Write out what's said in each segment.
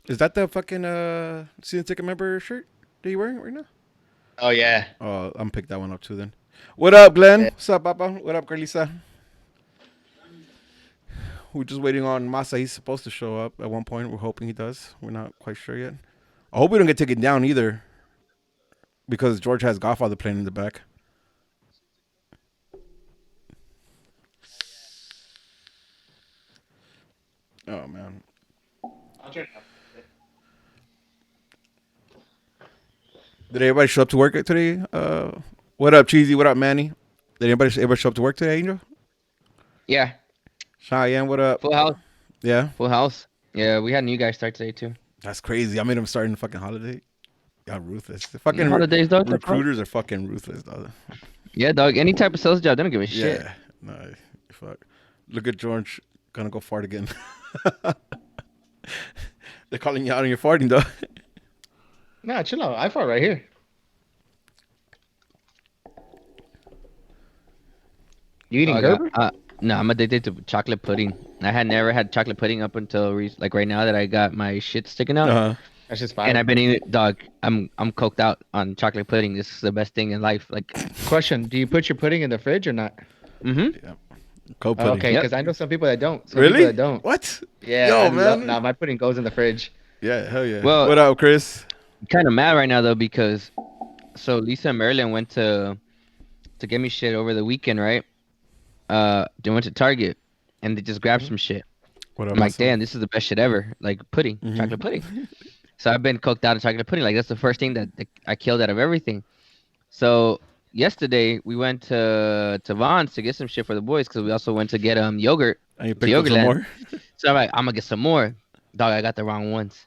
Is that the fucking season ticket member shirt that you wearing right now? Oh yeah. Oh, I'm pick that one up too then. What up, Glenn? Yeah. What's up, Papa? What up, Carlisa? We're just waiting on Masa. He's supposed to show up at one point. We're hoping he does. We're not quite sure yet. I hope we don't get taken down either, because George has Godfather playing in the back. Oh man. Did everybody show up to work today? What up, Cheesy? What up, Manny? Did everybody show up to work today, Angel? Yeah, Cheyenne, what up? full house, Yeah, full house. Yeah, we had new guys start today too. that's crazy. I made him start in the fucking holiday. Y'all ruthless. The fucking Holidays, dog. recruiters are fucking ruthless, dog. Yeah, dog. Any type of sales job, they don't give a shit. Yeah, no, fuck. Look at George gonna go fart again. They're calling you out on your farting, though. Nah, chill out. I fought right here. You eating Gerber? No, I'm addicted to chocolate pudding. I had never had chocolate pudding up until like right now that I got my shit sticking out, Uh-huh. That's just fine. and I've been eating it, dog. I'm coked out on chocolate pudding. This is the best thing in life. Like, Question: do you put your pudding in the fridge or not? mm-hmm. Cold Oh, pudding. okay, Yep. because I know some people that don't. Some Really? People that don't. What? Yeah. Yo, man. Nah, my pudding goes in the fridge. Yeah, hell yeah. Well- What up, Chris? Kind of mad right now though because so Lisa and Marilyn went to get me shit over the weekend, right? They went to Target and they just grabbed some shit. What up, I'm like, Masa? damn, this is the best shit ever. Like pudding, chocolate pudding. So I've been cooked out of chocolate pudding. Like that's the first thing that I killed out of everything. So yesterday we went to Vaughn's to get some shit for the boys because we also went to get yogurt. And you picked up some Yogurtland. more? So I'm like, I'm gonna get some more. Dog, I got the wrong ones.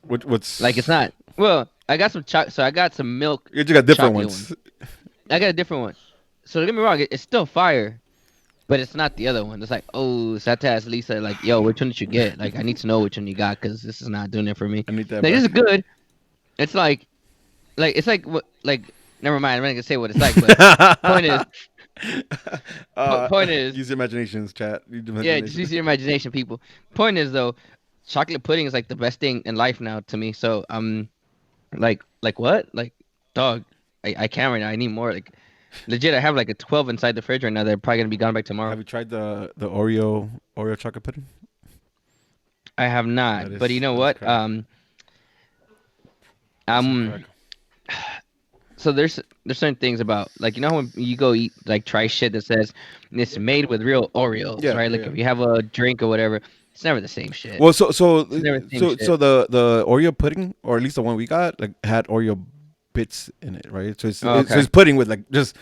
What's Like it's not. Well, I got some so I got some milk. You just got different chocolate ones. I got a different one. So don't get me wrong, it's still fire, but it's not the other one. It's like, oh, so I had to ask Lisa, like, yo, which one did you get? Like, I need to know which one you got because this is not doing it for me. I need that. Like, this is back. good. It's like it's like what, like, never mind. I'm not gonna say what it's like. But point is, point is, use your imaginations, chat. Use your yeah, imagination. just use your imagination, people. Point is though, chocolate pudding is like the best thing in life now to me. So like what? Like, dog, I can't right now. I need more. Like, legit, I have like a 12 inside the fridge right now. They're probably gonna be gone by tomorrow. Have you tried the Oreo chocolate pudding? I have That not, is- but you know that is what? crack. That's Um, crack. so there's certain things about like you know when you go eat like try shit that says it's made with real Oreos, Yeah, right? Like yeah. if you have a drink or whatever, it's never the same shit. Well, so never the same so shit. so the Oreo pudding, or at least the one we got, like had Oreo bits in it, right? So it's Oh, so okay. it's pudding with like just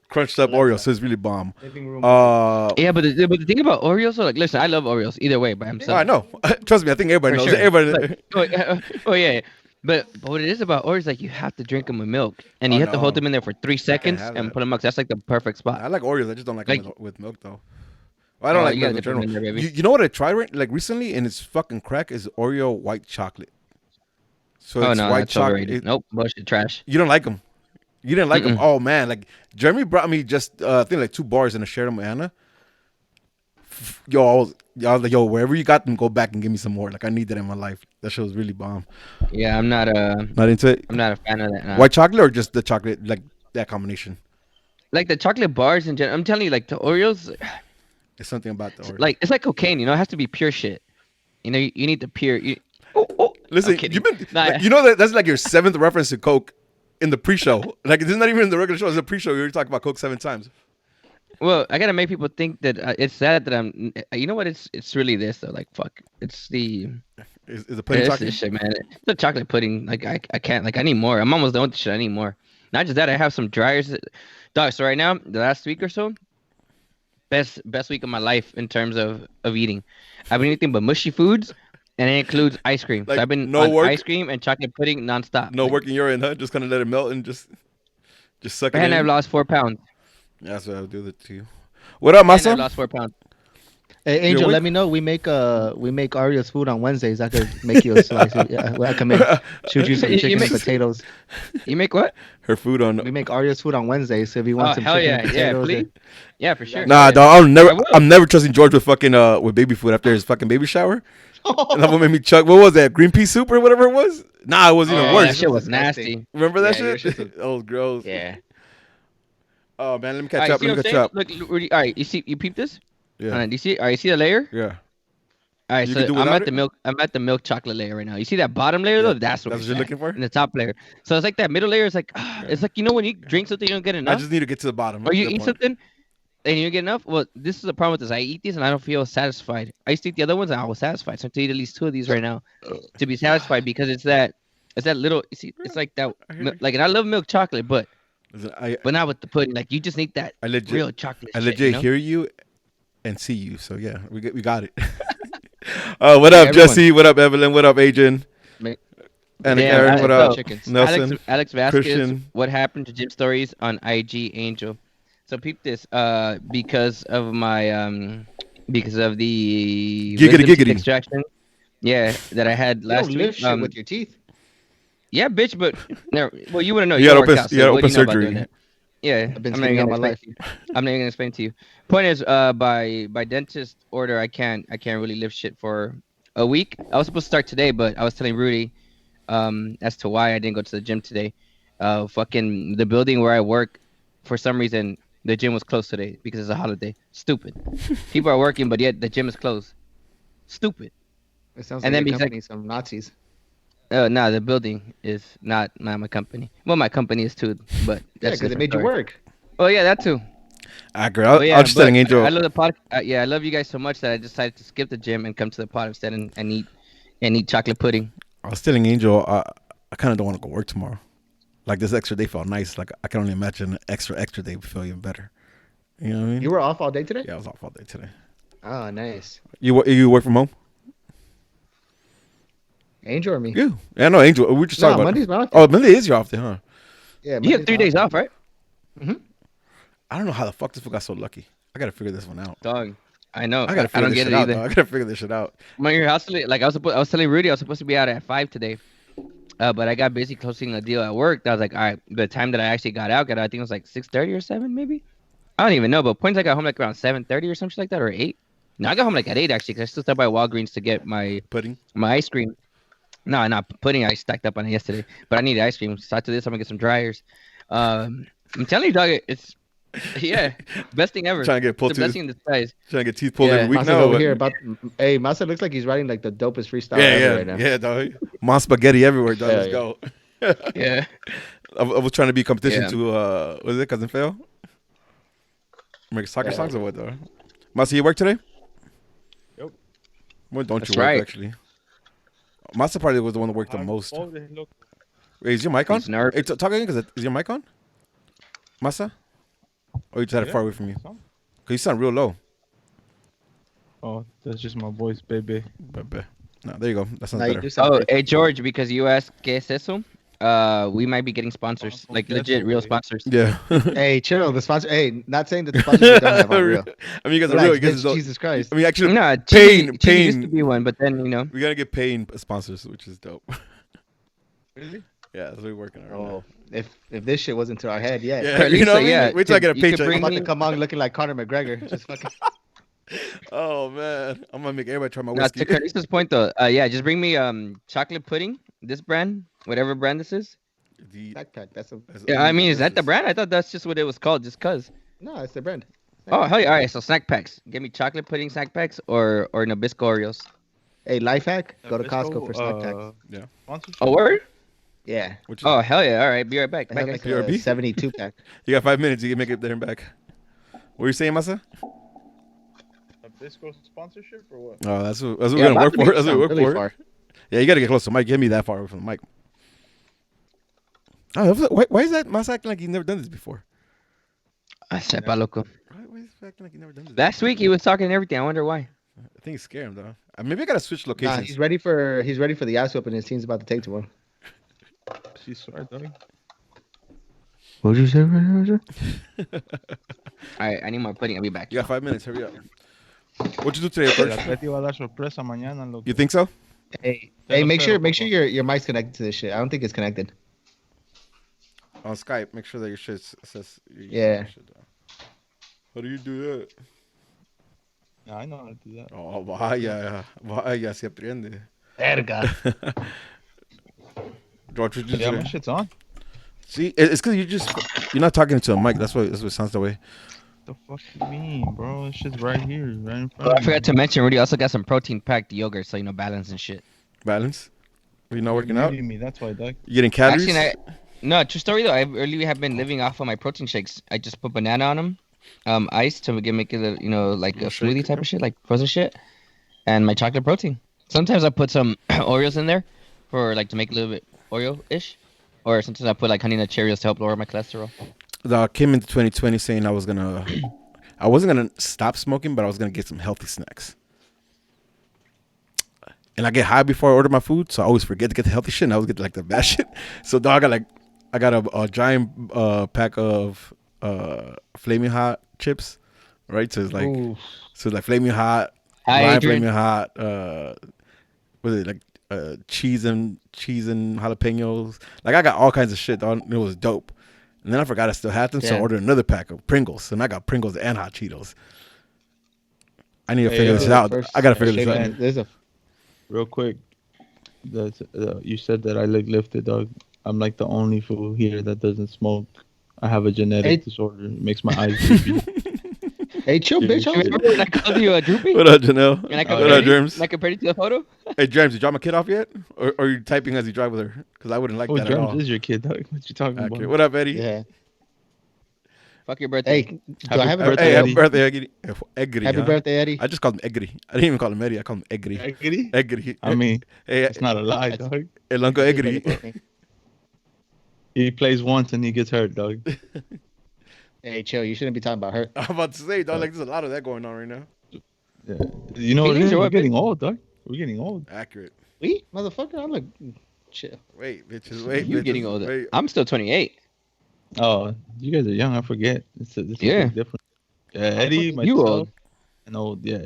crunched up like Oreo, that. so it's really bomb. Living room. Yeah, but the thing about Oreos, so like, listen, I love Oreos either way by themselves. I know. Trust me, I think everybody For knows. sure. Everybody. Oh yeah. But what it is about Oreos, like you have to drink them with milk, and you Oh, have to hold no. them in there for 3 seconds have and that. put them up. That's like the perfect spot. I like Oreos. I just don't like them Like- with milk though. Well, I don't Oh, like you milk gotta in dip 'em general. in there, baby. You know what I tried like recently, and it's fucking crack. Is Oreo white chocolate. So Oh it's no, white that's chocolate. overrated. Nope, bullshit, trash. You don't like them. You didn't like them. Mm-mm. Oh man, like Jeremy brought me just I think like 2 bars and I shared them with Anna. Yo, I was like, yo, wherever you got them, go back and give me some more. Like I need that in my life. That shit was really bomb. Yeah, I'm not Not into it. a fan of that. Nah. White chocolate or just the chocolate, like that combination. Like the chocolate bars in general. I'm telling you, like the Oreos, It's something about the Oreo. like it's like cocaine. You know, it has to be pure shit. You know, you need the pure. Oh, Listen, I'm kidding. you've been, Nah, like, you know that's like your 7th reference to Coke in the pre-show. Like this is not even in the regular show. It's a pre-show. You already talked about Coke 7 times. Well, I gotta make people think that it's sad that I'm. You know what? It's really this though. Like fuck. It's the. Is the pudding It's chocolate? this shit, man. It's the chocolate pudding. Like I can't. Like I need more. I'm almost done with the shit. I need more. Not just that. I have some dryers. Dog. So right now, the last week or so, best week of my life in terms of eating. I've been eating but mushy foods, and it includes ice cream. Like, So I've been no on work? ice cream and chocolate pudding nonstop. No Like, work in your end, huh? Just kind of let it melt and just suck it and in. I've lost 4 pounds. That's what I would do that to you. What up, And I've Masa? lost 4 pounds. Hey, Angel, awake? let me know. We make Arya's food on Wednesdays. I could make you a slice. Yeah, I can make shoot you some You chicken make- and potatoes. You make what? Her food on. We make Arya's food on Wednesdays. So if you want Oh some hell chicken yeah, and yeah, potatoes, please. Yeah, for sure. Nah, Yeah. dog. I will. I'm never trusting George with fucking with baby food after his fucking baby shower. And that one made me chuck. What was that? Green pea soup or whatever it was? Nah, it was even Yeah, worse. that shit was disgusting. nasty. Remember that Yeah, your shit? shit's That was gross. Yeah. Oh man, let me All catch right, up. see Let what me I'm catch saying? up. Look, Rudy. All right, you see, you peep this? Yeah, Do you see? All right, you see the layer? yeah. All right, You can so do I'm without at the it? milk. I'm at the milk chocolate layer right now. You see that bottom layer Yeah. though? That's what That's what it's you're at. looking for? And the top layer. So it's like that middle layer is like, it's like when you drink something you don't get I enough, just need to get to the bottom. or At you that eat point. something and you don't get enough. Well, this is the problem with this. I eat these and I don't feel satisfied. I used to eat the other ones and I was satisfied. So I have to eat at least 2 of these right now to be satisfied because it's that little. You see, it's like that. I hear you. Like, and I love milk chocolate, but Listen, not with the pudding. Like you just need that I legit, real chocolate I shit. legit You know? hear you and see you. So yeah, we got it. What Hey, up, everyone. Jesse? What up, Evelyn? What up, Adrian? Make, And make Damn, Aaron? sure What to up? the so chickens. Nelson, Alex Vasquez, Christian. what happened to Jim Stories on IG Angel? So peep this. Because of my because of the Giggity, wisdom teeth giggity. extraction, yeah, that I had You don't last week. lift shit with your teeth. Yeah, bitch, but never. Well, you wouldn't know. You You got don't work open. out. You So got what do open you know about doing surgery. that? Yeah, I've been I'm not skinny even all gonna my explain life. to you. I'm not even gonna explain to you. Point is, by dentist order, I can't really lift shit for a week. I was supposed to start today, but I was telling Rudy, as to why I didn't go to the gym today. Fucking the building where I work, for some reason, the gym was closed today because it's a holiday. Stupid. People are working, but yet the gym is closed. Stupid. It sounds And like then your because company, some Nazis. no, the building is not my company. Well, my company is too, but Yeah, that's a because it different made you story. work. Oh yeah, that too. Ah, girl. I But was yeah, just but telling Angel. I love the pod. Yeah, I love you guys so much that I decided to skip the gym and come to the pod instead and eat chocolate pudding. I was telling Angel. I kind of don't want to go work tomorrow. Like this extra day felt nice. Like I can only imagine an extra day would feel even better. You know what I mean? You were off all day today? Yeah, I was off all day today. Oh, nice. You work from home? Angel or me? You? Yeah, no, Angel. We just No, talking about. Monday's my off day. Oh, Monday is your off day, huh? Yeah, You have Monday's 3 my days off off, right? I don't know how the fuck this fool got so lucky. I gotta figure this one out. Dog, I know. I gotta I figure don't this get shit it out, either. dog. I gotta figure this shit out. I'm here hustling. Like I was telling Rudy I was supposed to be out at 5 today, but I got busy closing a deal at work. I was like, all right. The time that I actually got out, I think it was like 6:30 or 7, maybe. I don't even know. But points I got home like around 7:30 or something like that, or 8. No, I got home like at 8 actually, because I still stopped by Walgreens to get my Pudding. ice cream. No, not pudding. I stacked up on it yesterday, but I need ice cream. So after this, I'm gonna get some dryers. I'm telling you, dog, it's yeah, best thing ever. Trying to get pulled It's the best thing in disguise. Trying to get teeth pulled Yeah. every week Masa's now. over but- here about. Hey, Masa looks like he's writing like the dopest freestyle Yeah, ever yeah, right now. yeah, dog. Mom spaghetti everywhere, dog. Hell Let's yeah. go. Yeah. I was trying to be competition Yeah. to what is it, Cousin Phil? Make soccer Yeah. songs or what, though? Masa, you work today? Yep. When don't That's you work right. actually? Masa probably was the one that worked the I'm most. always look. Wait, is your mic on? He's nervous. Hey, talk again, because is your mic on? Masa? Or you just had it Yeah. far away from you? Some. Because you sound real low. Oh, that's just my voice, baby. But, no, there you go. That sounds Now you better. do sound Oh, great. hey George, because you asked ¿Qué es eso? We might be getting sponsors, like legit real sponsors. Yeah. Hey, chill. The sponsor. Hey, not saying that the sponsors we don't have are real. I mean, you guys are Relax, real. You guys bitch, don't- Jesus Christ. I mean, actually, No, Pain- Chidi used to Pain- be one, but then we gotta get paying sponsors, which is dope. Really? Yeah, that's what we're working on. Right Oh, if this shit wasn't to our head yet. now. Or Yeah, at you least, know what I mean? yeah, Wait till I get a you could paycheck. I'm bring about me- to come on looking like Conor McGregor. Just fucking. Oh man, I'm gonna make everybody try my No, whiskey. to Carista's point though, yeah, just bring me chocolate pudding, this brand, whatever brand this is. The- Backpack. That's a. Yeah, I mean, is that the this brand? I thought that's just what it was called, just cause. No, it's the brand. Oh hell yeah! All right, so snack packs. Give me chocolate pudding snack packs or Nabisco Oreos. Hey, life hack. Go to Costco for snack packs. Sponsorship? Oh word? Yeah. Which is, Oh hell yeah! All right, be right back. I Bye, have guys. like a BRB? 72 pack. you got 5 minutes. You can make it there and back. What were you saying, Masa? A Bisco sponsorship or what? Oh, that's what we're Yeah, gonna work about to for. be That's what we work Really for. far. Yeah, you gotta get close to the mic. Get me that far away from the mic. Oh, why is that Masa acting like he's never done this before? Ah, sepa loco. Why is he acting like he's never done this? Last week he was talking and everything. I wonder why. I think it's scaring him though. Maybe I gotta switch Nah, locations. he's ready for the ass whooping his team's about to take to him. She's sorry, dog. What'd you say, Roger? All right, I need more pudding. I'll be back. You got 5 minutes. Hurry up. What'd you do today, El first? Atleti va a dar sorpresa mañana, loco. You think so? Hey, Te lo make sure espero, your mic's connected to this shit. I don't think it's connected. On Skype, make sure that your shit says. Yeah. How do you do that? Yeah, I know how to do that. Oh, vaya, se aprende. Verga. George, what you Yeah, my today? shit's on. See, it's because you're not talking to a mic. That's what sounds that way. The fuck you mean, bro? This shit's right here, right in Oh, front I of forgot me. to mention, Rudy also got some protein packed yogurt, so balance and shit. Balance. Are you not You're working out? muting me. That's why, Doug. You getting calories? Actually, no, true story though. I really have been living off of my protein shakes. I just put banana on them, ice to make it like a Little shake, smoothie type yeah. of shit, like frozen shit, and my chocolate protein. Sometimes I put some Oreos in there for like to make a little bit Oreo-ish, or sometimes I put like honey nut Cheerios to help lower my cholesterol. I came into 2020 saying I wasn't gonna stop smoking, but I was gonna get some healthy snacks. And I get high before I order my food, so I always forget to get the healthy shit, and I always get like the bad shit. So dog, I got a giant pack of flaming hot chips, right? Ooh. So it's like flaming hot, Hi, lime Adrian. flaming hot. Was it like cheese and jalapenos? Like I got all kinds of shit. Dog. It was dope. And then I forgot I still had them, so I Yeah. ordered another pack of Pringles, and I got Pringles and hot Cheetos. I need to Hey, figure this out. First I gotta figure this shake, out. man. There's a Real quick. That's you said that I look lifted, dog. I'm like the only fool here that doesn't smoke. I have a genetic Hey. disorder. It makes my eyes droopy. hey, chill, Dude, bitch. You remember when I called you a droopy? What up, Janelle? And I Oh, What compared up, you, Germs? and I compared it to the photo. Hey, James, did you drop my kid off yet? Or are you typing as you drive with her? Because I wouldn't like Oh, that at all. Germs is your kid, dog. What you talking Okay. about? What up, Eddie? Yeah. Fuck your birthday. Hey, do Happy I have a Hey, birthday, birthday? happy Eddie. birthday, Eggity. Happy huh? birthday, Eddie. I just called him Eggity. I didn't even call him Eddie. I called him Eggity. Eggity? Eggity. I mean, Hey, it's not a lie, That's- dog. El Uncle That's his Eggity. birthday nickname. He plays once and he gets hurt, dog. Hey, chill. You shouldn't be talking about her. I'm about to say, dog, like there's a lot of that going on right now. Yeah. You know what it Feelings is? or We're what, getting old, dog. We're getting old. Accurate. We, motherfucker. I'm like, chill. Wait, bitches. Wait, You bitches. getting older? Wait. I'm still 28. Oh, you guys are young. I forget. It's a Yeah. big difference. Yeah, Eddie, You myself, old. and old. Yeah,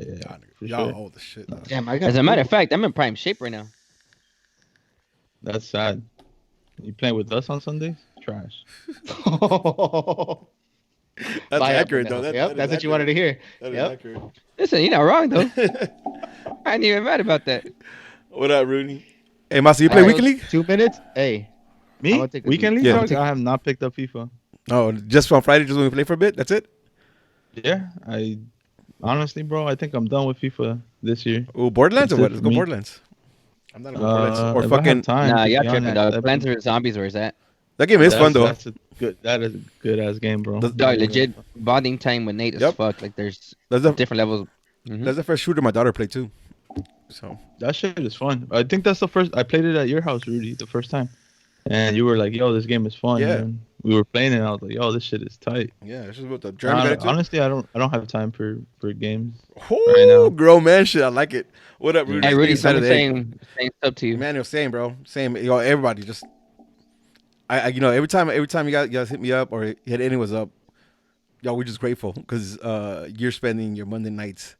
for Y'all sure. old as shit. Dog. Damn, I got. As a matter of fact, I'm in prime shape right now. That's sad. You playing with us on Sundays? Trash. That's Bye, accurate, Apple though. now. That, Yep, that is that's what you wanted to hear. That is Yep. accurate. Listen, you're not wrong though. I ain't even mad about that. What up, Rudy? Hey, Masi, you play All right. Weekend League? 2 minutes. Hey, I'm Me? gonna take a- Weekend league, Yeah. dog? I have not picked up FIFA. Oh, just on Friday, just when we play for a bit? That's it? Yeah, I honestly, bro, I think I'm done with FIFA this year. Oh, Borderlands That's or it what? Let's for go me. Borderlands. I'm not a Borderlands. Or If I fucking. have time, Nah, to y'all be tripping, honest, dog. Plants vs Zombies, where's that? That game is fun, though. That's a good. That is a good ass game, bro. Does- Dog, legit bonding time with Nate as Yep. fuck. Like there's That's the, different levels. Mhm. that's the first shooter my daughter played, too. So, That shit is fun. I think that's the first. I played it at your house, Rudy, the first time, and you were like, "Yo, this game is fun." Yeah. And we were playing it. And I was like, "Yo, this shit is tight." yeah, it's just what the Jeremy got into. Honestly, I don't have time for games. Oh, right now. grown man shit. I like it. What up, Rudy? Hey, Rudy, It's someone Saturday. saying up to you. Manuel, same, bro. Same. Yo, everybody just. Every time you guys hit me up or hit anyone's up, yo, we're just grateful because you're spending your Monday nights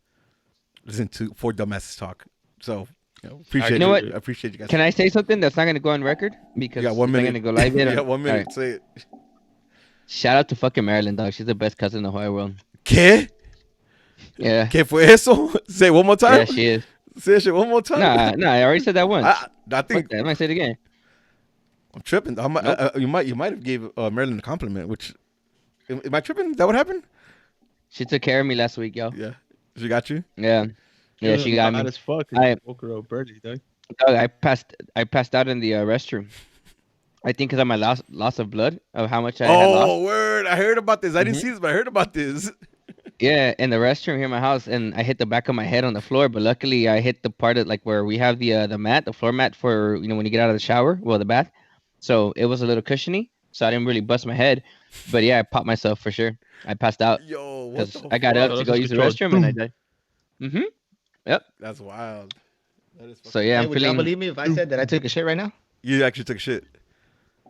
listening to four dumbasses talk. So, appreciate You know what? I appreciate you guys. Can I say something that's not gonna go on record because You got 1 it's not minute. gonna go live yet? You got 1 minute. Alright. Say it. Shout out to fucking Marilyn, dog. She's the best cousin in the whole world. ¿Qué? Yeah. ¿Qué fue eso? Say it one more time. Yeah, she is. Say that shit one more time. Nah, I already said that once. I Fuck think that. I'm gonna say it again. I'm tripping. You might have gave Marilyn a compliment. Which am I tripping? Is that what happened? She took care of me last week, yo. Yeah, she got you. Yeah. Yeah, she got me. Mad as fuck. I- Woke her up early, dog. Dog, I passed out in the restroom. I think because of my loss of blood of how much I had lost. Oh, word! I heard about this. I didn't Mhm. see this, but I heard about this. Yeah, in the restroom here in my house, and I hit the back of my head on the floor. But luckily, I hit the part of like where we have the mat, the floor mat for when you get out of the shower, well, the bath. So it was a little cushiony, so I didn't really bust my head. But yeah, I popped myself for sure. I passed out Yo, what because the I got fuck? up to That's go just use the controlled. restroom and I died. Mm-hmm. That's wild. That is So yeah, Hey, I'm would y'all feeling. believe me if I said that I took a shit right now? You actually took a shit.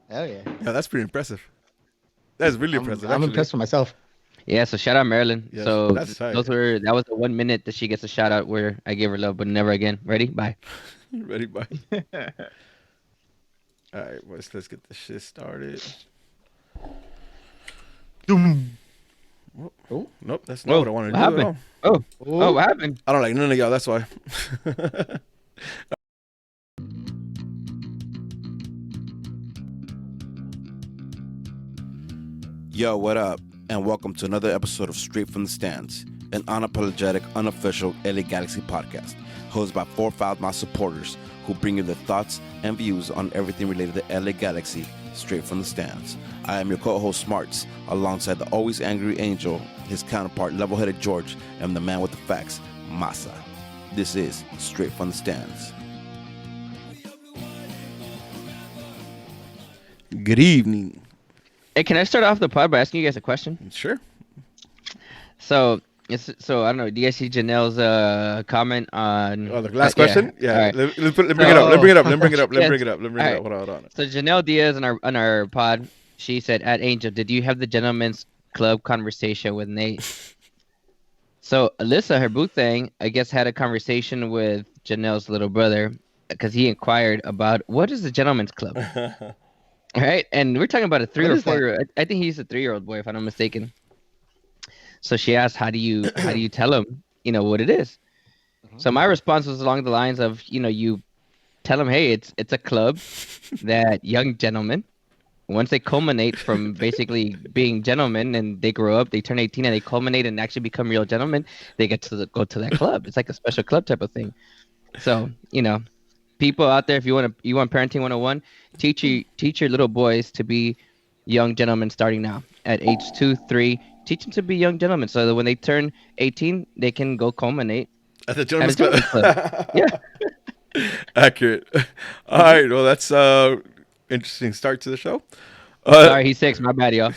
Hell yeah. Yeah, that's pretty impressive. That's really impressive. I'm actually. impressed with myself. Yeah, so shout out Marilyn. Yes, So that's tight. that was the 1 minute that she gets a shout out where I gave her love, but never again. Ready? Bye. Ready, bye. All right, let's get this shit started. Doom. Oh, Nope, that's not what I wanted to what do at happened? all. Oh, what happened? I don't like none of y'all. That's why. Yo, what up? And welcome to another episode of Straight from the Stands, an unapologetic, unofficial LA Galaxy podcast, hosted by 4 Foul supporters who bring you their thoughts and views on everything related to LA Galaxy, straight from the stands. I am your co-host Smarts, alongside the always angry Angel, his counterpart level-headed George, and the man with the facts, Masa. This is Straight from the Stands. Good evening. Hey, can I start off the pod by asking you guys a question? Sure. So I don't know. Do you guys see Janelle's comment on? Oh, the last question? Yeah. All right. Let bring it up. Let bring it up. Let bring it up. Let Yes. bring it up. Let bring it up. All Hold on. So Janelle Diaz on our pod, she said, "At Angel, did you have the gentleman's club conversation with Nate?" So Alyssa, her boo thing, I guess, had a conversation with Janelle's little brother because he inquired about what is the gentleman's club, right? And we're talking about a 3 What or is that? 4-year. I think he's a 3-year-old boy, if I'm not mistaken. So she asked, "How do you tell him, what it is?" So my response was along the lines of, you tell him, "Hey, it's a club that young gentlemen, once they culminate from basically being gentlemen and they grow up, they turn 18 and they culminate and actually become real gentlemen, they get to go to that club. It's like a special club type of thing." So, people out there, if you want parenting 101, teach your little boys to be young gentlemen starting now at age 2, 3. Teach them to be young gentlemen so that when they turn 18, they can go culminate At the at a gentleman's gentleman's club. club. Yeah. Accurate. All right. Well, that's interesting start to the show. Sorry, he's 6. My bad, y'all.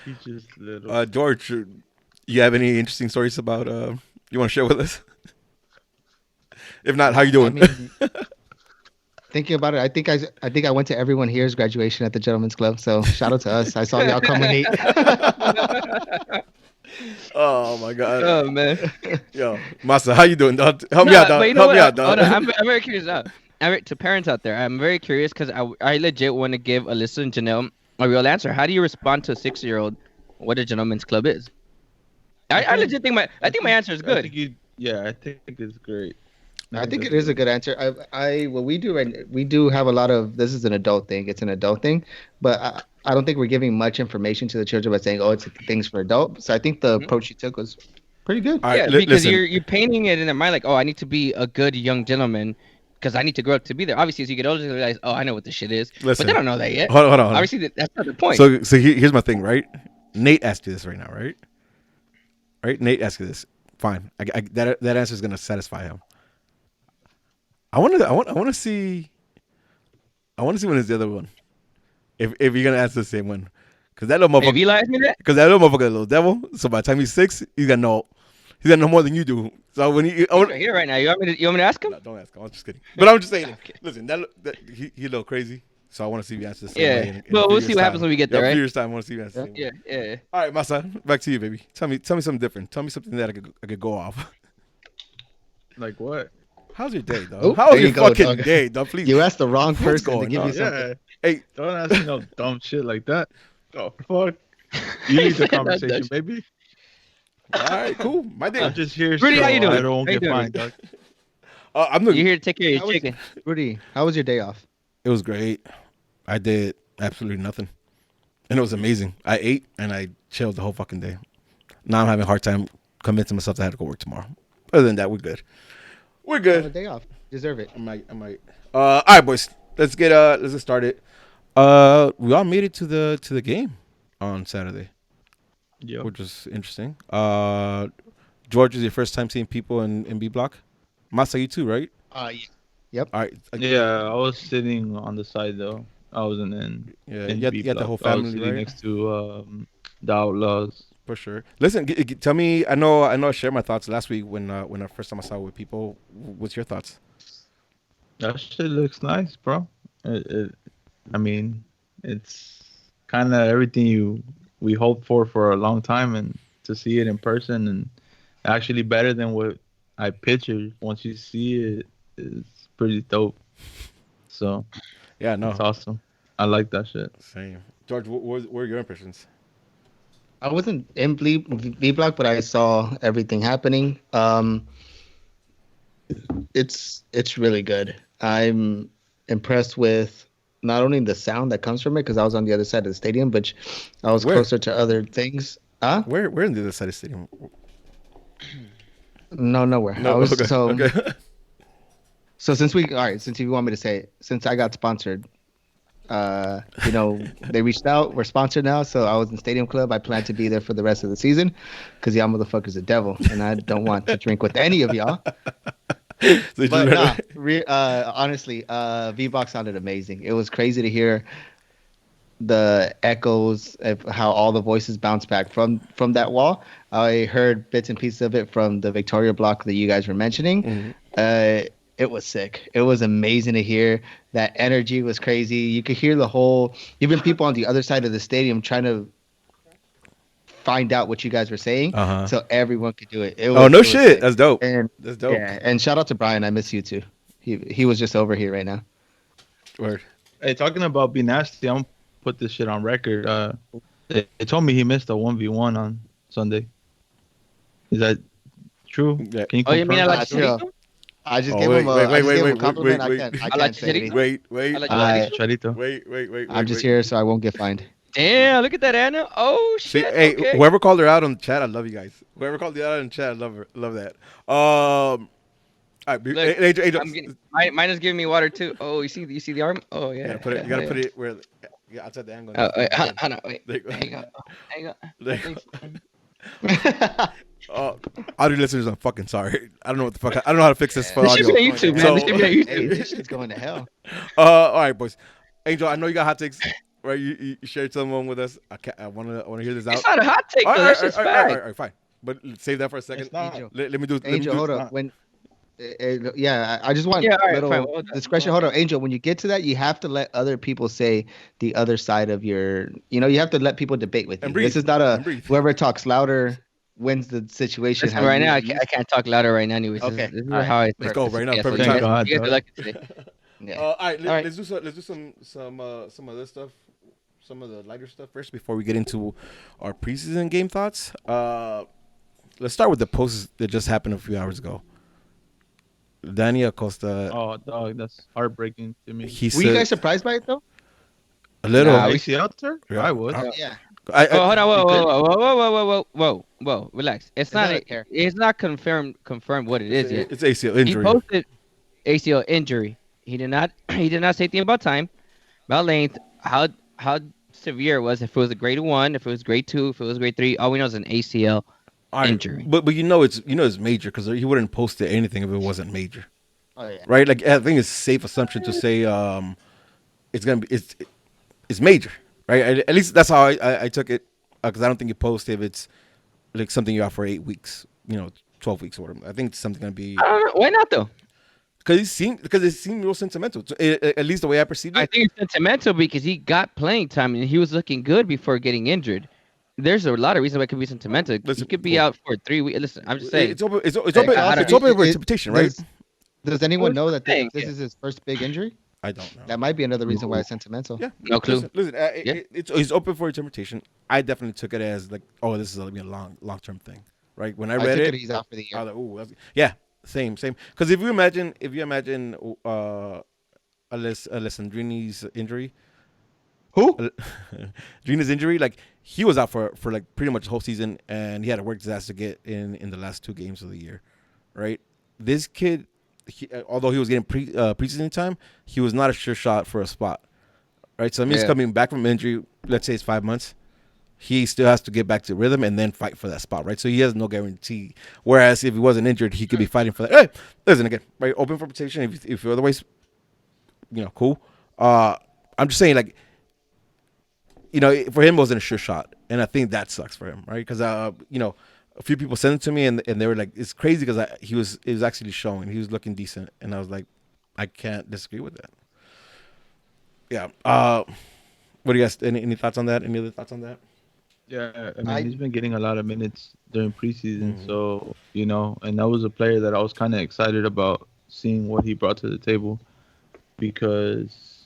He's just little. George, you have any interesting stories about you want to share with us? If not, how you doing? I mean, thinking about it, I think I went to everyone here's graduation at the Gentlemen's Club. So shout out to us. I saw y'all culminate. Oh my god. Oh man. Yo, Masa, how you doing, dog? Help me out, dog. But you know Help me what? out, dog. Hold on. I'm very curious now. To parents out there, I'm very curious because I legit want to give Alyssa and Janelle a real answer. How do you respond to a 6-year-old what a gentleman's club is? I legit think my answer is I good. think it's great. I think it is a good answer. What we do we do have a lot of, this is an adult thing. It's an adult thing, but I don't think we're giving much information to the children by saying, oh, it's things for adults. So I think the approach you took was pretty good. All right, Yeah, because listen. you're painting it in their mind like, oh, I need to be a good young gentleman because I need to grow up to be there. Obviously, as you get older, you realize, oh, I know what this shit is. But Listen. they don't know that yet. Hold on. Obviously, that's not the point. So here's my thing, right? Nate asked you this right now, right? Right? Nate asked you this. Fine. That answer is gonna satisfy him. I want to see when is the other one. If you're gonna answer the same one, because that little Hey, if motherfucker, Eli asked me that, because that little motherfucker, is a little devil. So by the time he's 6, he's gonna know more than you do. So when he's right here right now. You want me to ask him? no, don't ask him. I'm just kidding. But I'm just saying. Okay. Listen, that he a little crazy. So I want to see if he answers the same Yeah. way. Well, we'll see what happens when we get there, A right? few years time, I want to see if he answers the same way. Yeah. All right, Masa, back to you, baby. Tell me something different. Tell me something that I could go off. Like what? How's your day, dog? Oh, How's there your you go, fucking dog. day, dog? Please. You asked the wrong What's person to going give on? you something. Yeah. Hey, Don't ask me no dumb shit like that. Oh fuck. You need the conversation, baby. all right, cool. My day. I'm just here Rudy, so how you doing? I don't How you get doing, fined, dog. I'm You're doing. here to take care of How your was- chicken. Rudy, how was your day off? It was great. I did absolutely nothing, and it was amazing. I ate and I chilled the whole fucking day. Now I'm having a hard time convincing myself that I had to go work tomorrow. Other than that, we're good. We're Have a good. day off. Deserve it. I might. All right, boys. Let's get started. We all made it to the game on Saturday, Yep. which was interesting. George, is your first time seeing people in B Block? Masa, you too, right? Yep. All right. Yeah, I was sitting on the side though. I wasn't in. Yeah, in you B had the block. whole I was family, sitting right? next to the Outlaws. For sure. Listen, tell me. I know. I shared my thoughts last week when the first time I saw it with people. What's your thoughts? That shit looks nice, bro. I mean, it's kind of everything we hoped for a long time, and to see it in person and actually better than what I pictured. Once you see it, it's pretty dope. So Yeah, no, it's awesome. I like that shit. same. George, what were your impressions? I wasn't in B Block, but I saw everything happening. It's really good. I'm impressed with not only the sound that comes from it because I was on the other side of the stadium, but I was Where? closer to other things. Huh? Where in the other side of the stadium? No, nowhere. I No, was okay, okay. so since you want me to say it, since I got sponsored, they reached out. We're sponsored now, so I was in Stadium Club. I plan to be there for the rest of the season because y'all motherfuckers the devil, and I don't want to drink with any of y'all. So you just But read nah, it. honestly, V-Box sounded amazing. It was crazy to hear the echoes of how all the voices bounce back from that wall. I heard bits and pieces of it from the Victoria block that you guys were mentioning. Mhm. Uh, it was sick. It was amazing to hear. That energy was crazy. You could hear the whole, even people on the other side of the stadium trying to find out what you guys were saying, Uh-huh. so everyone could do it. Oh no It was shit. sick. That's dope. And That's dope. yeah, and shout out to Brian. I miss you too. He was just over here right now. Word. Hey, talking about be nasty, I'm gonna put this shit on record. They told me he missed a 1v1 on Sunday. Is that true? Yeah. Can you Oh, you mean I confirm? like Chill. Chicharito? I just Oh gave him wait, wait, a I wait, just wait, gave him a wait, wait, compliment. wait, wait, I I like can't say Chicharito. anything. wait, I wait, like I Chicharito. Chicharito. wait, I'm just wait. here so I won't get fined. Damn, look at that, Anna. Oh See, shit. hey, Okay. whoever called her out on the chat, I love you guys. Whoever called you out in the chat, I love her, love that. All right, Look, Angel, I'm getting. Mine is giving me water too. Oh, you see the arm? Oh you yeah. gotta put it, you gotta put it where, yeah, outside the angle. Oh, wait, There hold on, wait. you go. There you go. There you go. There you Thanks. go. Audio listeners, I'm fucking sorry. I don't know what the fuck. I don't know how to fix this for This should audio. be on YouTube, man. So, This should be on Hey, YouTube. this shit's going to hell. all right, boys. Angel, I know you got hot takes, right? You shared someone with us. I wanna hear this out. It's not a hot take All though. right, That's just all right, fact. fine. But save that for a second. It's not. Angel, Let me do. Let me Angel, do. hold up. not. When yeah, I just want Yeah, all right, little fine. Well done. discretion. Well Hold on, Angel. When you get to that, you have to let other people say the other side of your. You have to let people debate with And you. breathe. This is not And a breathe. whoever talks louder wins the situation. Listen, How right you now I you- can't talk louder right now. Anyways, Okay, this is all right, how I Let's go right now. Yeah, so Perfect you Thank time. guys, God, you guys are dog. lucky today. Yeah. All right, All right. let's do some other stuff. Some of the lighter stuff first before we get into our preseason game thoughts. Let's start with the post that just happened a few hours ago. Danny Acosta, Oh, dog, that's heartbreaking to me. he Were you said guys surprised by it though? a little. Nah, we- ACL, sir? Yeah. I was. Yeah. Oh, hold on, You could- whoa, relax. It's not not a tear. it's not confirmed what it is yet. It's ACL He injury. posted ACL injury. He did not he did not say anything about time, about length, how severe it was, if it was a grade 1, if it was grade 2, if it was grade 3. All we know is an ACL All right, injury. but it's major because he wouldn't post anything if it wasn't major, Oh yeah. right? Like I think it's a safe assumption to say it's major, right? At least that's how I took it because I don't think you post if it's like something you're out for 8 weeks, 12 weeks or whatever. I think it's something gonna be I don't know. Why not though? because it seemed real sentimental. At least the way I perceived I it. think it's sentimental because he got playing time and he was looking good before getting injured. There's a lot of reasons why it could be sentimental. Listen, He could be cool. out for 3 weeks. Listen, I'm just saying. It's open. It's open. I don't It's open for It- interpretation, right? Does anyone know that Thing, this yeah. is his first big injury? I don't know. That might be another reason why it's sentimental. Yeah, No clue. Listen, Yeah. it's open for interpretation. I definitely took it as like, oh, this is gonna be a long term thing, right? When I I read took it, he's out for the I year. was like, ooh, yeah, same. Because if you imagine, Alessandrini's injury, Who? Drina's injury, like he was out for like pretty much the whole season, and he had to work his ass to get in the last 2 games of the year, right? This kid, although he was getting preseason time, he was not a sure shot for a spot, right? So that means Yeah. coming back from injury, let's say it's 5 months, he still has to get back to rhythm and then fight for that spot, right? So he has no guarantee. Whereas if he wasn't injured, he could be fighting for that. Hey, listen again, right? Open for protection. If you're otherwise, cool. I'm just saying, like, for him it wasn't a sure shot, and I think that sucks for him, right? Because a few people sent it to me, and they were like, it's crazy because it was actually showing, he was looking decent, and I was like, I can't disagree with that. Yeah. What do you guys? Any thoughts on that? Any other thoughts on that? Yeah, I mean, I- he's been getting a lot of minutes during preseason, Mhm. so and that was a player that I was kind of excited about seeing what he brought to the table because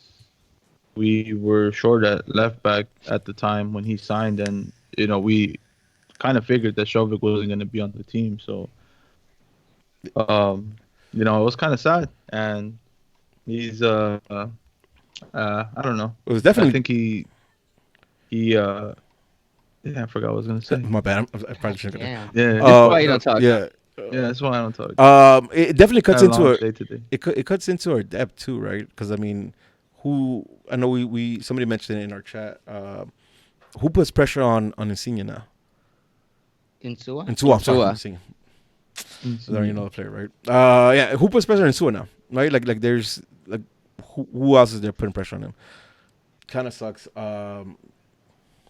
we were short at left back at the time when he signed, and we kind of figured that Jovic wasn't going to be on the team. So, it was kind of sad. And he's, I don't know. It was I definitely. think yeah, I forgot what I was going to say. My bad. I probably shouldn't. Damn. Yeah. That's why you don't talk. Yeah. Yeah, that's why I don't talk. It definitely cuts Had a into long our. day today. It cuts into our depth too, right? Because I mean, who I know we somebody mentioned it in our chat. Who puts pressure on Insigne now? Insua? Insua, I'm sorry, Insua. Insigne. I already know the player, right? Yeah, who puts pressure on Insua now? Right, like there's like who else is there putting pressure on him? Kind of sucks.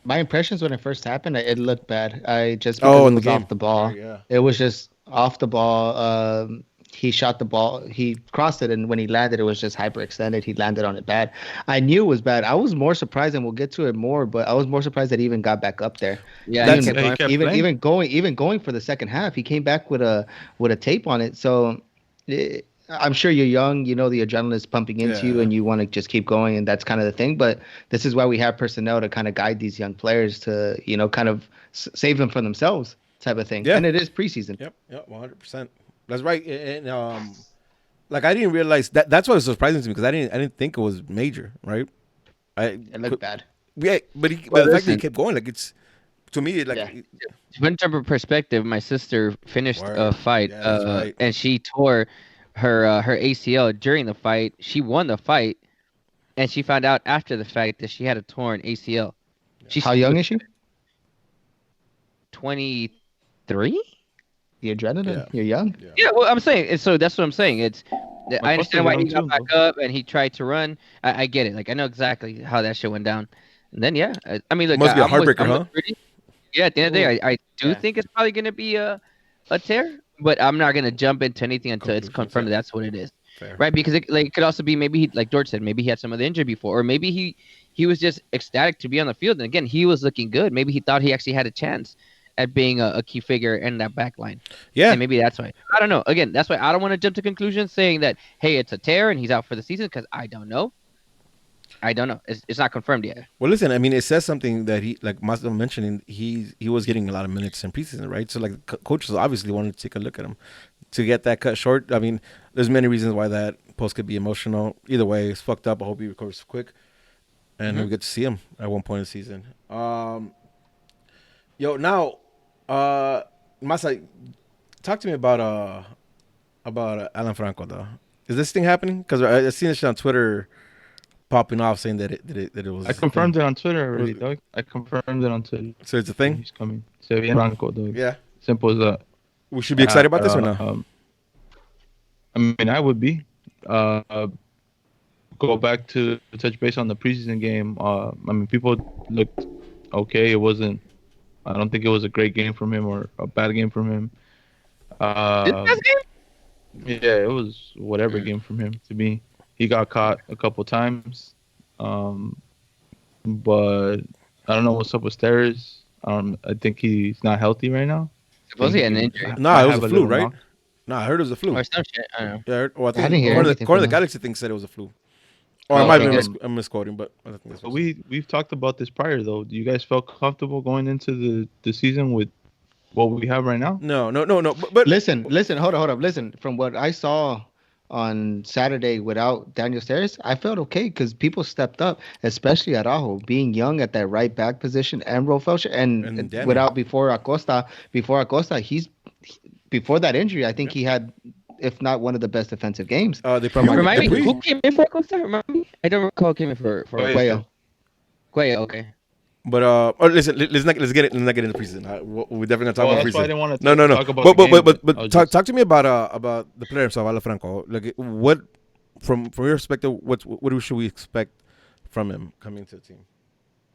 My impressions when it first happened, it looked bad. I just because it in the was game. off the ball. Right, yeah. It was just off the ball. He shot the ball. He crossed it, and when he landed, it was just hyperextended. He landed on it bad. I knew it was bad. I was more surprised, and we'll get to it more. But I was more surprised that he even got back up there. Yeah, That's- he kept he going. kept even playing. even going for the second half, he came back with a tape on it. So I'm sure you're young, you know the adrenaline is pumping into you, Yeah. and you want to just keep going, and that's kind of the thing. But this is why we have personnel to kind of guide these young players to kind of save them from themselves, type of thing. Yeah. And it is preseason. Yep, 100%. That's right. And like I didn't realize that. That's what was surprising to me because I didn't think it was major, right? It looked bad. Yeah, but the fact that he listen. kept going, like it's to me, like Yeah. To put into perspective, my sister finished a Word. fight, Yeah, that's right. and she tore her ACL during the fight. She won the fight, and she found out after the fact that she had a torn ACL. How young is she? 23. The adrenaline. Yeah. You're young. Yeah, well, I'm saying, so that's what I'm saying. It's I understand why he young got too, back up and he tried to run. I get it. Like I know exactly how that shit went down. And then I mean, look, Must be a I'm with- heartbreaker, I'm with huh? Rudy. Yeah, at the end of the day, I do Yeah. think it's probably gonna be a tear, but I'm not gonna jump into anything until it's Conclusions, confirmed yeah. that's what it is. Fair. Right? Because it could also be maybe he, like George said, maybe he had some other injury before, or maybe he was just ecstatic to be on the field. And again, he was looking good. Maybe he thought he actually had a chance at being a key figure in that back line. Yeah, And maybe that's why. I don't know. Again, that's why I don't want to jump to conclusions saying that, hey, it's a tear and he's out for the season, because I don't know. It's not confirmed yet. Well, listen, I mean, it says something that he, like Mazda mentioning, he was getting a lot of minutes in preseason, right? So, like, coaches obviously wanted to take a look at him to get that cut short. I mean, there's many reasons why that post could be emotional. Either way, it's fucked up. I hope he recovers quick, and we get to see him at one point in the season. Now, Masa, talk to me about Alan Franco though. Is this thing happening? Because I seen this shit on Twitter popping off saying that it was. I confirmed it on Twitter already, dog. I confirmed it on Twitter. So it's a thing. He's coming. Se viene Franco, dog. Yeah, Simple as that. we should be excited about this or not? I mean, I would be. Go back to touch base on the preseason game. I mean, people looked okay. It wasn't. I don't think it was a great game from him or a bad game from him. Yeah, it was whatever game from him to me. He got caught a couple times, but I don't know what's up with Steres. I think he's not healthy right now. Supposedly an injury. Nah, it was have a a flu, little right? knock. Nah, I heard it was a flu. Or some shit. I don't know. Yeah, I heard, well, I think didn't hear Corner of anything the from that. Galaxy thing said it was a flu. Or Oh, I might okay, be good. I'm misquoting, but I think that's But we've talked about this prior though. Do you guys feel comfortable going into the season with what we have right now? no. But Listen, hold on. Listen, from what I saw on Saturday without Daniel Steres, I felt okay because people stepped up, especially Araujo, being young at that right back position, and Rofelcher, and Daniel. without before Acosta, before that injury, I think he had, if not one of the best defensive games. they probably Remind me, Dupree. who came in for Acosta? Remind me? I don't recall who came in for Cuello. Cuello, okay. But listen, let's not get it. Let's not get into preseason. We're definitely gonna talk Well, about that's why I preseason. didn't want to No. talk about the game, But I was talk just- to me about the player himself, Alan Franco. Like, what from your perspective, what should we expect from him coming to the team?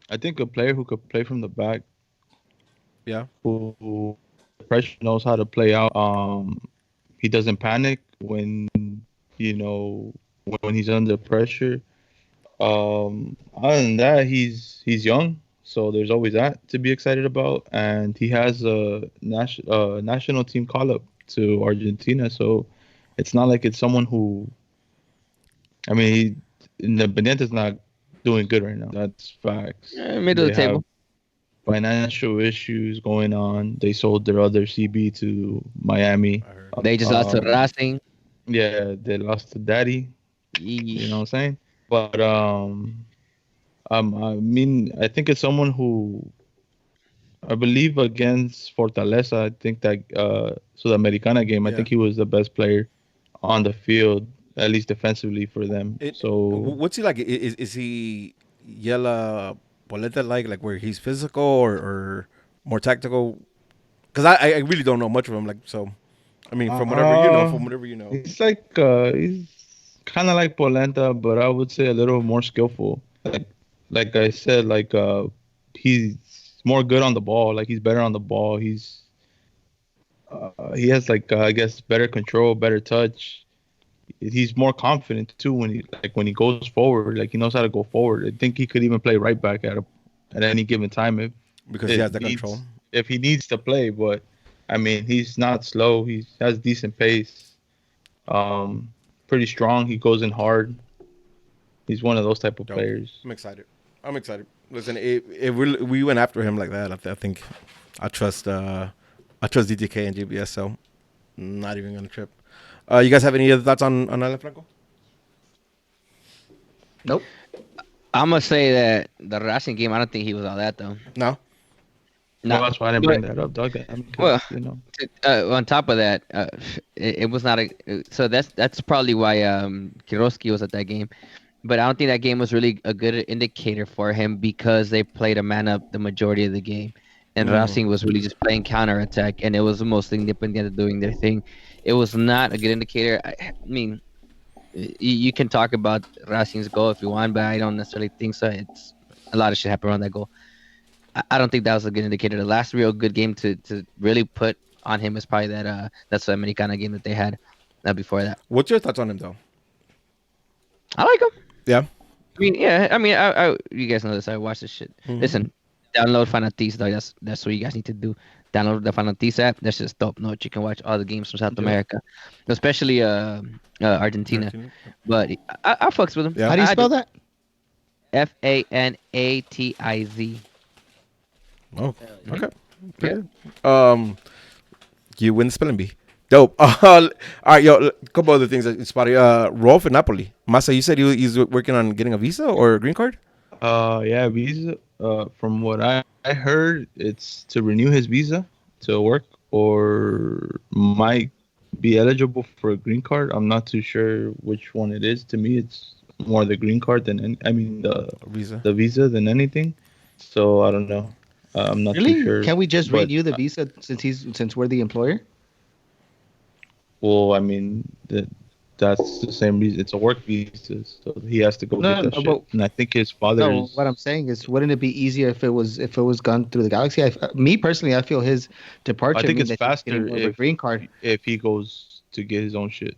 I think a player who could play from the back, Yeah, who pressure knows how to play out. He doesn't panic when when he's under pressure. Other than that, he's young, so there's always that to be excited about, and he has a national team call up to Argentina, so it's not like it's someone who. I mean, Independiente's not doing good right now. That's facts. Middle of the They table. financial issues going on. They sold their other CB to Miami. I heard. They just lost to Um, Racing. Yeah, they lost to Daddy. You know what I'm saying? But I mean, I think it's someone who I believe against Fortaleza. I think that Sudamericana game. I Yeah. think he was the best player on the field, at least defensively for them. So What's he like? Is he Yella Boleta like where he's physical or more tactical? Because I really don't know much of him. Like so, I mean, uh, from whatever you know. he's kind of like Polenta, but I would say a little more skillful. Like I said, he's more good on the ball. Like he's better on the ball. He has I guess better control, better touch. He's more confident too when he goes forward. Like he knows how to go forward. I think he could even play right back at any given time Because he has that control. if he needs to play. But I mean, he's not slow. He has decent pace. Pretty strong. He goes in hard. He's one of those type of Dope. players. I'm excited. Listen, if we went after him like that, I think I trust DTK and GBS. So not even gonna trip. You guys have any other thoughts on Alan Franco? Nope. I'm gonna say that the Racing game. I don't think he was all that though. No. No, that's why I didn't but- bring that up, Doug. I mean, 'cause, Well, you know. On top of that, it was not a. So that's probably why Kiroski was at that game, but I don't think that game was really a good indicator for him because they played a man up the majority of the game, and Racing was really just playing counter attack, and it was mostly Independiente doing their thing. It was not a good indicator. I mean, you can talk about Racing's goal if you want, but I don't necessarily think so. It's a lot of shit happened around that goal. I don't think that was a good indicator. The last real good game to really put on him is probably that Sudamericana game that they had before that. What's your thoughts on him though? I like him. Yeah. I mean, yeah. I mean, I you guys know this. I watch this shit. Listen, download Fanatis, dog. That's what you guys need to do. Download the Fanatis app. That's just dope. No, you can watch all the games from South America, especially Argentina. But I fucks with him. Yeah. How do you spell that? Fanatiz. Oh, okay. Yeah. You win the spelling bee. Dope. All right, yo. A couple other things that inspired. Rolf in Napoli. Masa, you said he's working on getting a visa or a green card. Yeah, visa. From what I heard, it's to renew his visa to work, or might be eligible for a green card. I'm not too sure which one it is. To me, it's more the green card than the visa than anything. So I don't know. I'm not too sure. Can we just but, renew the visa since we're the employer? Well, I mean that's the same reason. It's a work visa, so he has to go get that shit. And I think his father. No, what I'm saying is, wouldn't it be easier if it was gone through the Galaxy? Me personally, I feel his departure. I think means it's that he's faster getting more of a green card. if he goes to get his own shit.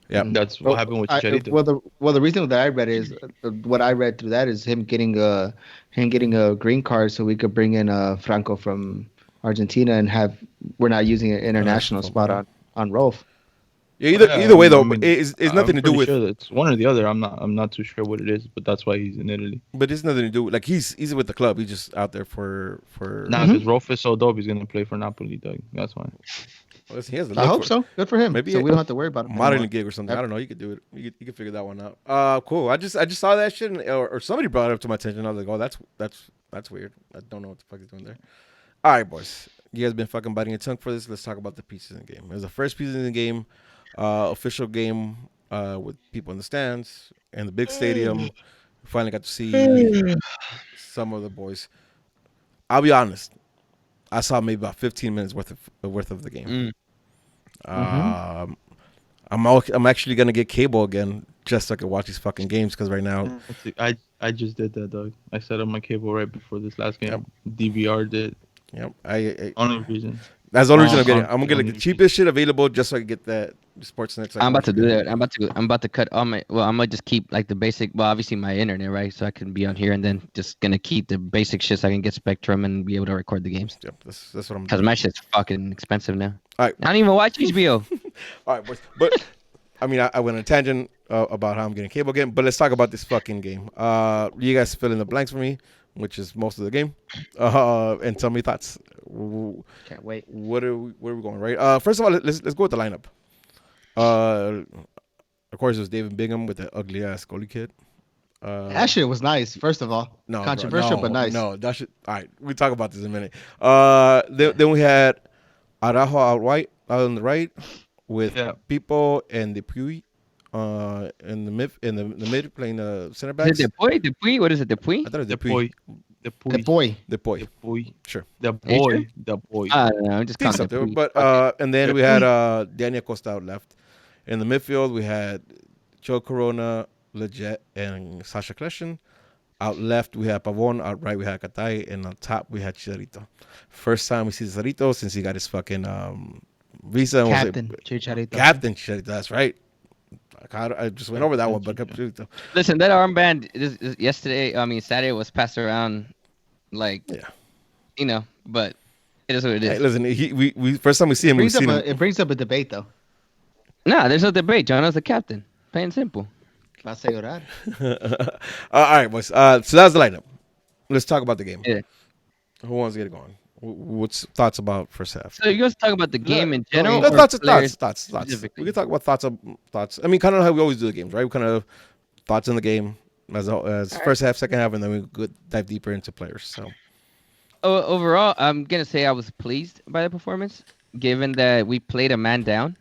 Yeah, that's what happened with Chicharito. The reason that I read is what I read through that is him getting a green card so we could bring in Franco from Argentina and we're not using an international spot on Rolf. Yeah, either way though, I mean, it's nothing to do with. Sure it's one or the other. I'm not too sure what it is, but that's why he's in Italy. But it's nothing to do with, like he's with the club. He's just out there for. Nah, because Rolf is so dope. He's gonna play for Napoli, Doug. That's why. Well, he has I hope so. Good for him. Maybe so we don't have to worry about him. Modeling gig or something. I don't know. You could do it. You could figure that one out. Cool. I just saw that shit, or somebody brought it up to my attention. I was like, oh, that's weird. I don't know what the fuck he's doing there. All right, boys. You guys been fucking biting your tongue for this. Let's talk about the preseason game. It was the first preseason game, official game with people in the stands and the big stadium. Finally got to see some of the boys. I'll be honest. I saw maybe about 15 minutes worth of the game. I'm actually gonna get cable again just so I can watch these fucking games because right now I just did that, Doug. I set up my cable right before this last game. DVR did. Yep. I only reason. That's the only reason I'm getting. I'm gonna get the cheapest shit available just so I can get that Sportsnet. I'm about to do that. I'm about to cut all my. Well, I'm gonna just keep like the basic. Well, obviously my internet, right? So I can be on here, and then just gonna keep the basic shit so I can get Spectrum and be able to record the games. Yep, that's what I'm doing. Because my shit's fucking expensive now. All right. I don't even watch HBO. All right, boys. But I mean, I went on a tangent about how I'm getting cable again, but let's talk about this fucking game. You guys fill in the blanks for me, which is most of the game, and tell me thoughts. Can't wait. Where are we going? Right. First of all, let's go with the lineup. Uh, of course, it was David Bingham with the ugly ass goalie kid. That shit was nice. First of all, No, controversial but nice. No, that should. All right, we talk about this in a minute. Then we had Araujo out on the right with Yeah. Pipo and Dupuy in the mid playing the center Is backs. it Depuy? Depuy? What is it? Depuy? I thought it was The Dupuy. boy. The The boy. boy. Dupuy. The boy. Sure. The Are you boy. The boy. I don't know. I'm just Think calling so, it Depuy. but and then we had Dupuy. Daniel Costa out left. In the midfield, we had Joe Corona, Leggett, and Sasha Kleshin. Out left, we had Pavon. Out right, we had Katay. And on top, we had Chicharito. First time we see Chicharito since he got his fucking visa. and was Captain Chicharito. Captain Chicharito, that's right. I just went over that one, but Chicharito. Listen, that armband Saturday was passed around like, Yeah. but it is what it is. Hey, listen, we first time we see him, we seen him. It brings up a debate though. Nah, there's no debate. Jono's the captain. Plain and simple. Vas a llorar. All right, boys. So that's the lineup. Let's talk about the game. Yeah. Who wants to get it going? What's thoughts about first half? So you guys talk about the game in go general? ahead. or Thoughts. players We specifically? can talk about thoughts. I mean, kind of how we always do the games, right? We kind of thoughts in the game as first half, second half, and then we go dive deeper into players. So Overall, I'm gonna say I was pleased by the performance, given that we played a man down.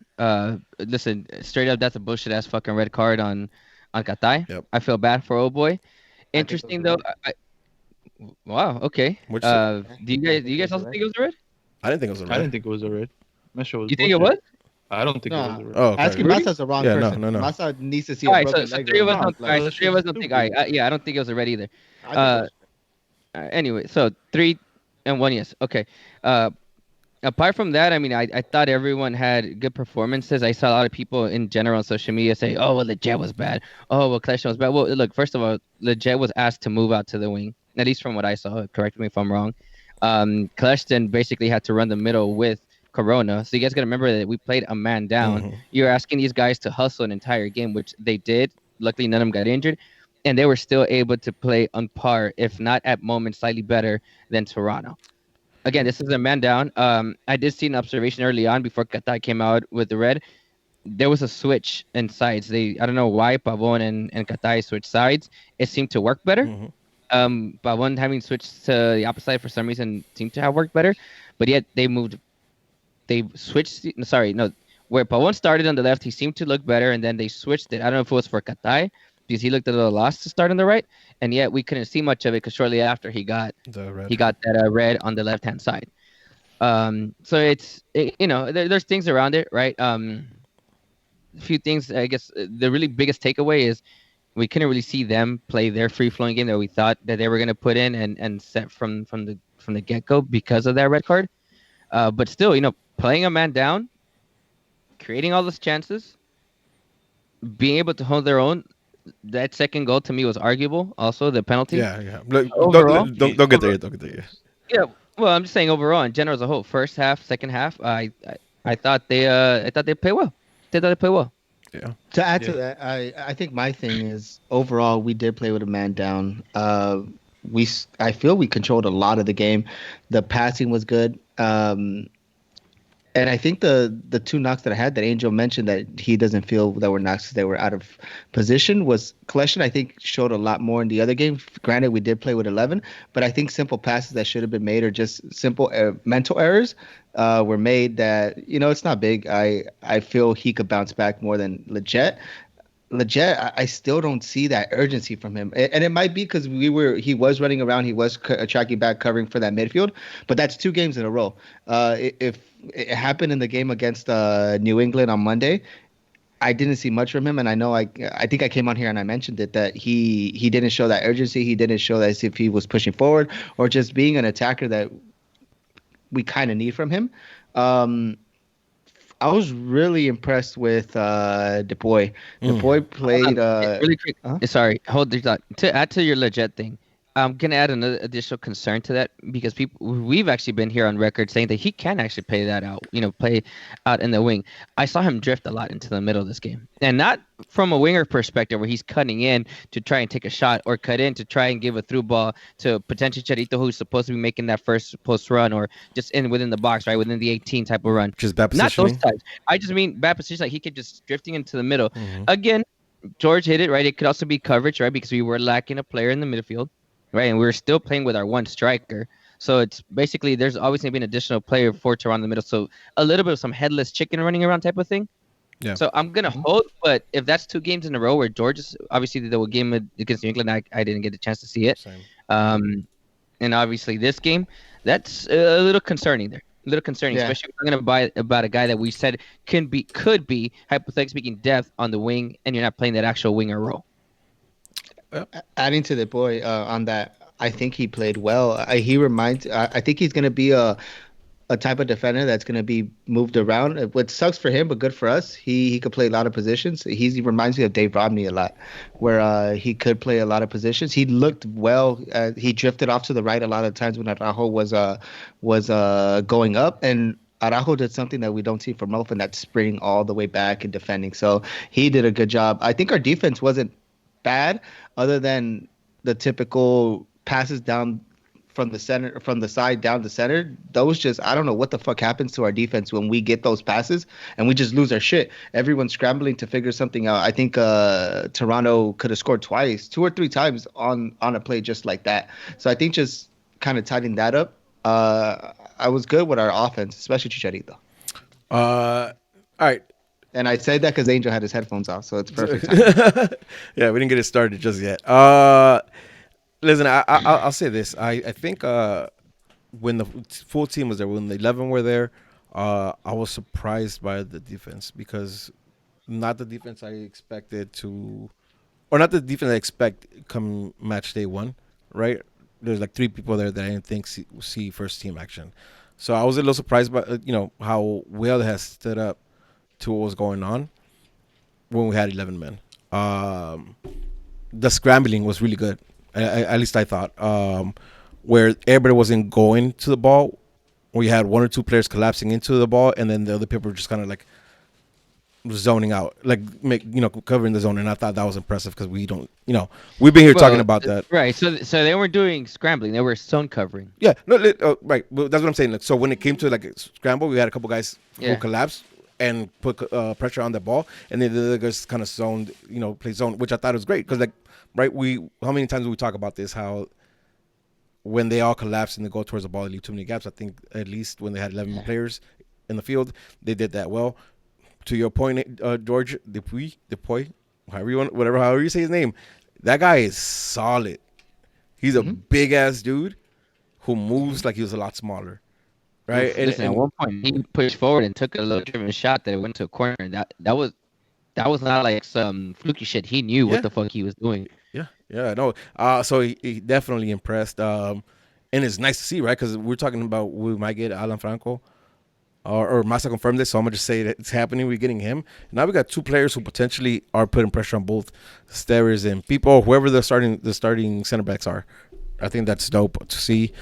Listen, straight up, that's a bullshit ass fucking red card on Katay. Yep. I feel bad for old boy. it Interesting was though. Wow. Okay. Which- Do you guys also think it was a red? I didn't think it was a I red. didn't think it was a red. Mesha was You think it bullshit. was? I don't think it was a No. red. Oh, okay. Asking Masa's the wrong Yeah, no, person. no. Masa needs to see All a right. So, broken so leg. three of or us a don't. blood. All right, so three of us don't think. All right. Yeah, I don't think it was a red either. I think it was- Anyway, so 3-1, yes. Okay. Apart from that, I mean, I thought everyone had good performances. I saw a lot of people in general on social media say, "Oh, well, Leggett was bad. Oh, well, Kleshman was bad." Well, look, first of all, Leggett was asked to move out to the wing, at least from what I saw. Correct me if I'm wrong. Kleshman basically had to run the middle with Corona. So you guys got to remember that we played a man down. Mhm. You're asking these guys to hustle an entire game, which they did. Luckily, none of them got injured. And they were still able to play on par, if not at moments slightly better than Toronto. Again, this is a man down. I did see an observation early on before Katay came out with the red. There was a switch in sides. I don't know why Pavon and Katay switched sides. It seemed to work better. Mhm. Pavon having switched to the opposite side for some reason seemed to have worked better. But yet they switched. Sorry, no. Where Pavon started on the left, he seemed to look better, and then they switched it. I don't know if it was for Katay because he looked a little lost to start on the right, and yet we couldn't see much of it because shortly after he got The red. that red on the left hand side. So there's things around it, right? A few things. I guess the really biggest takeaway is we couldn't really see them play their free flowing game that we thought that they were going to put in and set from the get go because of that red card. But still, playing a man down, creating all those chances, being able to hold their own. That second goal to me was arguable. Also, the penalty. Yeah. Look, Overall- don't get there yet. Don't get there yet. Yeah. Well, I'm just saying overall, in general as a whole, first half, second half, I thought they played well. They thought they played well. Yeah. To add to that, I think my thing is overall we did play with a man down. I feel we controlled a lot of the game. The passing was good. And I think the two knocks that I had that Angel mentioned that he doesn't feel that were knocks because they were out of position was Kleshin, I think, showed a lot more in the other game. Granted, we did play with 11, but I think simple passes that should have been made or just simple mental errors were made that, it's not big. I feel he could bounce back more than Leggett. I still don't see that urgency from him, and it might be because he was running around, he was tracking back, covering for that midfield, but that's 2 games in a row. If it happened in the game against New England on Monday, I didn't see much from him, and I know I think I came on here and I mentioned it that he didn't show that urgency, he didn't show that as if he was pushing forward or just being an attacker that we kind of need from him. I was really impressed with Dupuy. Dupuy played. Really quick. Huh? Sorry, hold your thought. To add to your Leggett thing, I'm gonna add another additional concern to that because we've actually been here on record saying that he can actually play that out, play out in the wing. I saw him drift a lot into the middle of this game, and not from a winger perspective where he's cutting in to try and take a shot or cut in to try and give a through ball to potentially Chicharito, who's supposed to be making that first post run or just in within the box, right within the 18 type of run. Just bad Not those positioning. types. I just mean bad position, like he kept just drifting into the middle. Hmm. Again, George hit it right. It could also be coverage, right, because we were lacking a player in the midfield, right? And we were still playing with our one striker. So it's basically there's always going to be an additional player for Toronto in the middle. So a little bit of some headless chicken running around type of thing. Yeah. So I'm gonna Mhm. hold, but if that's 2 games in a row where George is obviously the game against New England, I didn't get a chance to see it. Same. And obviously this game, that's a little concerning there. A little concerning, Yeah. especially if we're gonna buy about a guy that we said could be hypothetically speaking depth on the wing, and you're not playing that actual winger role. Adding to the boy on that, I think he played well. He reminds. I think he's going to be a type of defender that's going to be moved around. What sucks for him, but good for us. He could play a lot of positions. He reminds me of Dave Romney a lot, where he could play a lot of positions. He looked well. He drifted off to the right a lot of times when Araujo was going up, and Araujo did something that we don't see from Elfin, that's sprinting all the way back and defending. So he did a good job. I think our defense wasn't bad, other than the typical passes down from the center, from the side down the center. Those just, I don't know what the fuck happens to our defense when we get those passes and we just lose our shit. Everyone's scrambling to figure something out. I think Toronto could have scored twice, 2 or 3 times on a play just like that. So I think just kind of tightening that up. I was good with our offense, especially Chicharito. All right. And I said that because Angel had his headphones off, so it's perfect. Yeah, we didn't get it started just yet. Listen, I'll say this. I think when the full team was there, when the 11 were there, I was surprised by the defense because not the defense I expected to, or not the defense I expect come match day one, right? There's like 3 people there that I didn't think see first team action. So I was a little surprised by how well it has stood up to what was going on when we had 11 men. The scrambling was really good. At least I thought. Where everybody wasn't going to the ball, where you had 1 or 2 players collapsing into the ball, and then the other people were just kind of like zoning out, like covering the zone. And I thought that was impressive because we don't, we've been here talking about that. Right. So they weren't doing scrambling; they were zone covering. Yeah, no, right. Well, that's what I'm saying. Like, so when it came to like scramble, we had a couple guys who collapsed and put pressure on the ball, and then the other guys kind of zoned, play zone, which I thought was great because like, right, how many times do we talk about this? How when they all collapse and they go towards the ball, they leave too many gaps. I think at least when they had 11 players in the field, they did that well. To your point, George Dupuy, however you say his name, that guy is solid. He's a big ass dude who moves like he was a lot smaller, right? Listen, at one point he pushed forward and took a little driven shot that went to a corner. That was not like some fluky shit. He knew what the fuck he was doing. Yeah, no. So he definitely impressed. And it's nice to see, right? Because we're talking about we might get Alan Franco. Or Massa confirmed this, so I'm gonna just say that it's happening. We're getting him. Now we got 2 players who potentially are putting pressure on both Steres and people, whoever the starting center backs are. I think that's dope to see.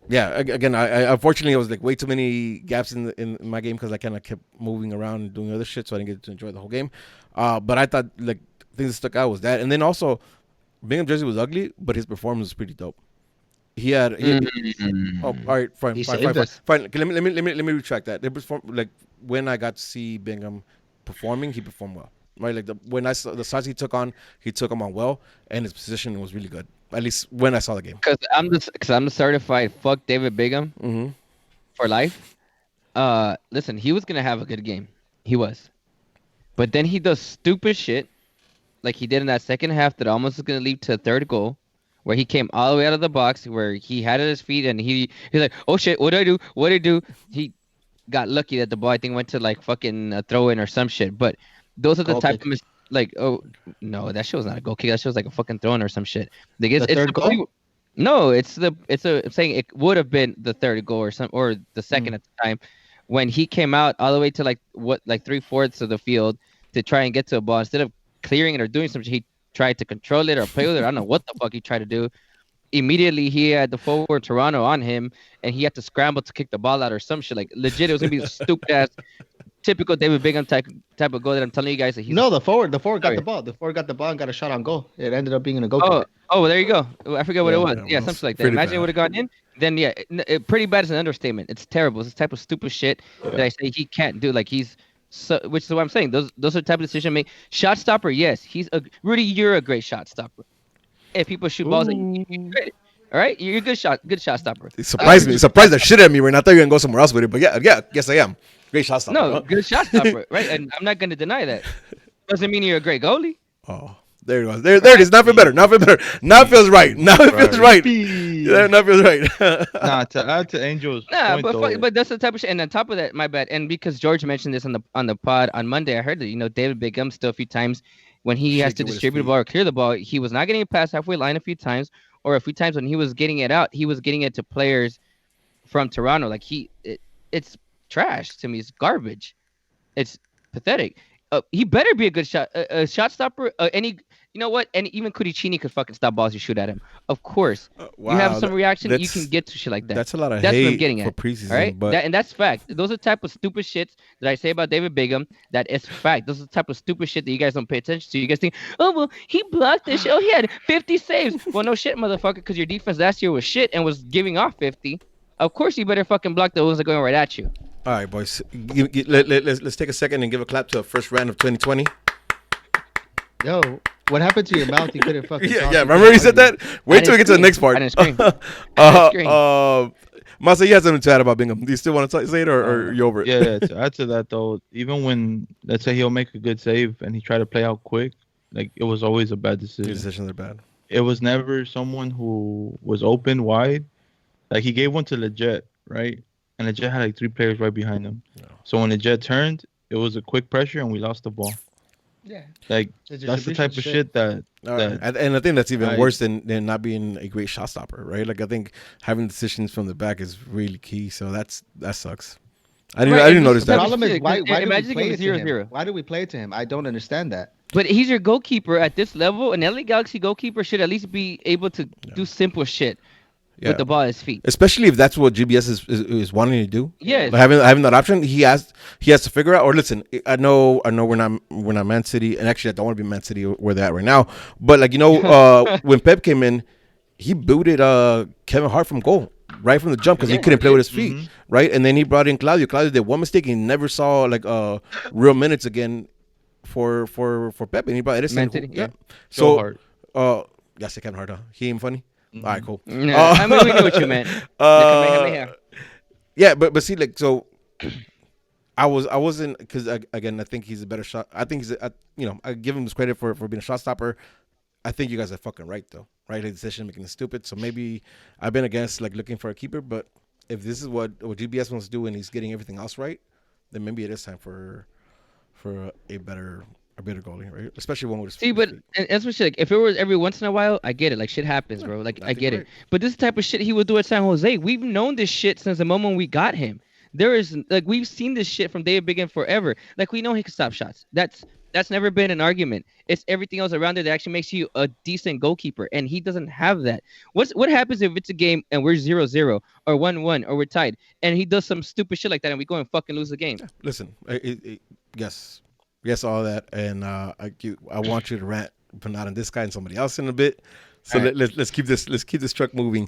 Yeah, again, I unfortunately it was like way too many gaps in my game because I kind of kept moving around and doing other shit, so I didn't get to enjoy the whole game. But I thought like things that stuck out was that, and then also Bingham jersey was ugly, but his performance was pretty dope. He had. All right, fine. He Fine. saved us. Okay, let me retract that. Like when I got to see Bingham performing, he performed well. Right, like when I saw the shots he took on on well, and his position was really good. At least when I saw the game. Because I'm the certified fuck David Bingham for life. Listen, he was gonna have a good game. He was, but then he does stupid shit, like he did in that second half that almost was gonna lead to a third goal, where he came all the way out of the box, where he had it at his feet, and he's like, oh shit, what do I do? What do I do? He got lucky that the ball I think went to like fucking a throw in or some shit. But those are the Goal type kick. of like, oh no, that shit was not a goal kick. That shit was like a fucking throw in or some shit. Like, it's The third goal? No, I'm saying it would have been the third goal or the second at the time, when he came out all the way to like 3/4 of the field to try and get to a ball instead of clearing it or doing something. He tried to control it or play with it. I don't know what the fuck he tried to do. Immediately he had the forward Toronto on him, and he had to scramble to kick the ball out or some shit. Like legit, it was gonna be a stupid ass, typical David Bingham type of goal that I'm telling you guys that he's. No, the forward got Sorry. the ball. The forward got the ball and got a shot on goal. It ended up being a goal kick. Oh, well, there you go. I forget what it was. Yeah, Yeah, well, something like that. pretty Imagine it bad. would have gone in. Then yeah, pretty bad is an understatement. It's terrible. It's this type of stupid shit that I say he can't do. Like he's so, which is what I'm saying. Those are the type of decision make. Shot stopper, yes, Rudy. You're a great shot stopper. If people shoot balls, at you get credit. All right, you're a good shot stopper. It surprised me. It surprised the shit at me when I thought you were gonna go somewhere else with it. But yeah, yes I am. Great shot stopper. No, huh? good shot stopper, right? And I'm not gonna deny that. Doesn't mean you're a great goalie. Oh, there it goes. There it is. Now feel better. Now feel better. Now it feels right. Now it feels right. Yeah, now it feels right. Nah, to add to Angel's Nah, point, though, but that's the type of shit. And on top of that, my bad. And because George mentioned this on the pod on Monday, I heard that David Beckham still a few times when he has Shake to it with his distribute the feet. ball or clear the ball, he was not getting it past halfway line a few times, or a few times when he was getting it out, he was getting it to players from Toronto. Like it's trash to me. It's garbage. It's pathetic. He better be a good a shot stopper. You know what? And even Cudicini could fucking stop balls you shoot at him. Of course, you have some reaction. You can get to shit like that. That's a lot of That's what I'm hate getting for at. preseason. All right, But and that's fact. Those are the type of stupid shits that I say about David Bingham. That is fact. Those are the type of stupid shit that you guys don't pay attention to. You guys think, oh well, he blocked this shit. Oh, he had 50 saves. Well, no shit, motherfucker, because your defense last year was shit and was giving off 50. Of course, you better fucking block the ones that are going right at you. all right, boys. Let's take a second and give a clap to our first round of 2020. Yo, what happened to your mouth? You couldn't fucking. Yeah, talk, yeah. you Remember he couldn't said argue. that? Wait till we get to the next part. I didn't scream. I didn't Masa, you had something to add about Bingham. Do you still want to say it, or you over it? yeah, to add to that though, even when let's say he'll make a good save and he try to play out quick, like it was always a bad Your decision. decisions are bad. It was never someone who was open wide. Like he gave one to Leggett, right? And Leggett had like 3 players right behind him. No. So when Leggett turned, it was a quick pressure and we lost the ball. Yeah. Like that's the type of shit that And I think that's even I- worse than not being a great shot stopper, right? Like I think having decisions from the back is really key. So that sucks. I didn't Right, and notice The that's that. problem is shit, why do we imagine play it it was to him? 0-0. Why do we play it to him? I don't understand that. But he's your goalkeeper at this level. An LA Galaxy goalkeeper should at least be able to do simple shit Yeah. with the ball at his feet. Especially if that's what GBS is wanting to do. Yes. But having that option, he has to figure out. Or listen, I know we're not Man City, and actually I don't want to be Man City where they're at right now. But like when Pep came in, he booted Kevin Hart from goal right from the jump because he couldn't play with his feet, right? And then he brought in Claudio. Claudio did one mistake and never saw like real minutes again for Pep, and he brought Edison. Man City, yeah. So Hart. yeah, say Kevin Hart. Huh? He ain't funny. All right, cool. No, I mean, we knew what you meant. Yeah, but see, like, so I wasn't because again, I think he's a better shot. I think I give him this credit for being a shot stopper. I think you guys are fucking right though, right? His decision making is stupid. So maybe I've been against like looking for a keeper, but if this is what GBS wants to do and he's getting everything else right, then maybe it is time for a better goalie, right? Especially one with his See, but feet. and that's what shit. Like, if it was every once in a while, I get it. Like shit happens, bro. Like I think get right. it. But this type of shit he would do at San Jose. We've known this shit since the moment we got him. There is like we've seen this shit from David Begin forever. Like we know he can stop shots. That's never been an argument. It's everything else around it that actually makes you a decent goalkeeper, and he doesn't have that. What happens if it's a game and we're 0-0 or 1-1 or we're tied, and he does some stupid shit like that, and we go and fucking lose the game? Listen, yes, all that, and I want you to rant, but not on this guy and somebody else in a bit. So All right. let's keep this truck moving.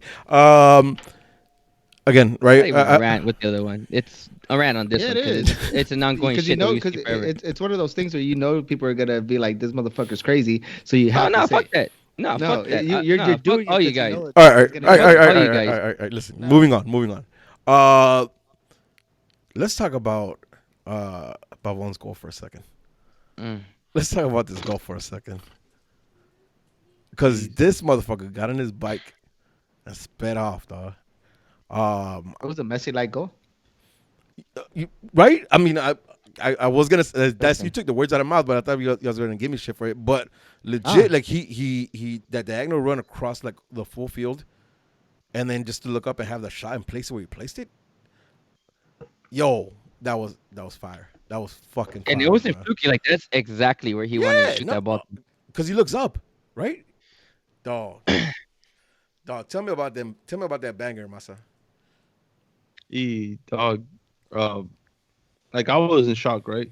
Again, I right? even rant with the other one. It's a rant on this Yeah, one it because is. it's an ongoing Because shit. that we because see forever. it's one of those things where people are gonna be like, this motherfucker's crazy. So you Oh have no, to say, fuck that. No, fuck that. you're No, fuck doing it all you 'cause guys. know All right, it's gonna all right, all happen. right, all you all right, guys. all right. Listen, moving on. Let's talk about Pavon's goal for a second. Mm. Let's talk about this goal for a second. Because this motherfucker got on his bike and sped off, dog. It was a Messi like goal. Right? I mean, I was gonna. That's you took the words out of my mouth, but I thought you guys were gonna give me shit for it. But legit, like he that diagonal run across like the full field, and then just to look up and have the shot and place it where he placed it. Yo, that was fire. That was fucking. And fire, it wasn't man. fluky. Like that's exactly where he wanted to shoot that ball. because he looks up. right? Dog, dog. Tell me about them. Tell me about that banger, Masa. Dog. Uh, like I was in shock, right?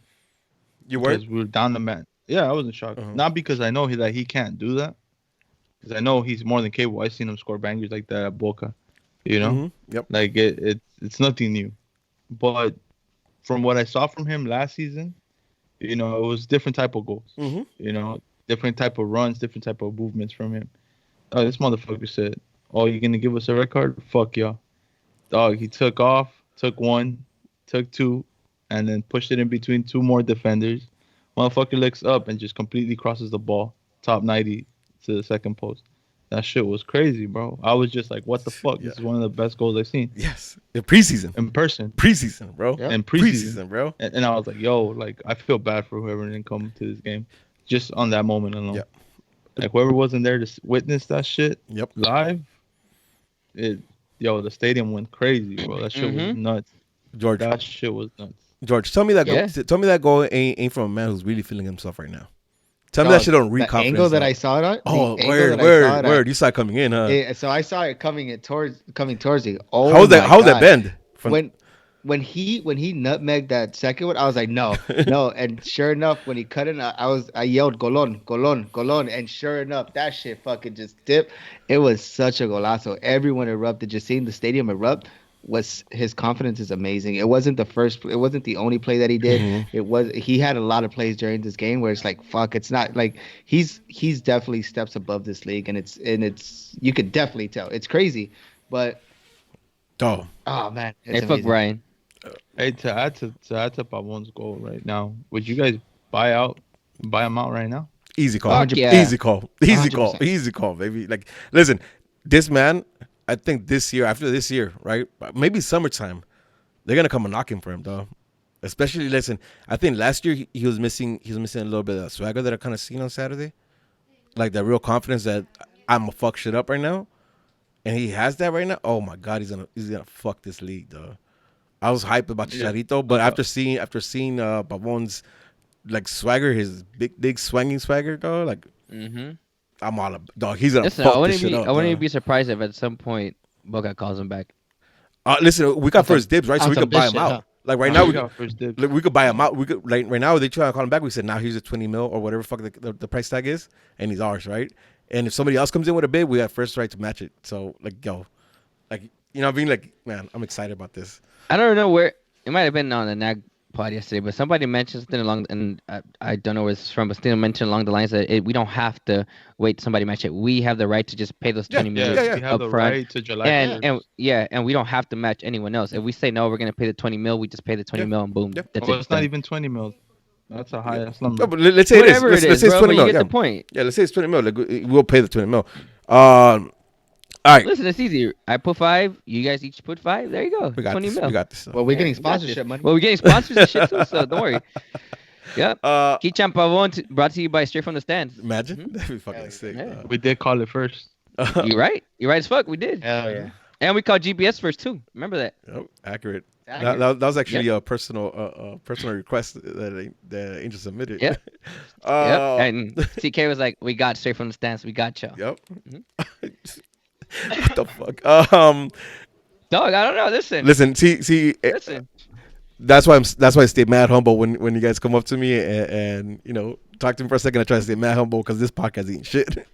You weren't? Because we were down the man. Yeah, I was in shock. Uh-huh. Not because I know that he can't do that, because I know he's more than capable. I've seen him score bangers like that at Boca. You know, Yep. like it's nothing new. But from what I saw from him last season, it was different type of goals. Mm-hmm. Different type of runs, different type of movements from him. Oh, this motherfucker said, "Oh, you're gonna give us a red card? Fuck y'all." Dog, he took off, took one, took two, and then pushed it in between two more defenders. Motherfucker looks up and just completely crosses the ball, top 90 to the second post. That shit was crazy, bro. I was just like, what the fuck? Yeah. This is one of the best goals I've seen Yes. In preseason. in person. Preseason, bro. Yep. In Preseason, bro. And I was like, yo, like, I feel bad for whoever didn't come to this game just on that moment alone. Yeah. Like, whoever wasn't there to witness that shit Yep. live, the stadium went crazy, bro. That shit was nuts. George. That shit was nuts. George, tell me that. Yeah. Tell me that goal ain't from a man who's really feeling himself right now. Tell me Dog, that shit don't read the confidence. angle that dog. I saw it on. Oh, the angle word, that I saw word, it word. You saw it coming in, huh? Yeah, so I saw it coming towards me. Oh, How was that? my How was that God. bend? When he nutmegged that second one, I was like, no, no. And sure enough, when he cut it, I yelled golon, golon, golon, and sure enough, that shit fucking just dipped. It was such a golazo. Everyone erupted. Just seeing the stadium erupt was his confidence is amazing. It wasn't the only play that he did. He had a lot of plays during this game where it's like, fuck, it's not like he's definitely steps above this league, and it's you could definitely tell. It's crazy, but Oh, man, Hey, it's fuck amazing. Brian. Hey, to add to Pavon's goal right now, would you guys buy him out right now? easy call. Fuck yeah. Easy call. Easy call. 100%. Easy call, baby. Like, listen, this man. I think after this year, right? Maybe summertime, they're gonna come a knocking for him, though. Especially, listen. I think last year he was missing. He was missing a little bit of that swagger that I kind of seen on Saturday, like that real confidence that I'm gonna fuck shit up right now, and he has that right now. Oh my God, he's gonna fuck this league, though. I was hyped about Chicharito, but after seeing Pavon's like swagger, his big swinging swagger, though, like I'm all dog. He's gonna Listen, fuck I this wouldn't shit be. up. I wouldn't dog. be surprised if at some point Boca calls him back. Listen, we got On some- first dibs, right? So on we some could buy bitch him shit, out. huh? Like right now, we got first dibs. like, we could buy him out. We could like right now they try to call him back. We said now here's a 20 mil or whatever fuck the price tag is, and he's ours, right? And if somebody else comes in with a bid, we have first right to match it. So like like you know what I mean? Like man, I'm excited about this. I don't know where it might have been on the NAG pod yesterday, but somebody mentioned something along, and I don't know where it's from, but still mentioned along the lines that we don't have to wait till somebody match it. We have the right to just pay those 20 million We have up the front. right to July. And we don't have to match anyone else. If we say no, we're gonna pay the 20 mil. We just pay the 20 mil and boom, that's Well, it. it's not even 20 mil. That's a high ass number. No, but let's say Whatever it is. it Let's is, say it's bro. 20 But you mil. get Yeah. the point. Yeah, let's say it's 20 mil. Like we'll pay the 20 mil. All right, Listen, it's easy. I put 5. You guys each put 5. There you go. we got 20 this. mil. We got this. Well, we're getting we got this. sponsorship money. Well, we're getting sponsors and shit too, so don't worry. Yep. Kichan Pavon brought to you by Straight from the Stands. Imagine that'd be fucking sick. Yeah. We did call it first. You right? You right as fuck. We did. Hell yeah. And we called GPS first too. Remember that? Yep, accurate. Accurate. That was actually a personal request that Angel submitted. Yep. Yep. And TK was like, "We got Straight from the Stands. We got y'all." Yep. What the fuck? Dog, I don't know. Listen. Listen. See. Listen. That's why I stay mad humble when you guys come up to me and you know talk to me for a second. I try to stay mad humble because this podcast ain't shit.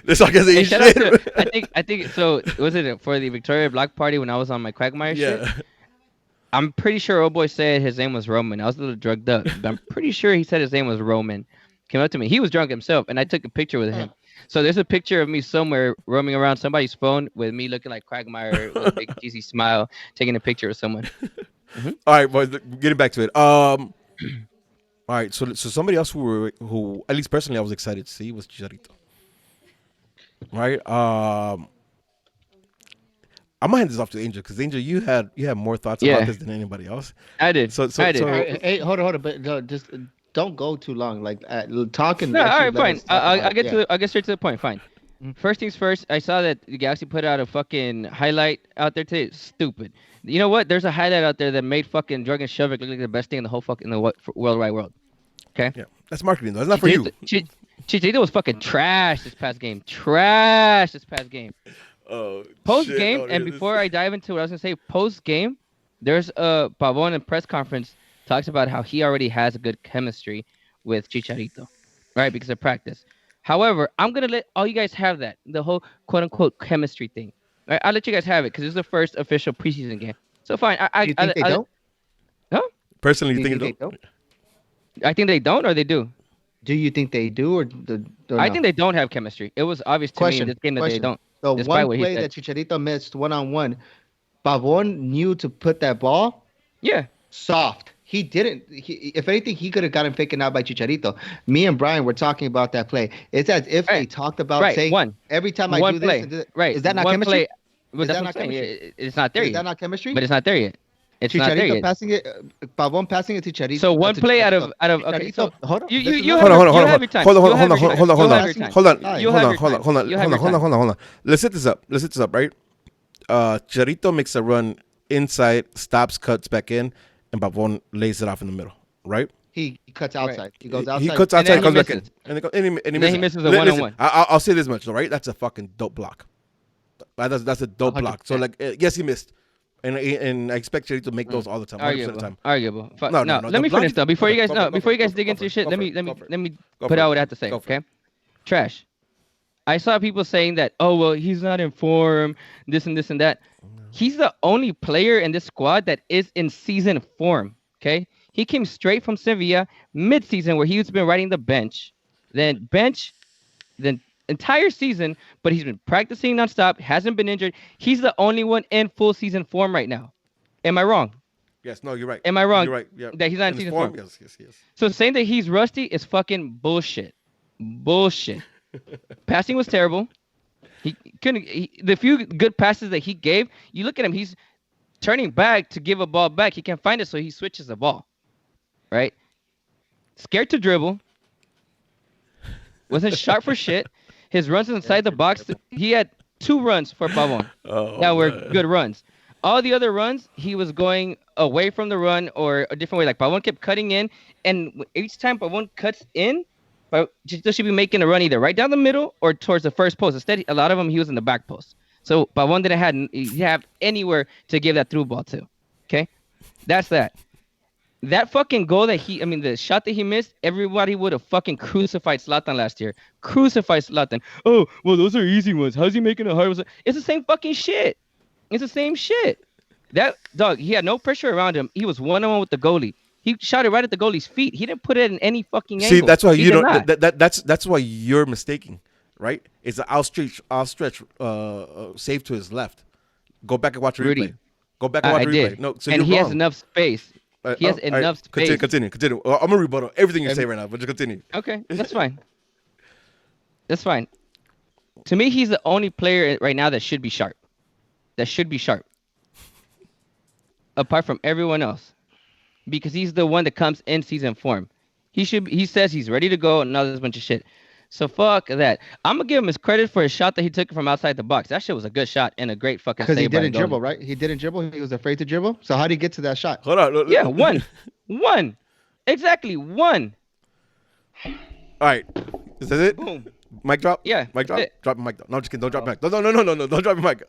This podcast Hey, ain't shout out shit. to, I think so. Was it for the Victoria Block Party when I was on my Quagmire shit? Yeah. I'm pretty sure old boy said his name was Roman. I was a little drugged up, but I'm pretty sure he said his name was Roman. Came up to me. He was drunk himself, and I took a picture with him. So there's a picture of me somewhere roaming around somebody's phone with me looking like Quagmire with a big cheesy smile, taking a picture with someone. All right, boys. Getting back to it. All right. So somebody else who at least personally I was excited to see was Chicharito. Right. I'm gonna hand this off to Angel because Angel, you had more thoughts Yeah. about this than anybody else. I did. So- I did. so- All right, hey, hold on, but no, just don't go too long. Like talk and No, all actually right, let fine. us talk I'll about get it. to I'll get straight to the point. Fine. First things first. I saw that the Galaxy put out a fucking highlight out there today. Stupid. You know what? There's a highlight out there that made fucking Jorgen Shelvik look like the best thing in the whole fucking world wide world. Okay. Yeah, that's marketing though. It's not for you. Chicharito was fucking trash this past game. Trash this past game. Oh, Post shit, game, oh, and this- before I dive into what I was gonna say, post game, there's Pavon in press conference talks about how he already has a good chemistry with Chicharito, right? Because of practice. However, I'm gonna let all you guys have that the whole quote unquote chemistry thing. Right? I'll let you guys have it because it's the first official preseason game. So fine. Do you think they don't? Huh? Personally, Do you you think think it they don't? don't? I think they don't, or they do. Do you think they do, or I no? think they don't have chemistry. It was obvious to me in this game that they don't. The Despite one what he play said. that Chicharito missed one-on-one, Pavon knew to put that ball Yeah. soft. He didn't. If anything, he could have gotten taken out by Chicharito. Me and Brian were talking about that play. It's as if they Right. talked about Right. saying One. every time I One do play. this. And do that. Right. Is that not one chemistry? Play. Well, Is that's that what not I'm saying. chemistry? It's not there Is yet. that not chemistry? But it's not there yet. It's not there Chicharito yet. passing it, Pavon passing it to Chicharito. So one to play Chicharito. okay. So Hold on. you Listen, you listen. have Hold on, your- hold you on, have your time. hold on, You'll hold have on, your hold on, time. hold on, You'll hold have on, your time. hold on, You'll hold have on, your hold on, time. hold on, You'll have hold on, your hold on, time. hold on. Let's set this up. Let's set this up, right? Chicharito makes a run inside, stops, cuts back in, and Pavon lays it off in the middle, right? He cuts outside. He goes outside. He cuts And outside, then comes he back in, misses. and Then he misses a Listen, one-on-one. I'll say this much, though, right? That's a fucking dope block. That's a dope block. So, 100%. like, yes, he missed, and I expect Chicharito to make those all the time, 100% of the time. Arguable. No, No, no, let me the block finish is- though. Before okay, you guys go for it, before you go guys for it, dig go into for it, shit, go let for me it, let me go for it. let me Go put for out it. what I have to say. Go for it. Okay. Trash. I saw people saying that, oh well, he's not in form, this and this and that. He's the only player in this squad that is in season form. Okay. He came straight from Sevilla mid-season where he's been riding the bench, then entire season, but he's been practicing nonstop, hasn't been injured. He's the only one in full season form right now. Am I wrong? Yes, no, you're right. Am I wrong? You're right. Yeah. That he's not in his season form? Yes, yes, yes. So saying that he's rusty is fucking bullshit. Bullshit. Passing was terrible. He couldn't. The few good passes that he gave, you look at him. He's turning back to give a ball back. He can't find it, so he switches the ball. Right? Scared to dribble. Wasn't sharp for shit. His runs inside the box. He had 2 runs for Pavon. That were good runs. All the other runs, he was going away from the run or a different way. Like Pavon kept cutting in, and each time Pavon cuts in, Chicharito should be making a run either right down the middle or towards the first post. Instead, a lot of them he was in the back post. So Pavon didn't have anywhere to give that through ball to. Okay, that's that. That fucking goal the shot that he missed, everybody would have fucking crucified Zlatan last year. Crucified Zlatan. Oh, well, those are easy ones. How's he making a hard one? It's the same fucking shit. It's the same shit. That dog, he had no pressure around him. He was one-on-one with the goalie. He shot it right at the goalie's feet. He didn't put it in any fucking angle. See, that's why He you did don't. not. That's why you're mistaking, right? It's an outstretch, save to his left. Go back and watch the Rudy. replay. Go back and watch I the replay. did. No, so and you're he wrong. has enough space. He has all right, enough space. Continue. I'm gonna rebuttal everything you say right now, but just continue. Okay, that's fine. That's fine. To me, he's the only player right now that should be sharp. Apart from everyone else. Because he's the one that comes in season form. He says he's ready to go and all this bunch of shit. So fuck that. I'm gonna give him his credit for his shot that he took from outside the box. That shit was a good shot and a great fucking save. Because he by the didn't dribble, goalie. right? He didn't dribble. He was afraid to dribble. So how did he get to that shot? Hold on. Yeah, one. Exactly, one. All right. Is that it? Boom. Mic drop. Yeah, Mic drop. that's it. Drop the mic. No, I'm just kidding. Don't drop the mic. No. Don't drop your mic.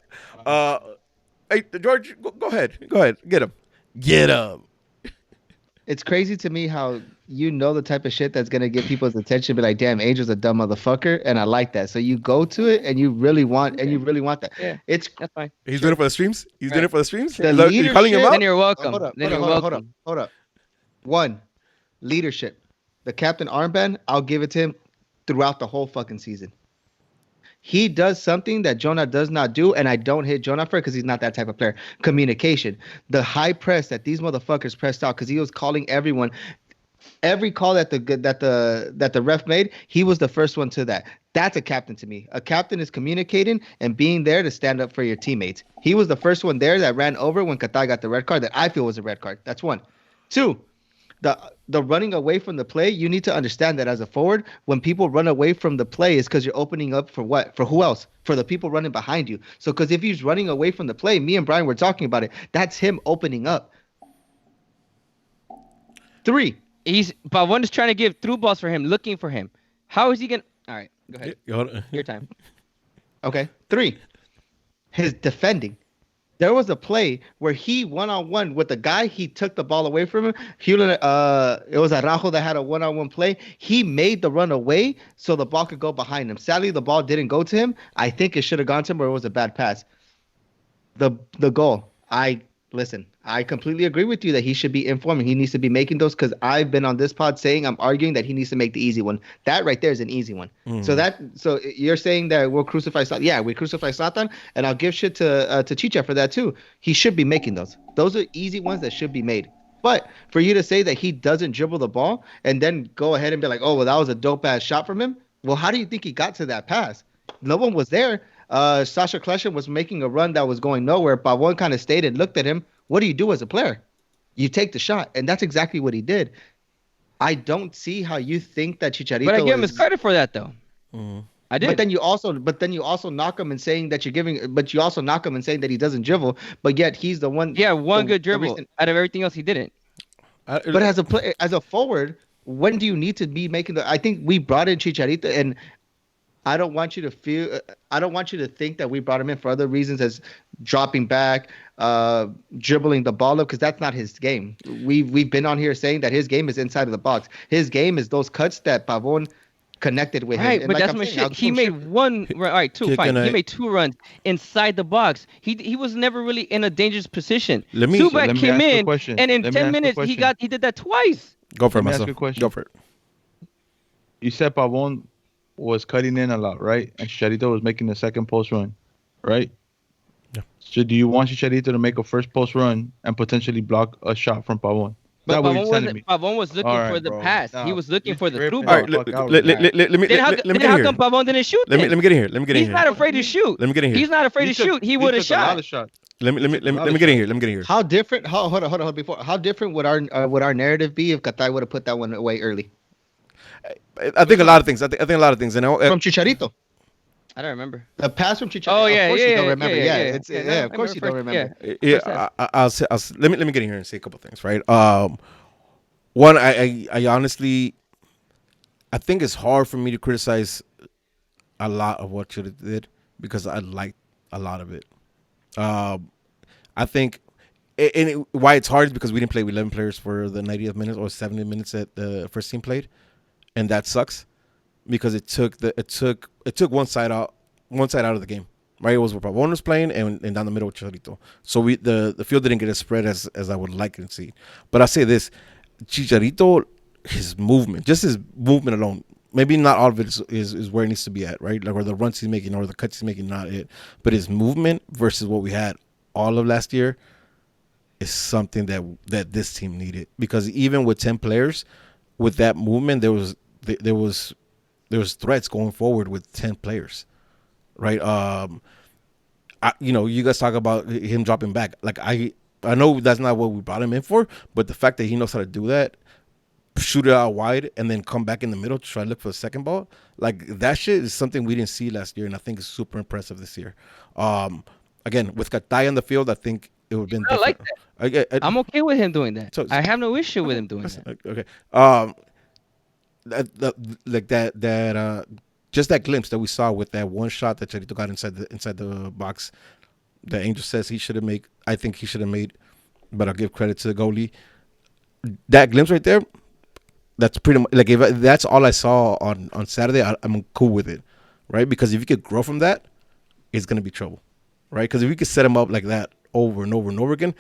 Hey, George, go ahead. Get him. It's crazy to me how you know the type of shit that's gonna get people's attention. Be like, damn, Angel's a dumb motherfucker, and I like that. So you go to it, and you really want that. Yeah. It's That's fine. He's doing it for the streams. He's doing it for the streams. The You calling him leadership- out? Then you're welcome. Hold up. Then you're welcome. Hold up. One, leadership. The captain armband, I'll give it to him throughout the whole fucking season. He does something that Jonah does not do, and I don't hit Jonah for it because he's not that type of player. Communication. The high press that these motherfuckers pressed out because he was calling everyone. Every call that the ref made, he was the first one to that. That's a captain to me. A captain is communicating and being there to stand up for your teammates. He was the first one there that ran over when Qatar got the red card that I feel was a red card. That's one. Two, the running away from the play, you need to understand that as a forward, when people run away from the play, is because you're opening up for what? For who else? For the people running behind you. So because if he's running away from the play, me and Brian were talking about it. That's him opening up. Three. Pavon is trying to give through balls for him, looking for him. How is he gonna? All right, go ahead. Hold on. Your time. Okay. 3, his defending. There was a play where he one-on-one with the guy. He took the ball away from him. It was Araujo that had a one-on-one play. He made the run away so the ball could go behind him. Sadly, the ball didn't go to him. I think it should have gone to him, or it was a bad pass. The goal. I completely agree with you that he should be informing. He needs to be making those, because I've been on this pod saying, I'm arguing that he needs to make the easy one. That right there is an easy one. So you're saying that we'll crucify Zlatan. Yeah, we crucify Zlatan, and I'll give shit to Chicha for that too. He should be making those. Those are easy ones that should be made. But for you to say that he doesn't dribble the ball and then go ahead and be like, oh, well, that was a dope ass shot from him. Well, how do you think he got to that pass? No one was there. Sasha Kleshin was making a run that was going nowhere. Pavon kind of stayed and looked at him. What do you do as a player? You take the shot, and that's exactly what he did. I don't see how you think that Chicharito. But I give him his credit for that, though. I did. But then you also knock him and saying that you're giving. But you also knock him and saying that he doesn't dribble. But yet he's the one. Yeah, one good dribble. Out of everything else, he didn't. But as a forward, when do you need to be making the? I think we brought in Chicharito, and I don't want you to think that we brought him in for other reasons, as dropping back, dribbling the ball up, because that's not his game. We've been on here saying that his game is inside of the box. His game is those cuts that Pavon connected with him. Right, And but like that's I'm my saying, shit. He made one run. All right, two. Fine. He made 2 runs inside the box. He was never really in a dangerous position. Subak came in, and in 10 minutes he did that twice. Go for it, Let me ask myself. you a question. Go for it. You said Pavon was cutting in a lot, right? And Chicharito was making the second post run, right? Yeah. So do you want Chicharito to make a first post run and potentially block a shot from Pavon? But Pavon was looking for the pass. He was looking for the through All ball. right, let me Then how get in come here. Pavon didn't shoot? Let me get in here. Let me get in He's here. not afraid to shoot. Let me get in here. He's not afraid to shoot. He would have shot. Let me get in here. Let me get in here. How different? Hold on. Before, how different would our narrative be if Qatar would have put that one away early I think a lot of things. I think a lot of things. And from Chicharito? I don't remember. The pass from Chicharito. Oh yeah, of course yeah, you don't remember. yeah. Of course you don't remember. Yeah, let me get in here and say a couple things, right? One, I honestly, I think it's hard for me to criticize a lot of what Chile did because I liked a lot of it. I think, why it's hard is because we didn't play with 11 players for the 90th minutes or 70 minutes that the first team played, and that sucks because it took one side out of the game. Right, it was where Pavon was playing and down the middle with Chicharito. So the field didn't get as spread as I would like to see. But I say this, Chicharito, his movement alone, maybe not all of it is where it needs to be at, right? Like where the runs he's making or the cuts he's making, not it. But his movement versus what we had all of last year is something that this team needed. Because even with 10 players, with that movement, there was threats going forward with 10 players. Right, you guys talk about him dropping back. Like I know that's not what we brought him in for, but the fact that he knows how to do that, shoot it out wide, and then come back in the middle to try to look for the second ball, like that shit is something we didn't see last year, and I think it's super impressive this year. Again, with Katay on the field, I think it would have been. I like that. I'm okay with him doing that. So, I have no issue with him doing that. Okay. Just that glimpse that we saw with that one shot that Chicharito got inside the box, that Angel says he should have made. I think he should have made, but I'll give credit to the goalie. That glimpse right there, that's pretty much like if that's all I saw on Saturday, I'm cool with it, right? Because if you could grow from that, it's gonna be trouble, right? Because if you could set him up like that over and over and over again,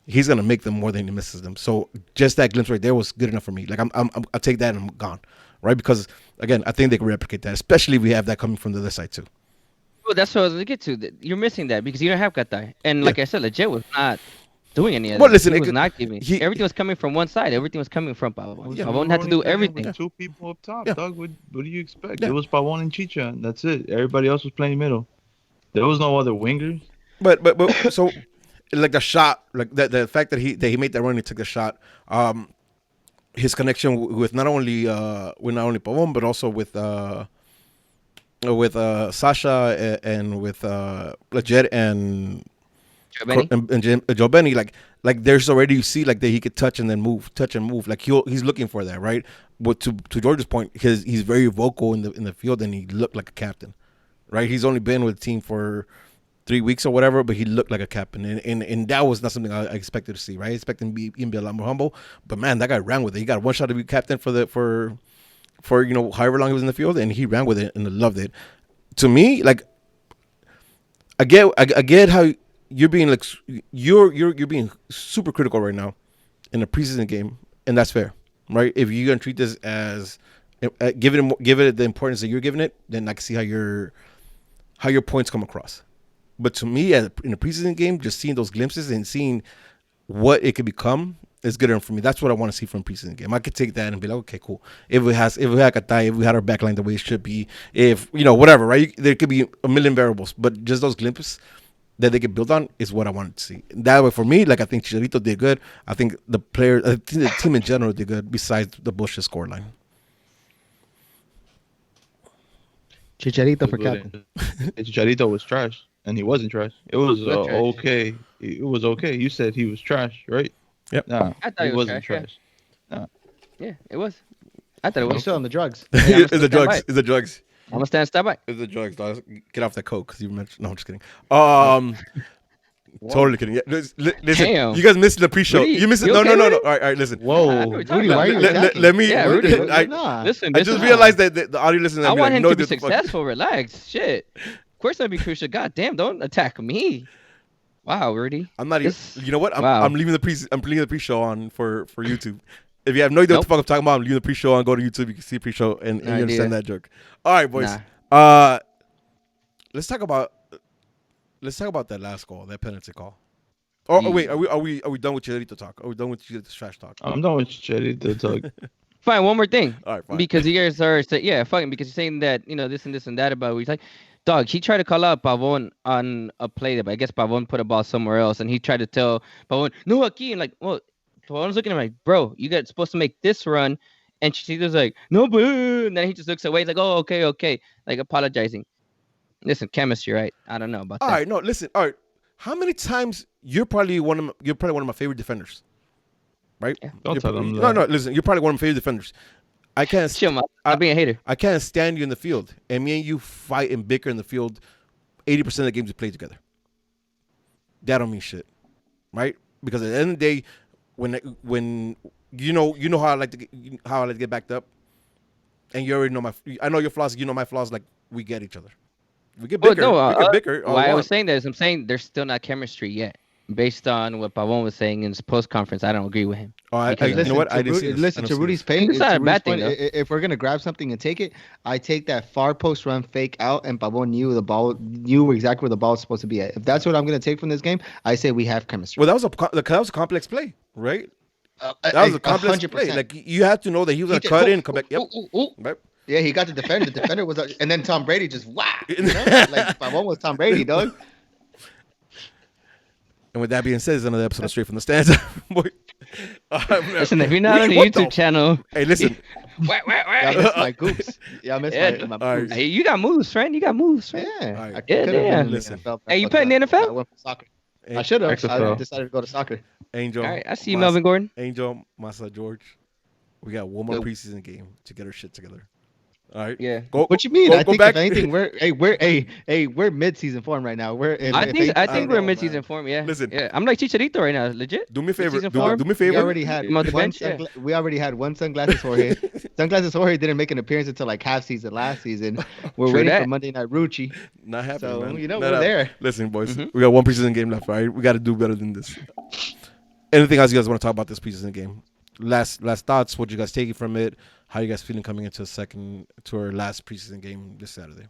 he's gonna make them more than he misses them. So just that glimpse right there was good enough for me. Like I'll take that and I'm gone. Right, because again, I think they can replicate that, especially if we have that coming from the other side too. Well, that's what I was going to get to. You're missing that because you don't have Qatar, and like I said, Legit was not doing any of that. Well, listen, he was not giving. Everything was coming from one side. Everything was coming from Pavon. Pavon had to do everything. Two people up top, Doug. What do you expect? It was Pavon and Chicha. That's it. Everybody else was playing middle. There was no other wingers. But so like the shot, like the fact that he made that run, he took the shot. His connection with not only Pavon but also with Sasha and with Legit and Benny. and Joe Benny, like there's already you see like that he could touch and then move, touch and move. Like he's looking for that, right? But to George's point, he's very vocal in the field and he looked like a captain, right? He's only been with the team for 3 weeks or whatever, but he looked like a captain, and that was not something I expected to see, right? I expected him to be a lot more humble, but man, that guy ran with it. He got one shot to be captain for however long he was in the field, and he ran with it and I loved it. To me, like I get how you're being like you're being super critical right now in a preseason game, and that's fair, right? If you're gonna treat this as give it the importance that you're giving it, then I can see how your points come across. But to me, in a preseason game, just seeing those glimpses and seeing what it could become is good enough for me. That's what I want to see from a preseason game. I could take that and be like, okay, cool. If we had Katai, if we had our backline the way it should be, if whatever, right? There could be a million variables, but just those glimpses that they could build on is what I wanted to see. That way, for me, like I think Chicharito did good. I think I think the team in general did good. Besides the bullshit scoreline. Chicharito for captain. Chicharito was trash, and he wasn't trash. It was Not trash. okay. It was okay. You said he was trash, right? Yep. Nah, I thought he was wasn't trash, trash. Yeah, it was. I thought it He's was. still on the drugs. I'm It's still the drugs. by. It's the drugs. I'm gonna stand by. It's the drugs. Dog. Get off that coke because you mentioned. No, I'm just kidding. Totally kidding. Yeah, listen, Damn. you guys missed the pre-show. Rudy, You missed it. you No, okay, no, no, Rudy? no. All right, listen. I know Whoa, what you're talking Rudy, why are you about. attacking? Let me. Yeah, Rudy, Nah. Listen, I just listen. realized that the audio listeners. I want him no, to be what the fuck- successful. Relax. Shit. Of course I'd be crucial. God damn, don't attack me. Wow, Rudy. I'm not even. This- You know what? wow. I'm leaving the pre. I'm leaving the pre-show on for YouTube. If you have no idea what the fuck I'm talking about, I'm leaving the pre-show on. Go to YouTube. You can see pre-show and No you understand idea. that joke. All right, boys. Nah. Let's talk about that last call, that penalty call. Oh, wait, are we done with Chicharito talk? Are we done with Chicharito's trash talk? I'm done with Chicharito talk. Fine, one more thing. All right, fine. Because you guys are fucking because you're saying that, this and that about what he's like. Dog, he tried to call out Pavon on a play, but I guess Pavon put a ball somewhere else, and he tried to tell Pavon, no, aquí, and like, well, Pavon's looking at him like, bro, you got supposed to make this run, and Chicharito's like, no, but, and then he just looks away, he's like, oh, okay, like apologizing. Listen, chemistry, right? I don't know about All that. right, no, listen. All right, how many times you're probably one of my favorite defenders, right? Yeah. Don't tell them No, that. no, listen. You're probably one of my favorite defenders. I can't. Chill, man. I'm being a hater. I can't stand you in the field, and me and you fight and bicker in the field 80% of the games we play together. That don't mean shit, right? Because at the end of the day, when you know how I like to get backed up, and you already know I know your flaws, you know my flaws. Like we get each other. We get bicker. We get bicker. all Why we I was want. saying that is I'm saying there's still not chemistry yet. Based on what Pavon was saying in his post conference, I don't agree with him. Oh, Because you know what? I didn't see this. I Listen don't to see Rudy's this. pain. It's not to a bad Rudy's thing, point, if we're gonna grab something and take it, I take that far post run fake out, and Pavon knew exactly where the ball was supposed to be at. If that's what I'm gonna take from this game, I say we have chemistry. Well, that was a complex play, right? That was a complex play. 100%. Like you had to know that he was gonna did- cut ooh, in, come back. Yep. Right. Yeah, he got the defender. The defender was, and then Tom Brady just whack. Like Pavon was Tom Brady, dog. And with that being said, it's another episode of Straight from the Stands. Boy. Listen, if you're not on the What the YouTube channel, Hey, listen. wah, wah, wah. Y'all missed my goops. Y'all missed Yeah. my All right. goops. Hey, you got moves, friend. You got moves, friend. Yeah, All right. I Yeah, could've been yeah. in the Listen. NFL, Hey, you but, playing the NFL? I went for soccer. Hey, I should have. I XFL. decided to go to soccer. Angel. All right, I see you, Masa- Melvin Gordon. Angel, Masa, George. We got one more Nope. preseason game to get our shit together. All right. Yeah. Go. What you mean? Go, I go think back. if anything, we're mid-season form right now. I think we're in mid-season form. Yeah. Listen. Yeah. I'm like Chicharito right now. Legit. Do me a favor. Mid-season Do form? me a We favor. already had I'm on the one bench, yeah. we already had one sunglasses Jorge. Sunglasses Jorge didn't make an appearance until like half season last season. We're True waiting that. for Monday Night Rucci. Not happening, So, man. you know, Not we're hap- there. Listen, boys. Mhm. We got one preseason game left. All right. We got to do better than this. Anything else you guys want to talk about this preseason game? Last thoughts. What you guys taking from it? How you guys feeling coming into our last preseason game this Saturday?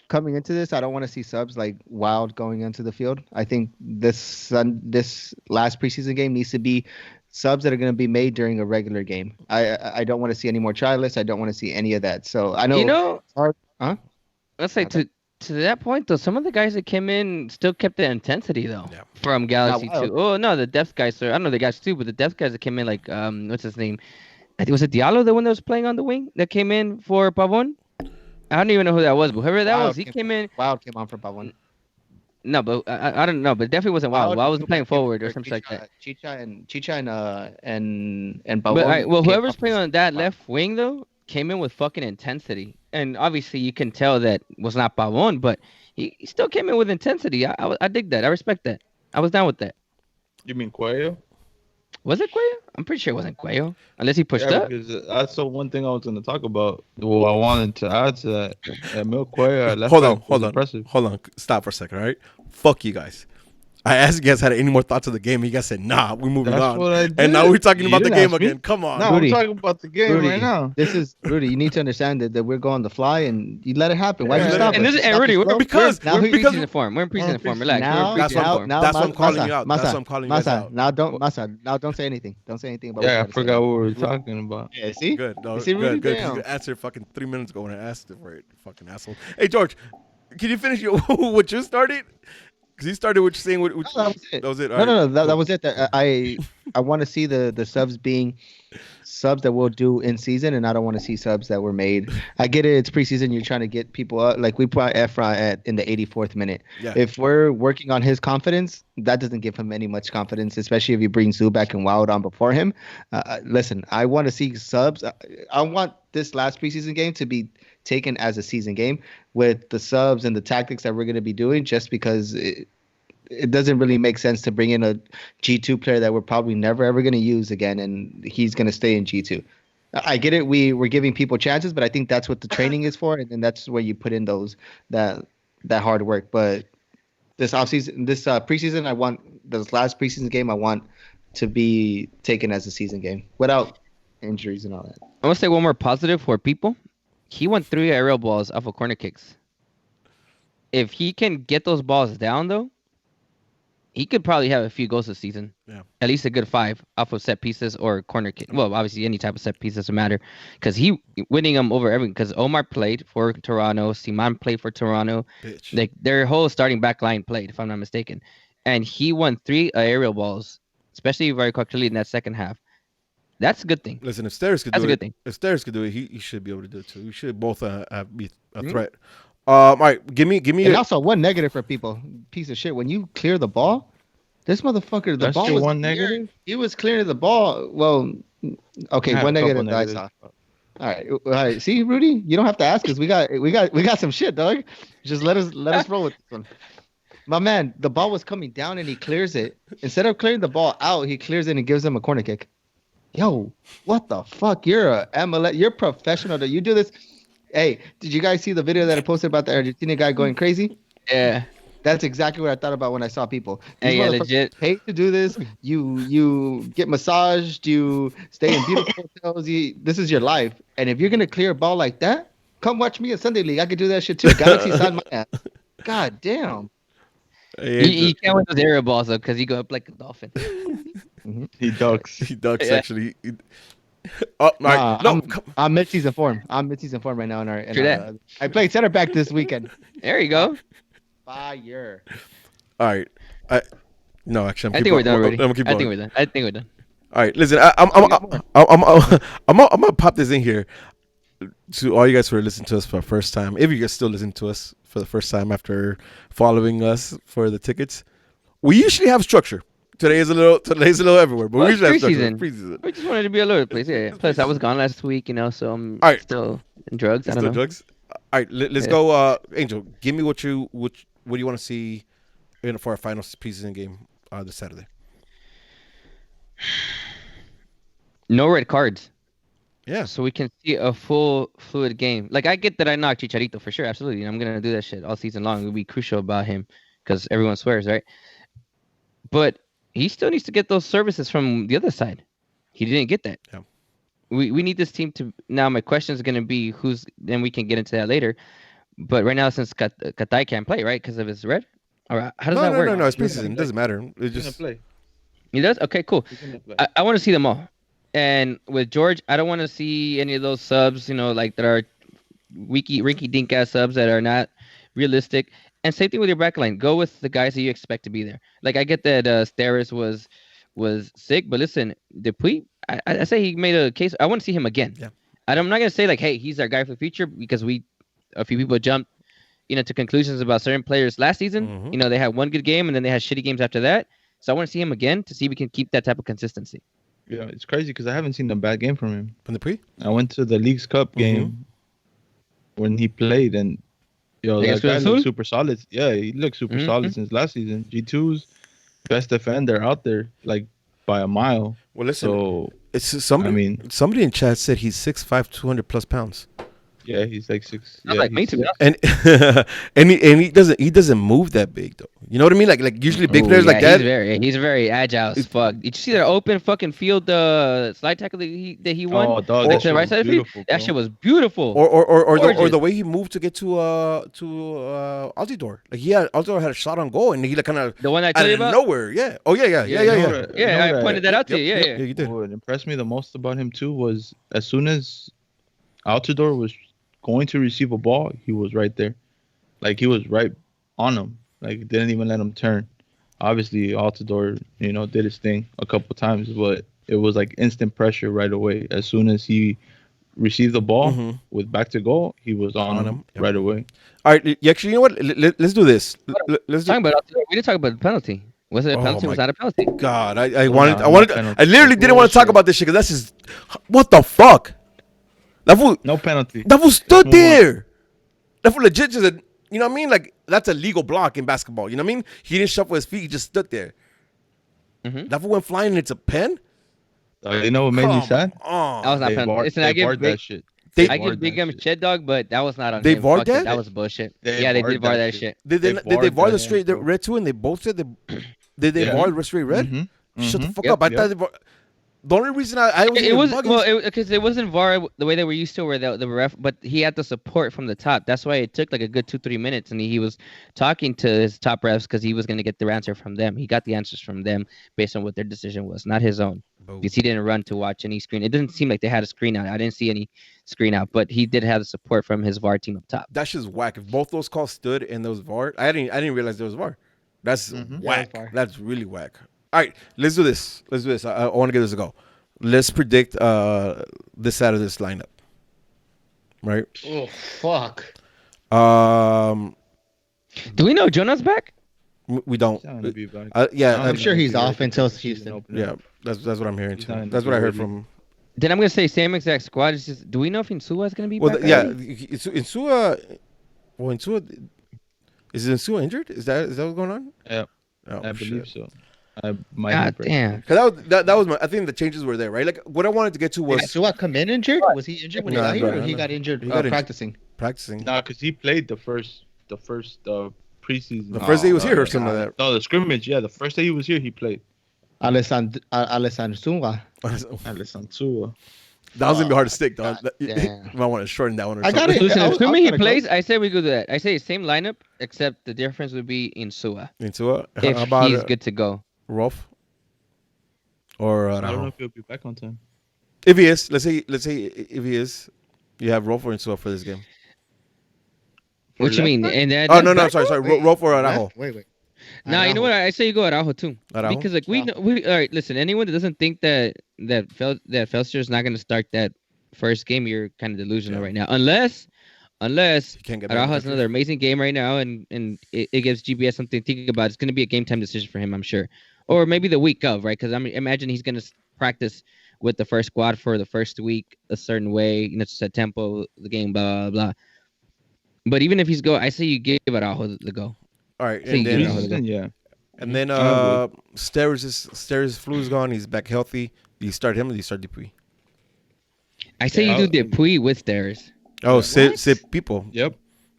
Coming into this, I don't want to see subs like wild going into the field. I think this last preseason game needs to be subs that are going to be made during a regular game. I don't want to see any more trialists. I don't want to see any of that. So I know. You know, Huh? let's say to that point though, some of the guys that came in still kept the intensity though. Yeah. From Galaxy Not wild. 2. Oh no, the depth guys, sir. I don't know the guys too, but the depth guys that came in like what's his name? I think was it Diallo, the one that was playing on the wing that came in for Pavon? I don't even know who that was, but whoever that Wild was, he came in. Wild came on for Pavon. No, but I don't know, but it definitely wasn't I Wild. would Wild was assume playing it's gonna be forward or for something like that. Chicha and But Bubble well, came whoever's off the playing on same that spot. left wing though came in with fucking intensity, and obviously you can tell that was not Pavon, but he still came in with intensity. I dig that. I respect that. I was down with that. You mean Cuello? Was it Cuello? I'm pretty sure it wasn't Cuello, unless he pushed Yeah, up. because that's the one thing I was going to talk about. Well, I wanted to add to that. Emil Cuello at left Hold on, back was hold on, impressive. hold on. Stop for a second, all right? Fuck you guys. I asked you guys had any more thoughts of the game. You guys said, nah, we're moving That's on. what I did. And now we're talking You about the didn't game ask me. again. Come on. No, I'm Rudy. talking about the game Rudy, right now. this is Rudy. You need to understand that we're going on the fly, and you let it happen. Why'd you Yeah. stop And us? this You and stopped Rudy, us we're, slow? Because Now we're in he- because preseason form. We're in preseason form. Relax. Now, We're in That's what preseason I'm, form. now, that's what I'm calling Masa, you out. Masa, That's what I'm calling you guys Masa. out. Now don't say anything. Don't say anything about Yeah, I what you're forgot gonna what we were talking about. say. Yeah, see? Good. No, You see, Rudy? good. Because Damn. you answered fucking 3 minutes ago when I asked it for it. Fucking asshole. Hey, George, can you finish what you started? Because you started what you're saying. No, that was it. That was it. All No, right, no, no. That cool. was it. I want to see the subs being subs that we'll do in season, and I don't want to see subs that were made. I get it. It's preseason. You're trying to get people up. Like we put Efra in the 84th minute. Yeah. If we're working on his confidence, that doesn't give him any much confidence, especially if you bring Zubac and Wild on before him. Listen, I want to see subs. I want this last preseason game to be taken as a season game with the subs and the tactics that we're going to be doing, just because it doesn't really make sense to bring in a G2 player that we're probably never ever going to use again, and he's going to stay in G2. I get it. We're giving people chances, but I think that's what the training is for, and then that's where you put in that hard work. But this offseason, this preseason, I want this last preseason game. I want to be taken as a season game without injuries and all that. I want to say one more positive for people. He won 3 aerial balls off of corner kicks. If he can get those balls down, though, he could probably have a few goals this season. Yeah. At least a good 5 off of set pieces or corner kick. Well, obviously any type of set piece doesn't matter, because he winning them over everything. Because Omar played for Toronto, Simon played for Toronto. Bitch. Like their whole starting back line played, if I'm not mistaken, and he won 3 aerial balls, especially very quickly in that second half. That's a good thing. Listen, if Stairs could That's do a it, good thing. if Stairs could do it, he should be able to do it too. We should both be a Mhm. threat. All right, give me And also one negative for people, piece of shit. When you clear the ball, this motherfucker, the That's ball your was one clear. negative? He was clearing the ball. Well, okay, I have one a couple negative that I negatives. saw. All right. See, Rudy, you don't have to ask us. We got some shit, dog. Just let us roll with this one. My man, the ball was coming down and he clears it. Instead of clearing the ball out, he clears it and gives him a corner kick. Yo, what the fuck? You're a MLS. You're professional. That you do this. Hey, did you guys see the video that I posted about the Argentina guy going crazy? Yeah. That's exactly what I thought about when I saw people. Hey, These yeah, motherfuckers legit. pay to do this. You get massaged. You stay in beautiful hotels. This is your life. And if you're gonna clear a ball like that, come watch me in Sunday League. I could do that shit too. Galaxy sign my ass. God damn. Hey, You can't win those aerial balls though, because you go up like a dolphin. He ducks. he ducks Yeah. actually. Oh, all right. No, I'm mid-season form. I'm mid-season form right now in our. True that. I played center back this weekend. There you go. Fire. all right. No, actually, I think we're done already. I'm gonna keep I going. think we're done. I think we're done. All right, listen. I'm gonna pop this in here to all you guys who are listening to us for the first time. If you guys still listen to us for the first time after following us for the tickets, we usually have structure. Today's a little everywhere, but Well, we it's usually have structure. preseason. Preseason. We just wanted to be all over the place. Yeah. Plus, I was gone last week, so I'm All right. still in drugs. I don't Still know. drugs. All right, let's Yeah. go. Angel, give me what do you want to see for our final preseason game this Saturday? No red cards, Yeah. so we can see a full fluid game. Like I get that I knocked Chicharito for sure, absolutely. And I'm gonna do that shit all season long. It'll be crucial about him because everyone swears, right? But he still needs to get those services from the other side. He didn't get that. Yeah. We need this team to now. My question is gonna be who's. Then we can get into that later. But right now, since Katai can't play, right, because of his red. All right, how does that work? No. It's He's preseason. gonna It doesn't matter. It He's gonna just play. He does. Okay, cool. He's gonna play. I want to see them all. And with George, I don't want to see any of those subs, like that are rinky dink ass subs that are not realistic. And same thing with your backline. Go with the guys that you expect to be there. Like I get that Steris was sick, but listen, Dupuy, I say he made a case. I want to see him again. Yeah. I'm not gonna say like, hey, he's our guy for the future because a few people jumped to conclusions about certain players last season. Mhm. They had one good game and then they had shitty games after that. So I want to see him again to see if we can keep that type of consistency. Yeah, it's crazy because I haven't seen a bad game from him. From the pre. I went to the League's Cup game when he played, and Against that guy Cruz Azul? looks super solid. Yeah, he looked super Mhm. solid since last season. G2's best defender out there, like by a mile. Well, listen, So it's somebody. I mean- somebody in chat said he's 6'5", 200 plus pounds, yeah, he's like 6. Not Yeah, like me, he's to be honest. and and he doesn't move that big though. You know what I mean? Like usually big Ooh, players like yeah, that. He's very agile as fuck. Did you see that open fucking field slide tackle that he won? Oh, dog, Like that to the shit right was side of the field? beautiful, That bro. shit was beautiful. Or Gorgeous. the way he moved to get to Altidore. Like Altidore had a shot on goal and he like kind of The one I out told you of about? nowhere. Yeah. Oh yeah. You know Yeah, what- I pointed that out to you. Yep, Yeah. you did. What impressed me the most about him too was as soon as Altidore was going to receive a ball, he was right there. Like he was right on him. Like didn't even let him turn. Obviously Altidore, did his thing a couple times, but it was like instant pressure right away. As soon as he received the ball Mhm. with back to goal, he was on him him, yep. right away. All right. Actually, you know what? Let's do this. Let's do. Talking about we didn't talk about the penalty. Was it a Oh penalty? my Was that a penalty? God, I No, wanted, no, I wanted, penalty. I literally didn't want to talk Bullshit. about this shit because that's just, what the fuck? That fool, No penalty. that fool stood move on. there. That fool legit just, you know what I mean? Like that's a legal block in basketball. You know what I mean? He didn't shuffle his feet. He just stood there. Mhm. That fool went flying and it's a pen. You know what made me Come sad? on. That was not They penalty. var- Listen, they I give varred big, that shit. They- I varred give Big that M shit. shed dog, but that was not on They him. varred Fuck it, that? That was bullshit. They Yeah, they varred did var that that shit. shit. Did they They var the varred straight that, red too? And they both said did they Yeah. var the straight red? Mhm, Shut the mhm. fuck Yep, up! I yep. thought the only reason I was It was bugging because it wasn't VAR the way they were used to, where the ref, but he had the support from the top. That's why it took like a good 2-3 minutes, and he was talking to his top refs because he was gonna get the answer from them. He got the answers from them based on what their decision was, not his own, because he didn't run to watch any screen. It didn't seem like they had a screen out. I didn't see any screen out, but he did have the support from his VAR team up top. That's just whack. If both those calls stood and those VAR, I didn't realize there was VAR. That's whack. VAR. That's really whack. All right, let's do this. I want to give this a go. Let's predict this Saturday's lineup. Right. Oh fuck. Do we know Jonah's back? We don't. He's not gonna be back. Yeah, I'm sure he's off until Season Houston. opener. yeah. That's what I'm hearing He's too. not That's what I heard gonna from. Then I'm gonna say same exact squad. It's just, do we know if Insua is gonna be Well, back? yeah. already? Insua. Well, Insua. Is Insua injured? Is that what's going on? Yeah. Oh, I believe shit. so. I might God be damn. Cause that was my. I think the changes were there, right? Like what I wanted to get to Did was Sua come in injured? Was he injured when he Nah, got here, bro, or he no. got injured He got injured. practicing? practicing. Nah, because he played the first preseason. The first day he was Oh, here or my something God. like that. No, the scrimmage. Yeah, the first day he was here, he played. Alessandro Sua. Alessandro. That was gonna be hard to stick, though. God You damn. might want to shorten that one or I got something. it. Listen, I was- assuming I he was kinda plays, close. I say we go to that. I say same lineup, except the difference would be Insua Into if how about he's good to go. Rolf or I don't know Araujo? if he'll be back on time. If he is, let's say if he is, you have Rolf or Insua for this game. For What you mean? left back? And that? Oh no, that's- sorry, Wait, Rolf or Araujo. Wait. Nah, you know what? I say you go Araujo too. Araujo? Because like we all right. Listen, anyone that doesn't think that Felster is not going to start that first game, you're kind of delusional Yeah. right now. Unless He can't get back Araujo has in the another amazing game right now, and it gives GBS something to think about. It's going to be a game time decision for him, I'm sure, or maybe the week of, right? Because I mean, imagine he's going to practice with the first squad for the first week a certain way, to set tempo, the game, blah blah blah. But even if he's go, I say you give Araujo the go. All right, So and you then know, Preseason, yeah. and then I Stairs' flu is gone. He's back healthy. Do you start him or do you start Dupuis? I say Yeah, you I'll- do Dupuis with Stairs. Oh, What? sit people Yep.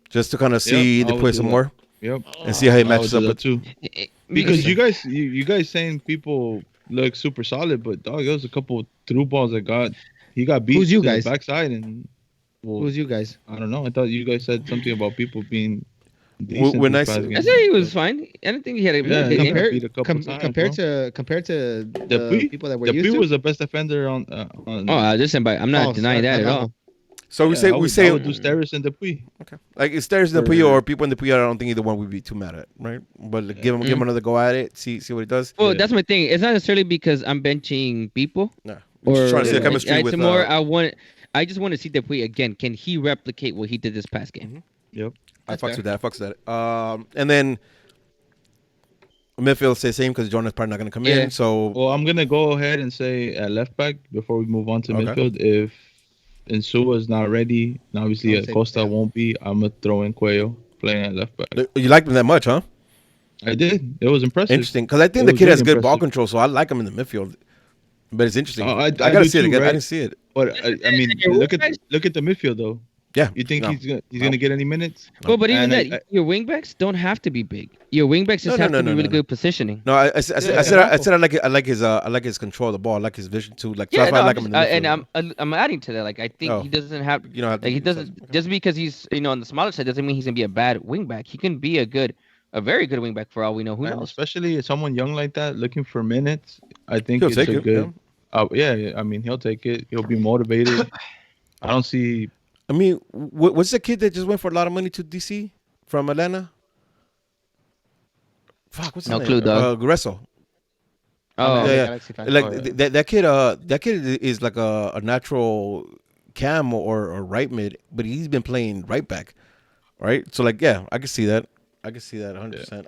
just to kind of see Yep, I the would play do some that. more Yep. and see how he I would matches do up that with. too. Because you guys saying people look super solid, but dog, there was a couple through balls that he got beat Who's you to the guys? backside, and well, Who's you guys? I don't know. I thought you guys said something about people being decent. When this I past say- game. I say he was fine. I don't think he had a Yeah, good he game. got beat a couple times, compared bro. to the Dupuis? people that we're Dupuis used to. was the best defender on. Listen, but I'm not Oh, denying that at all. So we Yeah, say I would do Steris and Dupuis. okay, like it's Stairs in the Dupuis or people in the Dupuis. I don't think either one would be too mad at, right? But like, give him another go at it. See what he does. Well, Yeah. that's my thing. It's not necessarily because I'm benching people. No, Or just trying to see the chemistry it's with. more. I just want to see Dupuis again. Can he replicate what he did this past game? Yep. I That's fucks fair. with that. I fucks with that. And then midfield stays same because Jordan's probably not gonna come Yeah. in. So Well, I'm gonna go ahead and say at left back before we move on to Okay. midfield. If Insua is not ready, and I obviously would say, Costa yeah. won't be, I'm gonna throw in Cuello playing at left back. you like him that much, huh? I did. It was impressive. Interesting, because I think It the was kid has really good ball impressive. control, so I like him in the midfield. But it's interesting. I I gotta do see it too, again. I right? didn't see it. But I mean, Your look at wingbacks- the midfield though. Yeah. You think No. he's gonna get any minutes? Well, but even And that, your wingbacks don't have to be big. Your wingbacks just have to be really good positioning. No, I said I like it. I like his control of the ball. I like his vision too. Like so Yeah, that's why no, I like him in the midfield. and I'm adding to that. Like, I think Oh. he doesn't have. You don't have to Like, he be doesn't okay. just because he's on the smaller side doesn't mean he's gonna be a bad wingback. He can be a very good wingback for all we know. Who and knows? especially someone young like that looking for minutes, I think He'll it's take a it, good. Yeah, I mean he'll take it. He'll be motivated. I don't see. I mean, what's the kid that just went for a lot of money to DC from Atlanta? Fuck, what's his No name? clue, dog. Guresso. Oh, yeah. Galaxy fan. Like Oh, yeah. that kid is like a natural cam or right mid, but he's been playing right back, right? So like, yeah, I can see that. I can see that 100%.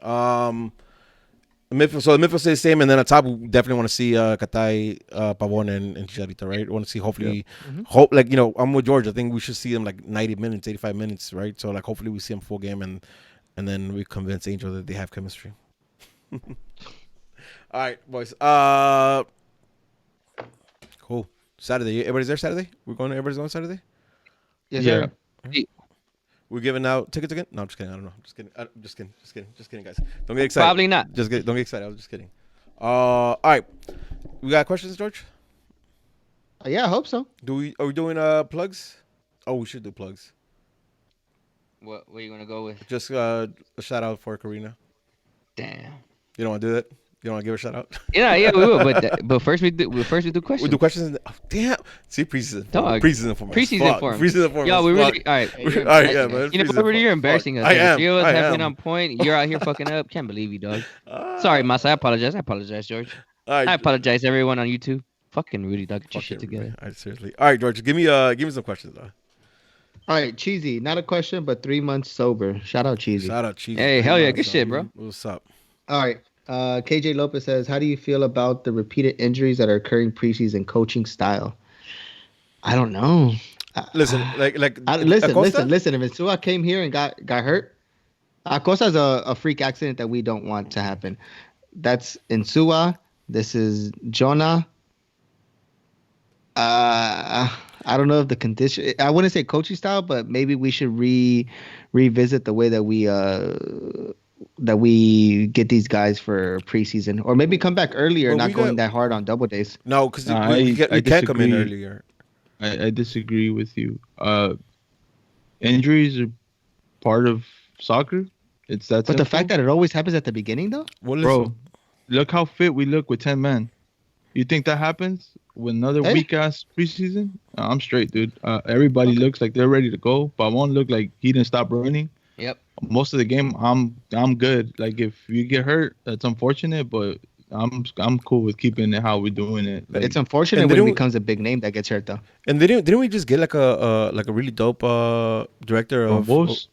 Midfield, so the midfield stays the same, and then on top, we definitely want to see Katay, Pavon, and Chicharito, right? We want to see hopefully, hope like I'm with George. I think we should see them like 90 minutes, 85 minutes, right? So like hopefully we see them full game, and then we convince Angel that they have chemistry. All right, boys. Cool. Saturday, everybody's there Saturday. Everybody's going Saturday. Yes, Yeah. sir. We're giving out tickets again. No, I'm just kidding. I don't know. Just kidding, guys. Don't get excited. probably not. Don't get excited. I was just kidding. All right. We got questions, George? Yeah, I hope so. Are we doing plugs? Oh, we should do plugs. What are you gonna go with? Just a shout out for Karina. Damn. You don't want to do that? You don't want to give her a shout out? Yeah, we will. But first we do questions. We do questions. Oh, damn. See, preseason. Dog. Preseason for me. Preseason for him. Preseason for me. Yo, we really. All right. All right, yeah, man. You know, you're embarrassing us. I am. The three of us I have am. been on point. You're out here fucking up. Can't believe you, dog. Sorry, Masa. I apologize, George. All right. I apologize, everyone on YouTube. Fucking Rudy, dog. Get your shit together. All right, seriously. All right, George. Give me some questions, though. All right, Cheesy. Not a question, but 3 months sober. Shout out, Cheesy. Shout out, Cheese. Hey, hell yeah, good shit, bro. What's up? All right. KJ Lopez says, how do you feel about the repeated injuries that are occurring preseason coaching style? I don't know. Listen, Listen. Acosta? If Insua came here and got hurt, Acosta's a freak accident that we don't want to happen. That's Insua. This is Jonah. I don't know if the condition. I wouldn't say coaching style, but maybe we should revisit the way that we get these guys for preseason, or maybe come back earlier, Well, not we going got- that hard on double days. No, because No, we can't come in disagree. earlier. I disagree with you. Injuries are part of soccer. It's that. But the simple. fact that it always happens at the beginning, though. Well, Bro, look how fit we look with 10 men. You think that happens with another Hey. weak ass preseason? I'm straight, dude. Everybody looks like they're ready to go. But one looked like he didn't stop running. Yep. Most of the game, I'm good. Like if you get hurt, that's unfortunate. But I'm cool with keeping it how we're doing it. Like, It's unfortunate and when they it don't- becomes a big name that gets hurt, though. And didn't we just get like a really dope director of Wolves.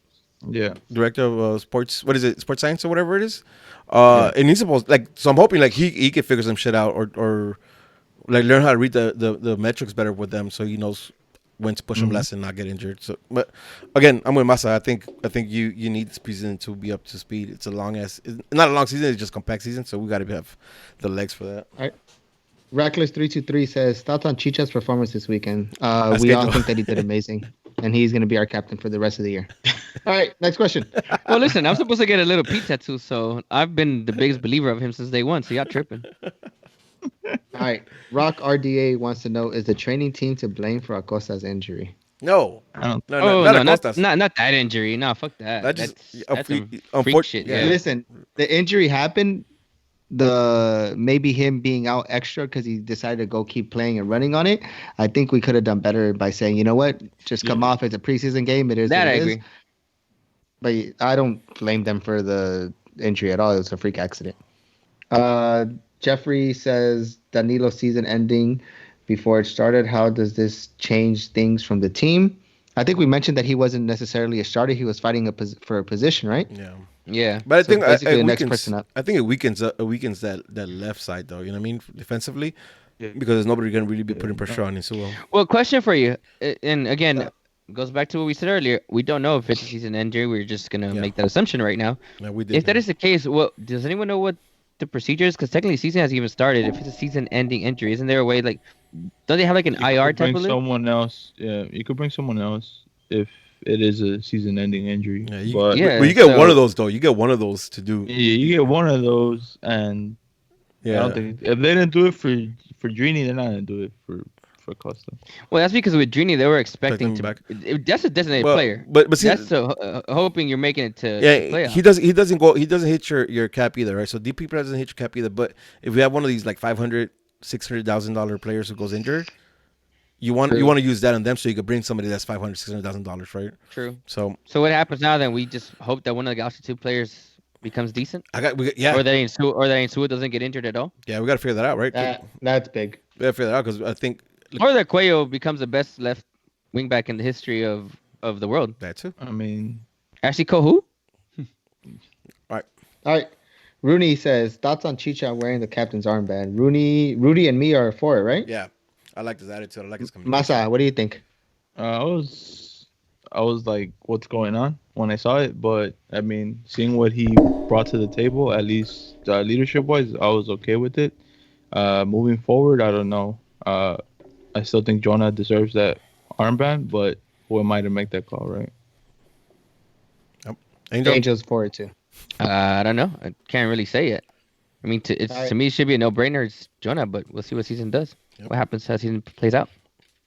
Yeah. director of sports? What is it? Sports science or whatever it is. And he's supposed so I'm hoping like he can figure some shit out or like learn how to read the metrics better with them, so he knows when to push them less and not get injured. So, but again, I'm with Masa. I think you need this preseason to be up to speed. It's not a long season. It's just compact season. So we got to have the legs for that. Reckless323 says, thoughts on Chicha's performance this weekend? We good, all though. think that he did amazing, and he's going to be our captain for the rest of the year. All right, next question. Well, listen, I'm supposed to get a little Pete tattoo, so I've been the biggest believer of him since day one. So y'all tripping. All right, Rock RDA wants to know, is the training team to blame for Acosta's injury? No, I don't. Oh not no, Acosta's. not that injury. No, fuck that. That just- That's some unfor- freak shit. yeah. Yeah. Listen, the injury happened. Maybe him being out extra because he decided to go keep playing and running on it. I think we could have done better by saying, you know what, just come off. It's a preseason game. It is That what I it is. agree. But I don't blame them for the injury at all. It was a freak accident. Jeffrey says Danilo season ending before it started. How does this change things from the team? I think we mentioned that he wasn't necessarily a starter. He was fighting for a position, right? Yeah. Yeah. But I So think basically it the next weakens. person up. I think it weakens that left side though. You know what I mean? Defensively, Yeah. because there's nobody gonna really be putting Yeah. pressure on Isuo. Well, question for you, and again, goes back to what we said earlier. We don't know if it's a season injury. We're just gonna Yeah. make that assumption right now. Yeah, we did. If that is the case, well, does anyone know what the procedure is? Because technically, season hasn't even started. If it's a season-ending injury, isn't there a way like? Don't they have like an You IR could type bring of list? someone else. Yeah, you could bring someone else if it is a season-ending injury. Yeah, you, But Yeah, but you get one so- of those though. You get one of those to do. yeah, you get one of those, and I Yeah. don't think if they didn't do it for Drini, they're not gonna do it for Costa. Well, that's because with Drini, they were expecting him to. back. That's a designated Well, player. but see, That's hoping you're making it to yeah, playoffs. he doesn't hit your cap either, right? So DP doesn't hit your cap either. But if you have one of these like $500,000-$600,000 players who goes injured, you want True. to use that on them so you could bring somebody that's $500,000-$600,000, right? True. So So what happens now? Then we just hope that one of the Galaxy 2 players becomes decent, or that Insua doesn't get injured at all, we got to figure that out, right? That's big. We got to figure that out because I think or that Cuello becomes the best left wing back in the history of the world. that too. I mean, Actually, who? All right. Rooney says thoughts on Chicha wearing the captain's armband. Rudy, and me are for it, right? Yeah, I like his attitude. I like his communication. Masa, what do you think? I was like, what's going on when I saw it? But I mean, seeing what he brought to the table, at least leadership wise, I was okay with it. Moving forward, I don't know. I still think Jonah deserves that armband, but who am I to make that call, right? Angel. Angel's for it too. I don't know. I can't really say it. I mean, Alright. to me, it should be a no-brainer. It's Jonah, but we'll see what season does. Yep. What happens as season plays out.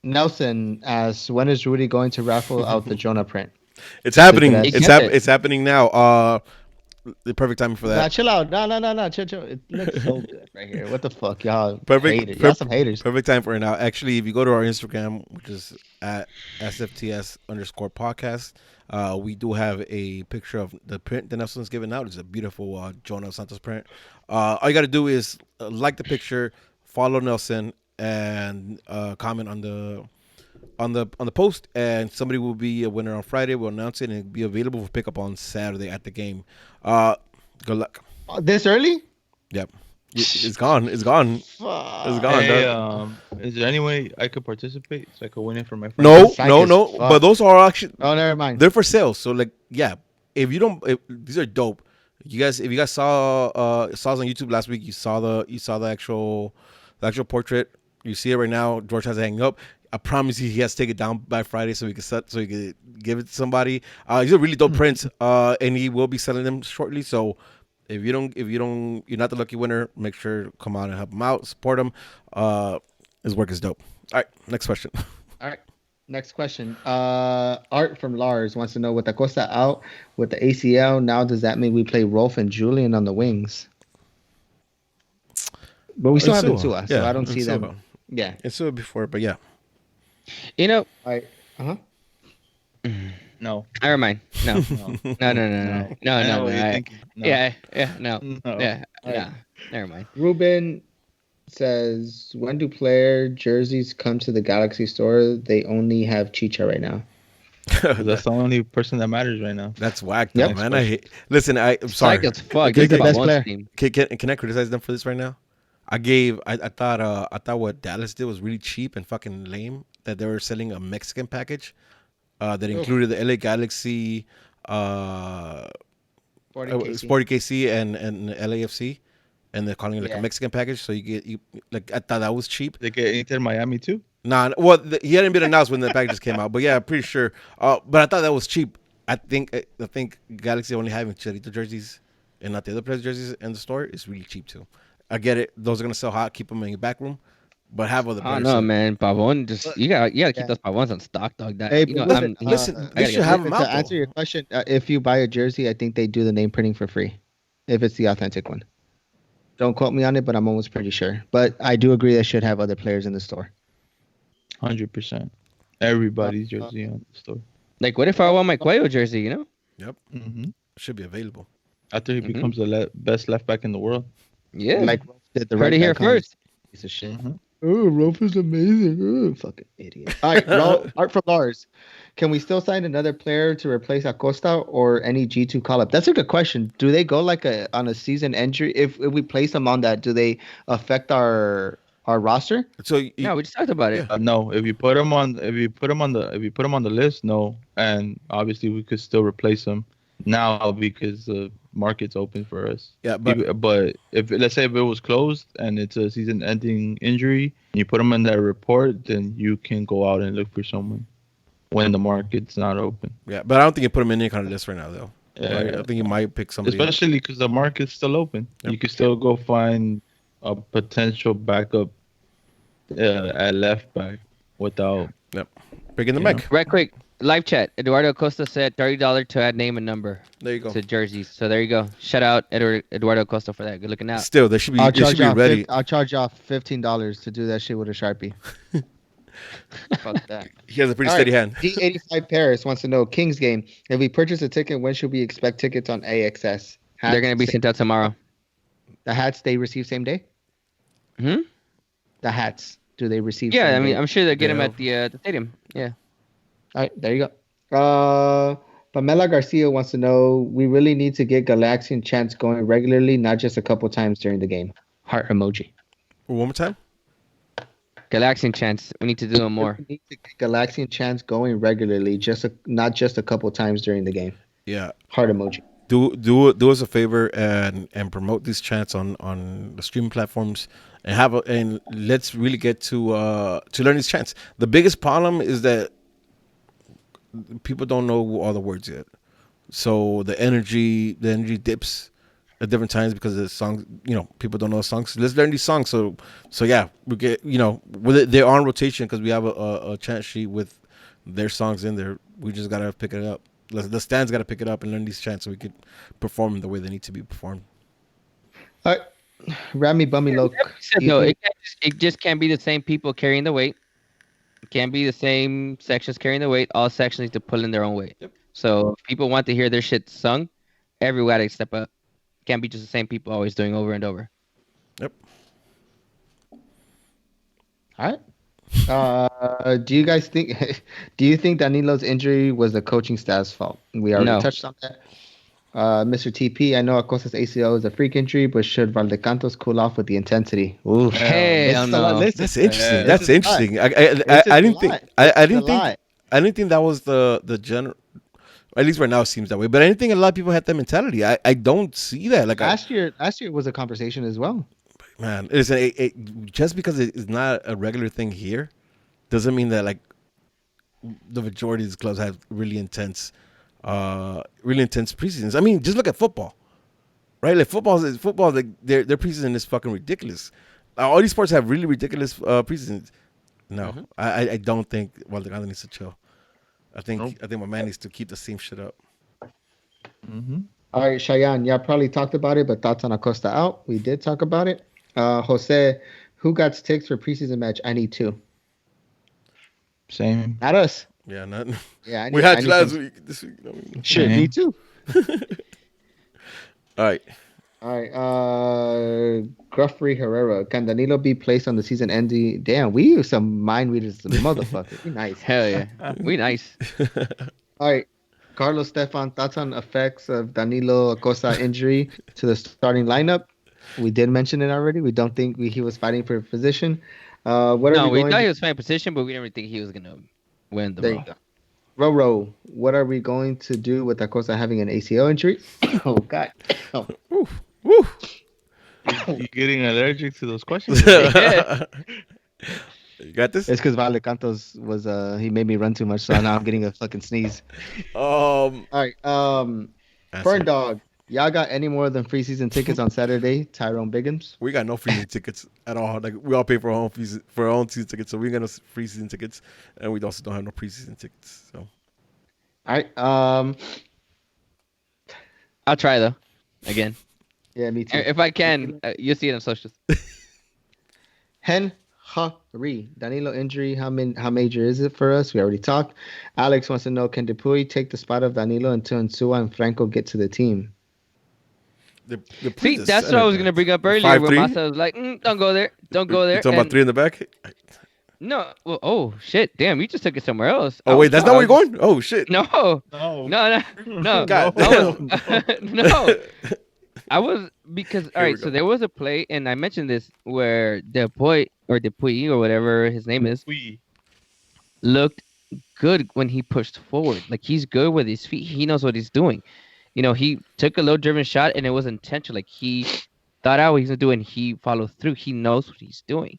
Nelson asks, when is Rudy going to raffle out the Jonah print? It's happening. He It's happening now. The perfect timing for Nah, that. chill out. No. Chill. It looks so good right here. What the fuck, y'all? Perfect- Haters. Y'all some haters. Perfect time for it now. Actually, if you go to our Instagram, which is at SFTS_podcast, we do have a picture of the print that Nelson's giving out. It's a beautiful Jonah Santos print. All you got to do is like the picture, follow Nelson, and comment on the post, and somebody will be a winner on Friday. We'll announce it and it'll be available for pickup on Saturday at the game. Good luck. This early? Yep. It's gone. It's gone. It's gone. Hey, dog. is there any way I could participate so I could win it for my friend? No. Psych as fuck. But those are actually Oh, never mind. they're for sale. So like, yeah, if these are dope. If you guys saw on YouTube last week, you saw the actual portrait. You see it right now. George has it hanging up. I promise you, he has to take it down by Friday so he can give it to somebody. These are really dope prints. And he will be selling them shortly. So if you're not the lucky winner, make sure to come out and help him out, support him. His work is dope. All right, next question. All right. Next question. Art from Lars wants to know, with Acosta out with the ACL, now does that mean we play Rolf and Julian on the wings? But we still have Insua, so I don't see them. Yeah. Insua before, but yeah. You know, All right. No. never mind. No, no. I know what you're thinking. No. Yeah, no, No. yeah, All right. no. Never mind. Ruben says, when do player jerseys come to the Galaxy store? They only have Chicha right now. 'Cause that's the only person that matters right now. That's whack, though, Yep. man. I'm sorry. Psych as fuck. He's It's the about best one player. team. Can I criticize them for this right now? I thought what Dallas did was really cheap and fucking lame. That they were selling a Mexican package that included the LA Galaxy, Sporty KC and LAFC, and they're calling it like a Mexican package. So you I thought that was cheap. They get Inter Miami too. Nah, well, he hadn't been announced when the packages came out, but yeah, I'm pretty sure. But I thought that was cheap. I think Galaxy only having Chicharito jerseys and not the other players' jerseys in the store is really cheap too. I get it; those are gonna sell hot, keep them in your back room, but have other I players. don't know, man. Pavon, just you gotta keep those Pavons on stock, dog. That Hey, you know, but I'm, listen, I they gotta should get have them out. To answer your question, if you buy a jersey, I think they do the name printing for free, if it's the authentic one. Don't quote me on it, but I'm almost pretty sure. But I do agree they should have other players in the store. 100%. Everybody's jersey on the store. like, what if I want my Cuello jersey? You know? Yep, hmm should be available. After he becomes the best left back in the world. Yeah. Like did the heard it right here back on first. piece of shit. Oh, Rolf is amazing. Oh, fucking idiot. All right, Art from Lars. Can we still sign another player to replace Acosta or any G2 call up? That's a good question. Do they go like on a season entry? If we place them on that, do they affect our roster? So No, we just talked about it. Yeah. No, if you put them on the list, no, and obviously we could still replace them now because the market's open for us. Yeah, but But if let's say if it was closed and it's a season-ending injury, and you put them in that report, then you can go out and look for someone when the market's not open. yeah, but I don't think you put him in any kind of list right now, though. Yeah. Right? I think you might pick somebody. Else. Especially because the market's still open. Yep. You can still go find a potential backup at left back without. Bring in the You mic. Right quick, live chat. Eduardo Acosta said $30 to add name and number There you go. to jerseys. So there you go. Shout out Eduardo Acosta for that. Good looking out. Still, they should be. I'll They should charge be y'all ready. I'll charge y'all $15 to do that shit with a Sharpie. Fuck that. He has a pretty All steady right. hand. D85 Paris wants to know Kings game. If we purchase a ticket, when should we expect tickets on AXS? They're gonna be sent out tomorrow. The hats they receive same day. Hmm? The hats do they receive? Yeah, same I mean, day? I'm sure they'll get them Yeah. at the stadium. Yeah. All right, there you go. Pamela Garcia wants to know, we really need to get Galaxian chants going regularly, not just a couple times during the game. Heart emoji. One more time. Galaxian chance. We need to do them more. We need to get Galaxian chants going regularly, not just a couple times during the game. Yeah. Heart emoji. Do us a favor and promote these chats on the streaming platforms and let's really get to learn these chants. The biggest problem is that people don't know all the words yet, so the energy dips at different times because of the songs. People don't know the songs. Let's learn these songs. So yeah, we get they're on rotation because we have a chant sheet with their songs in there. We just gotta pick it up. The stands got to pick it up and learn these chants so we could perform the way they need to be performed. All right. Rami Bummy Loke. No, it just can't be the same people carrying the weight. It can't be the same sections carrying the weight. All sections need to pull in their own weight. Yep. So if people want to hear their shit sung, everywhere they step up. Can't be just the same people always doing over and over. Yep. All right. Do you guys think? Do you think Danilo's injury was the coaching staff's fault? We already No. touched on that. Mr. TP, I know Acosta's ACL is a freak injury, but should Valdecantos cool off with the intensity? Ooh, Hell no. That's interesting. Yeah, That's this is interesting. I didn't think. I didn't think that was the general. At least right now it seems that way. But I didn't think a lot of people had that mentality. I don't see that. Like Last year was a conversation as well. man, just because it's not a regular thing here, doesn't mean that like the majority of these clubs have really intense preseasons. I mean, just look at football, right? Like football, like their preseason is fucking ridiculous. All these sports have really ridiculous preseasons. No, I don't think Valderrama needs to chill. I think my man needs to keep the same shit up. Mm-hmm. All right, Cheyenne, y'all probably talked about it, but thoughts on Acosta out? We did talk about it. Jose, who got ticks for preseason match? I need two. Same. Not us. Yeah, not. Yeah, We had I you need last some- week. This week, I mean. Shit, Same. me too. All right. All right, Gruffrey Herrera. Can Danilo be placed on the season ending? Damn, we use some mind readers, the motherfucker. We nice. Hell yeah. We nice. All right, Carlos Stefan. Thoughts on effects of Danilo Acosta injury to the starting lineup? We did mention it already. We don't think he was fighting for a position. What are No, we we going? thought he was playing position, but we didn't really think he was gonna win the There role. you go. Roro, what are we going to do with Acosta having an ACL injury? Oh God. Oh. Woo. Woo. You getting allergic to those questions? You got this. It's because Vale Cantos was he made me run too much, so now I'm getting a fucking sneeze. All right, Fern Dog, y'all got any more than free season tickets on Saturday? Tyrone Biggums. We got no free season tickets at all. Like we all pay for our own season tickets, so we got no free season tickets, and we also don't have no preseason tickets. So All right, I'll try though. Again. yeah, me too. If I can, you'll see it on socials. Hen Hari, Danilo injury. How major is it for us? We already talked. Alex wants to know, can Dupuy take the spot of Danilo until Insua and Franco get to the team? They're See, pretty that's what I was gonna bring up earlier. Where 5'3"? Massa was like, "Don't go there, don't go You there." talking about And 3 in the back? no, well, oh shit, damn, you just took it somewhere else. I Oh was wait, that's shocked. not I where was you're just going. Oh shit. no, no, No. no, no. God I was damn. no. I was because all Here we right. So go. there was a play, and I mentioned this where Depuy or whatever his name is We. looked good when he pushed forward. Like he's good with his feet. He knows what he's doing. He took a low driven shot and it was intentional. Like he thought out what he's gonna do and he followed through. He knows what he's doing,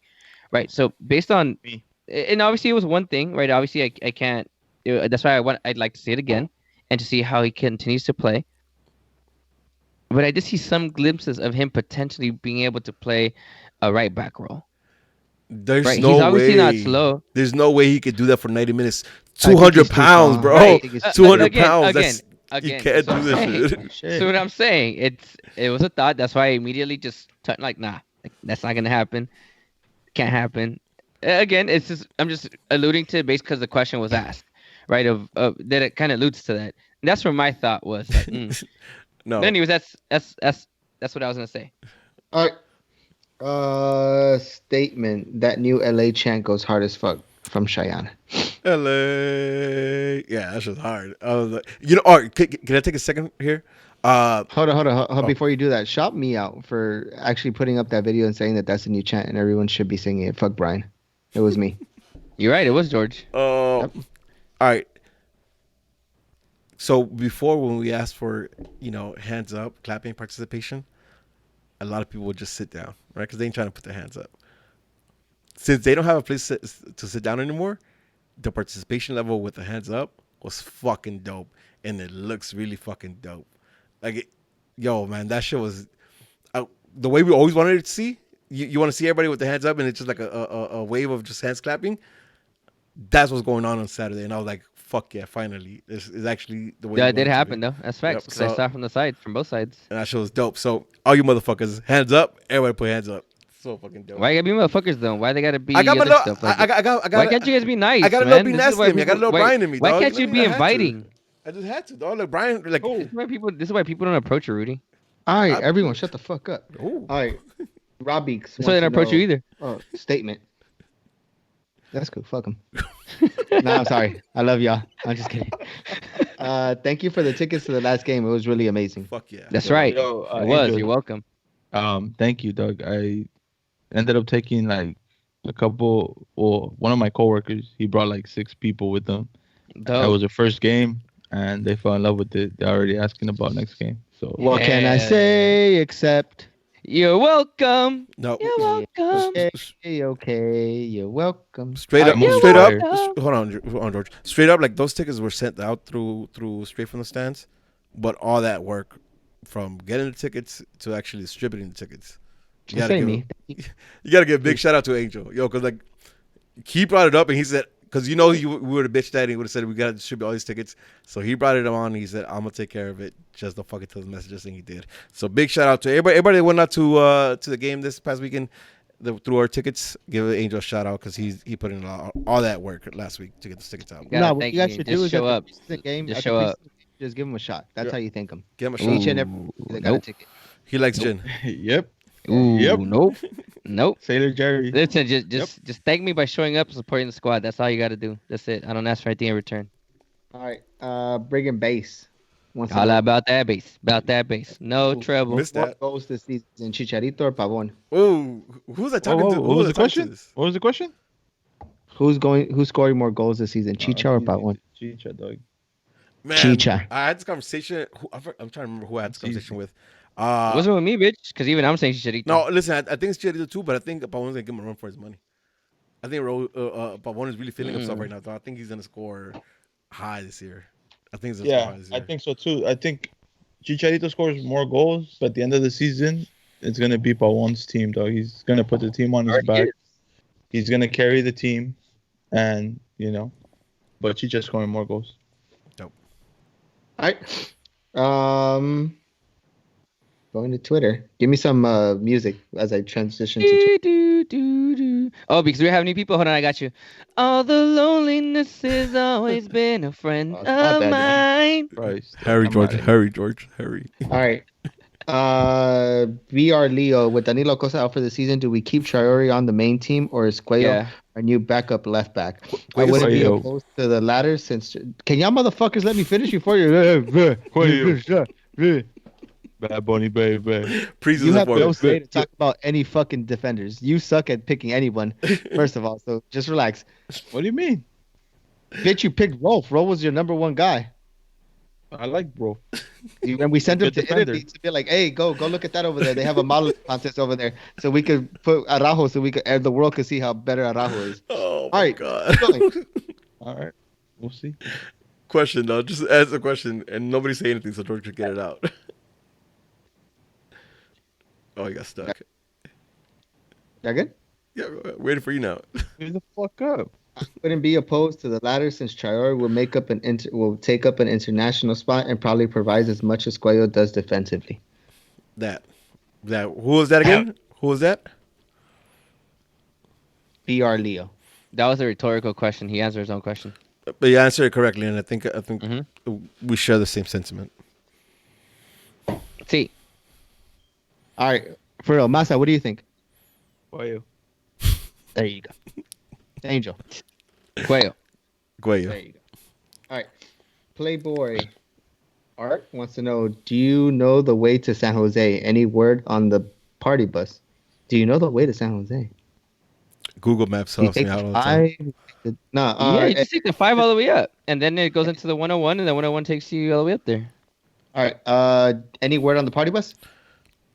right? So based on, Me. and obviously it was one thing, right? Obviously I can't. That's why I'd like to see it again and to see how he continues to play. But I did see some glimpses of him potentially being able to play a right back role. There's Right, no he's obviously way. not slow. There's no way he could do that for 90 minutes. I think 200 he's too pounds, strong. bro. I Right. think he's 200 again, pounds. again, That's you again. can't That's do what I'm this saying. shit. So what I'm saying, it was a thought. That's why I immediately just like, nah, like, that's not gonna happen. Can't happen. Again, it's just I'm just alluding to it based because the question was asked, right? Of that it kind of alludes to that. And that's where my thought was. Like, No. But anyways, that's what I was gonna say. All right. Statement that new LA chant goes hard as fuck from Cheyenne. LA. Yeah, that's just hard. I was like, all right, can I take a second here? Hold on. Before you do that, shout me out for actually putting up that video and saying that that's a new chant and everyone should be singing it. Fuck Brian. It was me. You're right. It was George. All right. So before when we asked for, hands up, clapping participation, a lot of people would just sit down, right? Because they ain't trying to put their hands up. Since they don't have a place to sit down anymore, the participation level with the hands up was fucking dope. And it looks really fucking dope. Like, yo, man, that shit was the way we always wanted it to see. You want to see everybody with their hands up and it's just like a wave of just hands clapping. That's what's going on Saturday. And I was like, fuck yeah, finally. This is actually the way That we did want it to happen be. though. That's facts. Yep, Because I so- saw from the side, from both sides. And that shit was dope. So all you motherfuckers, hands up. Everybody put hands up. So fucking dope. Why you gotta be motherfuckers though? Why they gotta be I got my other little, stuff? Like, I got, why can't you guys be nice? I got a man? little be This is nasty why in me. I got a people- little Brian in me, Why dog. can't you be I had to. inviting? I just had to, dog. Like Brian, like, This is why people don't approach you, Rudy. All right, everyone, shut the fuck up. ooh. All right, Rob Beeks. That's why they don't approach you either. Oh, statement. That's cool. Fuck him. No, I'm sorry. I love y'all. I'm just kidding. Thank you for the tickets to the last game. It was really amazing. Fuck yeah. That's right. Yo, It was. Angel, You're welcome. Thank you, Doug. I ended up taking like one of my coworkers. He brought like 6 people with him. That Dope. was their first game, and they fell in love with it. They're already asking about next game. So What can I Yeah. say except You're welcome. No. You're welcome. okay, you're welcome. Straight up, I'm straight up. inspired. Hold on, George. Straight up, like those tickets were sent out through straight from the stands, but all that work from getting the tickets to actually distributing the tickets. You Say give me. you gotta give a big shout out to Angel, yo, because like he brought it up and he said, because we would have bitched that and he would have said we gotta distribute all these tickets. So he brought it on. And he said I'm gonna take care of it. Just don't fucking tell the messages, and he did. So big shout out to everybody that went out to the game this past weekend through our tickets. Give Angel a shout out because he put in all that work last week to get the tickets out. Yeah, No, what thank you guys you. should Just do is show at up. the preseason game. Just at show the up. preseason, just give them a shot. That's Yeah. how you thank them. Give him a Each shout. and every that got a Nope. ticket. He likes gin. yep. Ooh, Yep. nope. Sailor Jerry. Listen, just thank me by showing up and supporting the squad. That's all you got to do. That's it. I don't ask for anything in return. All right, Brigham Base. Once All about that base. About that base. No trouble. Missed More that. goals this season, Chicharito or Pavon? Ooh, who's that talking to? What Who was I the talking to question? this? What was the question? Who's scoring more goals this season, Chicha or Pavon? Chicha, dog. Man, Chicha. I had this conversation. I'm trying to remember who I had this It's easy. conversation with. It wasn't with me, bitch. Because even I'm saying Chicharito. No, listen, I think it's Chicharito too, but I think Pavon's gonna give him a run for his money. I think Pavon is really feeling himself right now. So I think he's gonna score high this year. I think he's gonna score Yeah, high this I year. think so too. I think Chicharito scores more goals, but at the end of the season, it's gonna be Pavon's team, dog. He's gonna put the team on his back. He's gonna carry the team, and but Chicha's scoring more goals. All right. Going to Twitter. Give me some music as I transition to Twitter. Do. Oh, because we have new people. Hold on, I got you. All the loneliness has always been a friend Oh, it's not of that, mine. Christ, Harry I'm George, outta here. Harry George, Harry. All right. BR Leo with Danilo Costa out for the season. Do we keep Traore on the main team or is Cuello Yeah. our new backup left back? I Cuello's- wouldn't be Cuello. opposed to the latter since. Can y'all motherfuckers let me finish before you? Bad Bunny, baby. You Preseason have no forward. say to talk about any fucking defenders. You suck at picking anyone. First of all, so just relax. What do you mean? Bitch, you picked Rolf. Rolf was your number one guy. I like bro. And we sent him Good to defender. Italy to be like, hey, go look at that over there. They have a model contest over there. So we could put Araujo so the world could see how better Araujo is. Oh All my right, god. keep going. All right, we'll see. Question though, just ask a question and nobody say anything so George can get it out. Oh, he got stuck. That good? Yeah, waiting for you now. Get the fuck up. Wouldn't be opposed to the latter since Traore will take up an international spot and probably provides as much as Cuello does defensively. That who was that again? Who was that? BR Leo. That was a rhetorical question. He answered his own question. But you answered it correctly, and I think Mm-hmm. we share the same sentiment. See, All right, for real, Masa, what do you think? Cuello. There you go. Angel. Cuello. Guayo. There you go. All right. Playboy Art wants to know, do you know the way to San Jose? Any word on the party bus? Do you know the way to San Jose? Google Maps Do you helps me take out all the time. No, Yeah, you just take the 5 all the way up, and then it goes into the 101, and the 101 takes you all the way up there. all right. Any word on the party bus?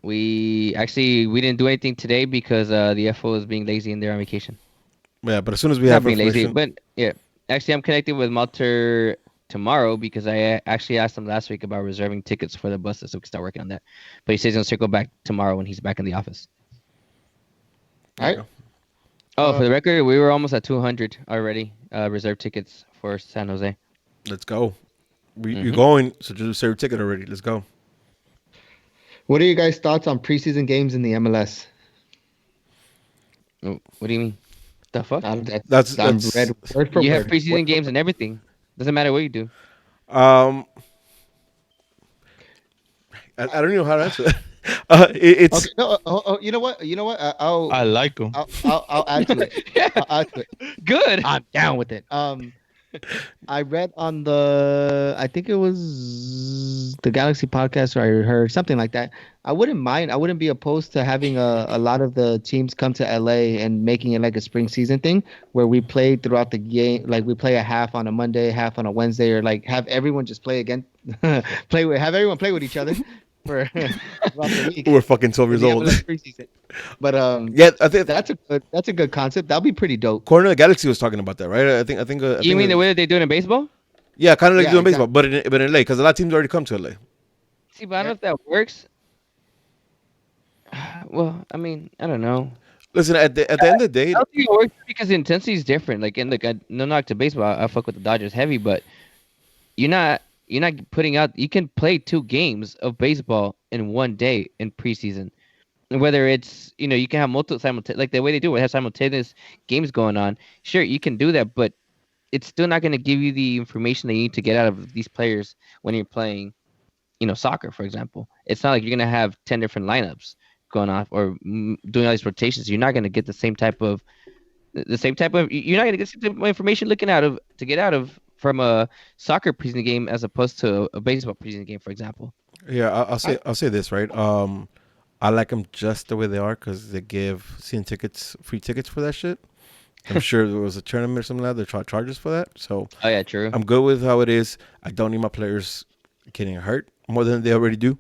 We didn't do anything today because the FO is being lazy and they're on vacation. Yeah, but as soon as we Not have being lazy, information, but yeah. Actually, I'm connecting with Malter tomorrow because I actually asked him last week about reserving tickets for the buses, so we can start working on that. But he says he's gonna circle back tomorrow when he's back in the office. All right. Oh, for the record, we were almost at 200 already reserved tickets for San Jose. let's go. You're Mhm. going, so just reserve your ticket already. Let's go. What are you guys' thoughts on preseason games in the MLS? Oh, what do you mean? The fuck? That's I'm read word for You word. have preseason games and everything. Doesn't matter what you do. I don't know how to answer that. It's Okay, no, you know what? I like him. I'll add to it. I'll add to it. Good. I'm down with it. I read on I think it was the Galaxy podcast, or I heard something like that. I wouldn't mind. I wouldn't be opposed to having a lot of the teams come to LA and making it like a spring season thing where we play throughout the game. Like we play a half on a Monday, half on a Wednesday, or like have everyone just play again, have everyone play with each other for throughout the week. we're fucking 12 in years the old. MLS preseason. But Yeah, I think that's a good concept. That'll be pretty dope. Corner of the Galaxy was talking about that, right? I think. You mean the way that they do it in baseball? Yeah, kind of like Yeah, doing baseball, but in LA, because a lot of teams already come to LA. See, but I don't know if that works. Well, I mean, I don't know. Listen, at the end of the day, I don't think it works because the intensity is different. Like, and look, no knock to baseball. I fuck with the Dodgers heavy, but you're not putting out. You can play 2 games of baseball in one day in preseason. And whether it's you can have multiple simultaneous, like the way they do it, have simultaneous games going on. Sure, you can do that, but it's still not going to give you the information that you need to get out of these players when you're playing, soccer, for example. It's not like you're going to have 10 different lineups going off or doing all these rotations. You're not going to get the same type of you're not going to get the same type of information to get out of from a soccer preseason game as opposed to a baseball preseason game, for example. yeah, I'll say this, right? I like them just the way they are because they give season tickets, free tickets for that shit. I'm sure there was a tournament or something like that. They try charges for that. So Oh yeah, true. I'm good with how it is. I don't need my players getting hurt more than they already do.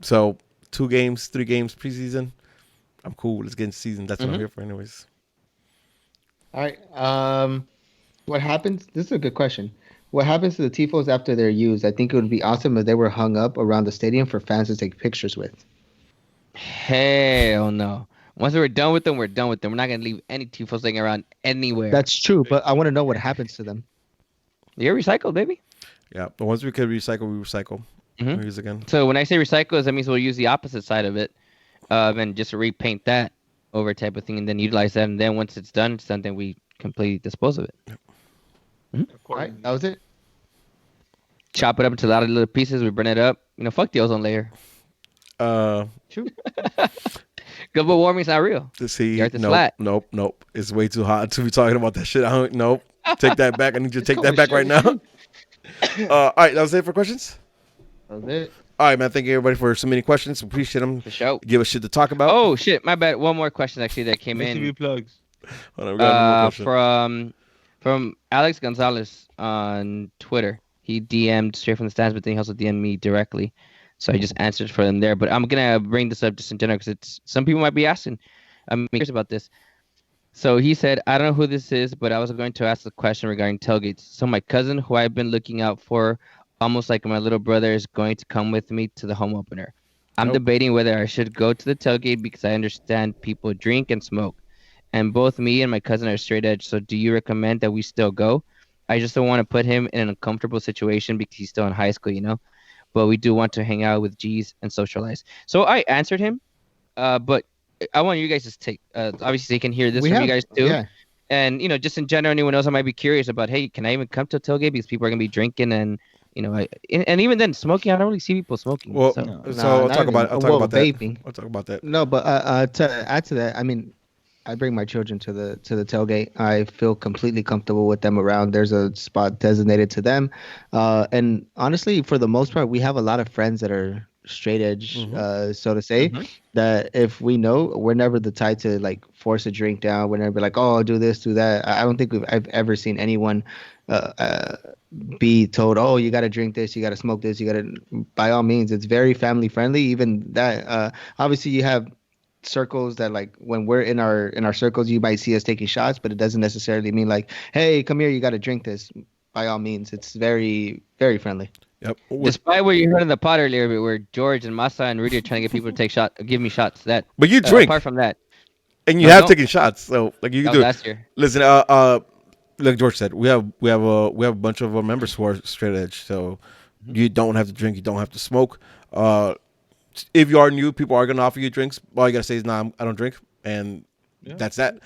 So 2 games, 3 games preseason. I'm cool. Let's get into season. That's what I'm here for, anyways. All right. What happens? This is a good question. What happens to the tifos after they're used? I think it would be awesome if they were hung up around the stadium for fans to take pictures with. Hell no. Once we're done with them, we're done with them. We're not gonna leave any tifos laying around anywhere. That's true, but I want to know what happens to them. You're recycled, baby. Yeah, but once we can recycle, we recycle. Mhm. We use again. So when I say recycle, that means we'll use the opposite side of it, and just repaint that over type of thing, and then utilize that. And then once it's done, then we completely dispose of it. All right, that was it. Chop it up into a lot of little pieces. We burn it up. Fuck the ozone layer. True. Global warming's not real. To see, The Earth is nope, flat. nope. It's way too hot to be talking about that shit. I don't. Nope. Take that back. I need you to take that back right now. All right, that was it for questions. That was it. All right, man. Thank you everybody for submitting questions. Appreciate them. For sure. Give us shit to talk about. Oh shit, my bad. One more question actually that came in. ACB plugs. Hold on, we got one more question. From Alex Gonzalez on Twitter. He DM'd straight from the stands, but then he also DM'd me directly. So I just answered for them there. But I'm gonna bring this up just in general because it's some people might be asking. I'm curious about this. So he said, I don't know who this is, but I was going to ask a question regarding tailgates. So my cousin, who I've been looking out for, almost like my little brother, is going to come with me to the home opener. I'm Nope. debating whether I should go to the tailgate because I understand people drink and smoke. And both me and my cousin are straight edge. So do you recommend that we still go? I just don't want to put him in an uncomfortable situation because he's still in high school, you know? But we do want to hang out with G's and socialize. So I answered him, but I want you guys to take, obviously they can hear this from you guys too. Yeah. And, you know, just in general, anyone else I might be curious about, hey, can I even come to a tailgate? Because people are going to be drinking and, you know, and even then smoking, I don't really see people smoking. Well, so. I'll talk about. I'll talk about that. Vaping. I'll talk about that. No, but to add to that, I mean, I bring my children to the tailgate. I feel completely comfortable with them around. There's a spot designated to them, and honestly, for the most part, we have a lot of friends that are straight edge, so to say. That if we know, we're never the type to like force a drink down. We're never like, oh, do this, do that. I don't think I've ever seen anyone be told, oh, you got to drink this, you got to smoke this, you got to. By all means, it's very family friendly. Even that, obviously, you have circles that like when we're in our circles, you might see us taking shots, but it doesn't necessarily mean like, hey, come here, you got to drink this. By all means, it's very, very friendly. Yep. Despite what you heard in the pod earlier, where George and Masa and Rudy are trying to get people to give me shots. That, But you drink, apart from that, and you No, have don't. taken shots, so like you that can was do. last year. Listen, like George said, we have a bunch of members who are straight edge, so you don't have to drink, you don't have to smoke. If you are new, people are gonna offer you drinks. All you gotta say is, "Nah, I don't drink," and that's that.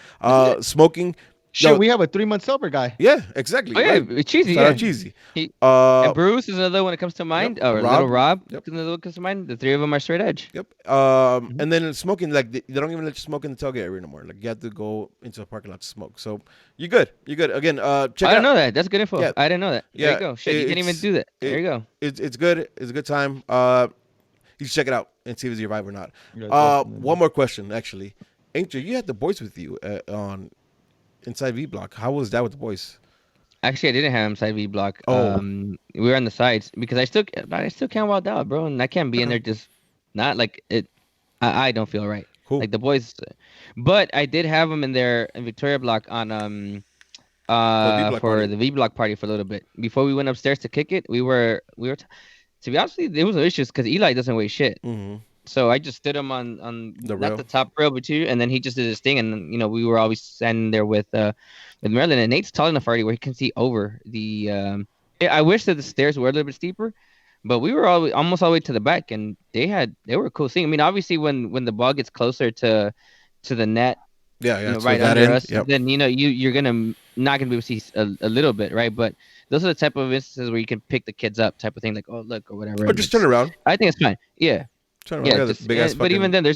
Smoking. Shit, Yo, we have a 3-month sober guy. yeah, exactly. Oh yeah, right. cheesy. Shout Yeah. out Cheesy. He- Uh, and Bruce is another one that comes to mind. Yep. Or Rob. little Rob Yep. is another one that comes to mind. The three of them are straight edge. Yep. And then smoking, like they don't even let you smoke in the tailgate area anymore. Like you have to go into a parking lot to smoke. So you're good. You're good. Again, check I it didn't out. know that. That's good info. Yeah. I didn't know that. There Yeah, you go. Shit, you didn't even do that. There you go. It's good. It's a good time. You should check it out and see if it's your vibe or not. Yeah, definitely. One more question, actually. Angel, you had the boys with you on inside V Block. How was that with the boys? Actually, I didn't have him side V block. Oh. We were on the sides because I still can't wild out, bro, and I can't be in there just not like it. I don't feel right. Cool. Like the boys, but I did have them in there in Victoria block on V-Block for party. the V block party for a little bit before we went upstairs to kick it. We were to be honest, there was no issues because Eli doesn't weigh shit. Mm-hmm. So I just stood him on The not rail? the top rail, but two, and then he just did his thing, and you know we were always standing there with Maryland, and Nate's tall enough already where he can see over the. I wish that the stairs were a little bit steeper, but we were almost all the way to the back, and they were a cool seeing. I mean, obviously when the ball gets closer to the net, Yeah, you know, so right that under end, us, yep. then you know you're not gonna be able to see a little bit, right? But those are the type of instances where you can pick the kids up, type of thing, like oh look or whatever. Or and just it's- turn around. I think it's fine. Yeah. Turn around. Yeah, Yeah, just, big ass but even fucking- then,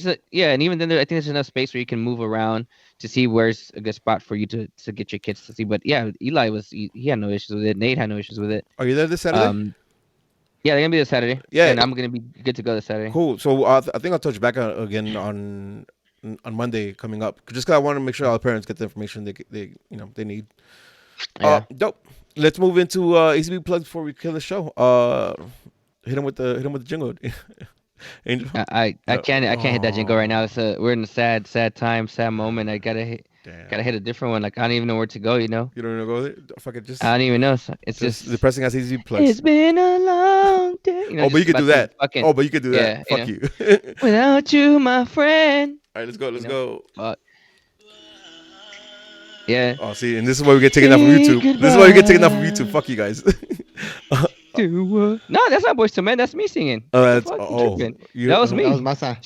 I think there's enough space where you can move around to see where's a good spot for you to get your kids to see. But yeah, Eli he had no issues with it. Nate had no issues with it. Are you there this Saturday? Yeah, they're gonna be this Saturday. Yeah, and I'm gonna be good to go this Saturday. Cool. So I think I'll touch back again on Monday coming up, just because I want to make sure all the parents get the information they need. Yeah. Dope. Let's move into ACB plugs before we kill the show. Hit him with the jingle. Angel. I can't hit that jingle right now. We're in a sad time, sad moment. I gotta hit a different one. Like I don't even know where to go. You know. You don't know go there? Fuck it. Just I don't even know. It's just depressing as ACB plugs. It's been a long day. You know, Oh, but you just could do about that. to fucking- Oh, but you could do that. Yeah, Fuck you you. Without you, my friend. All right, let's go. Let's You know? go. Yeah. Oh, see, and this is why we get taken off of YouTube. This is why we get taken off of YouTube. Fuck you guys. No, that's not Boyz II Men. That's me singing. Oh, What the that's fuck you tripping? you- That was me. That was my son.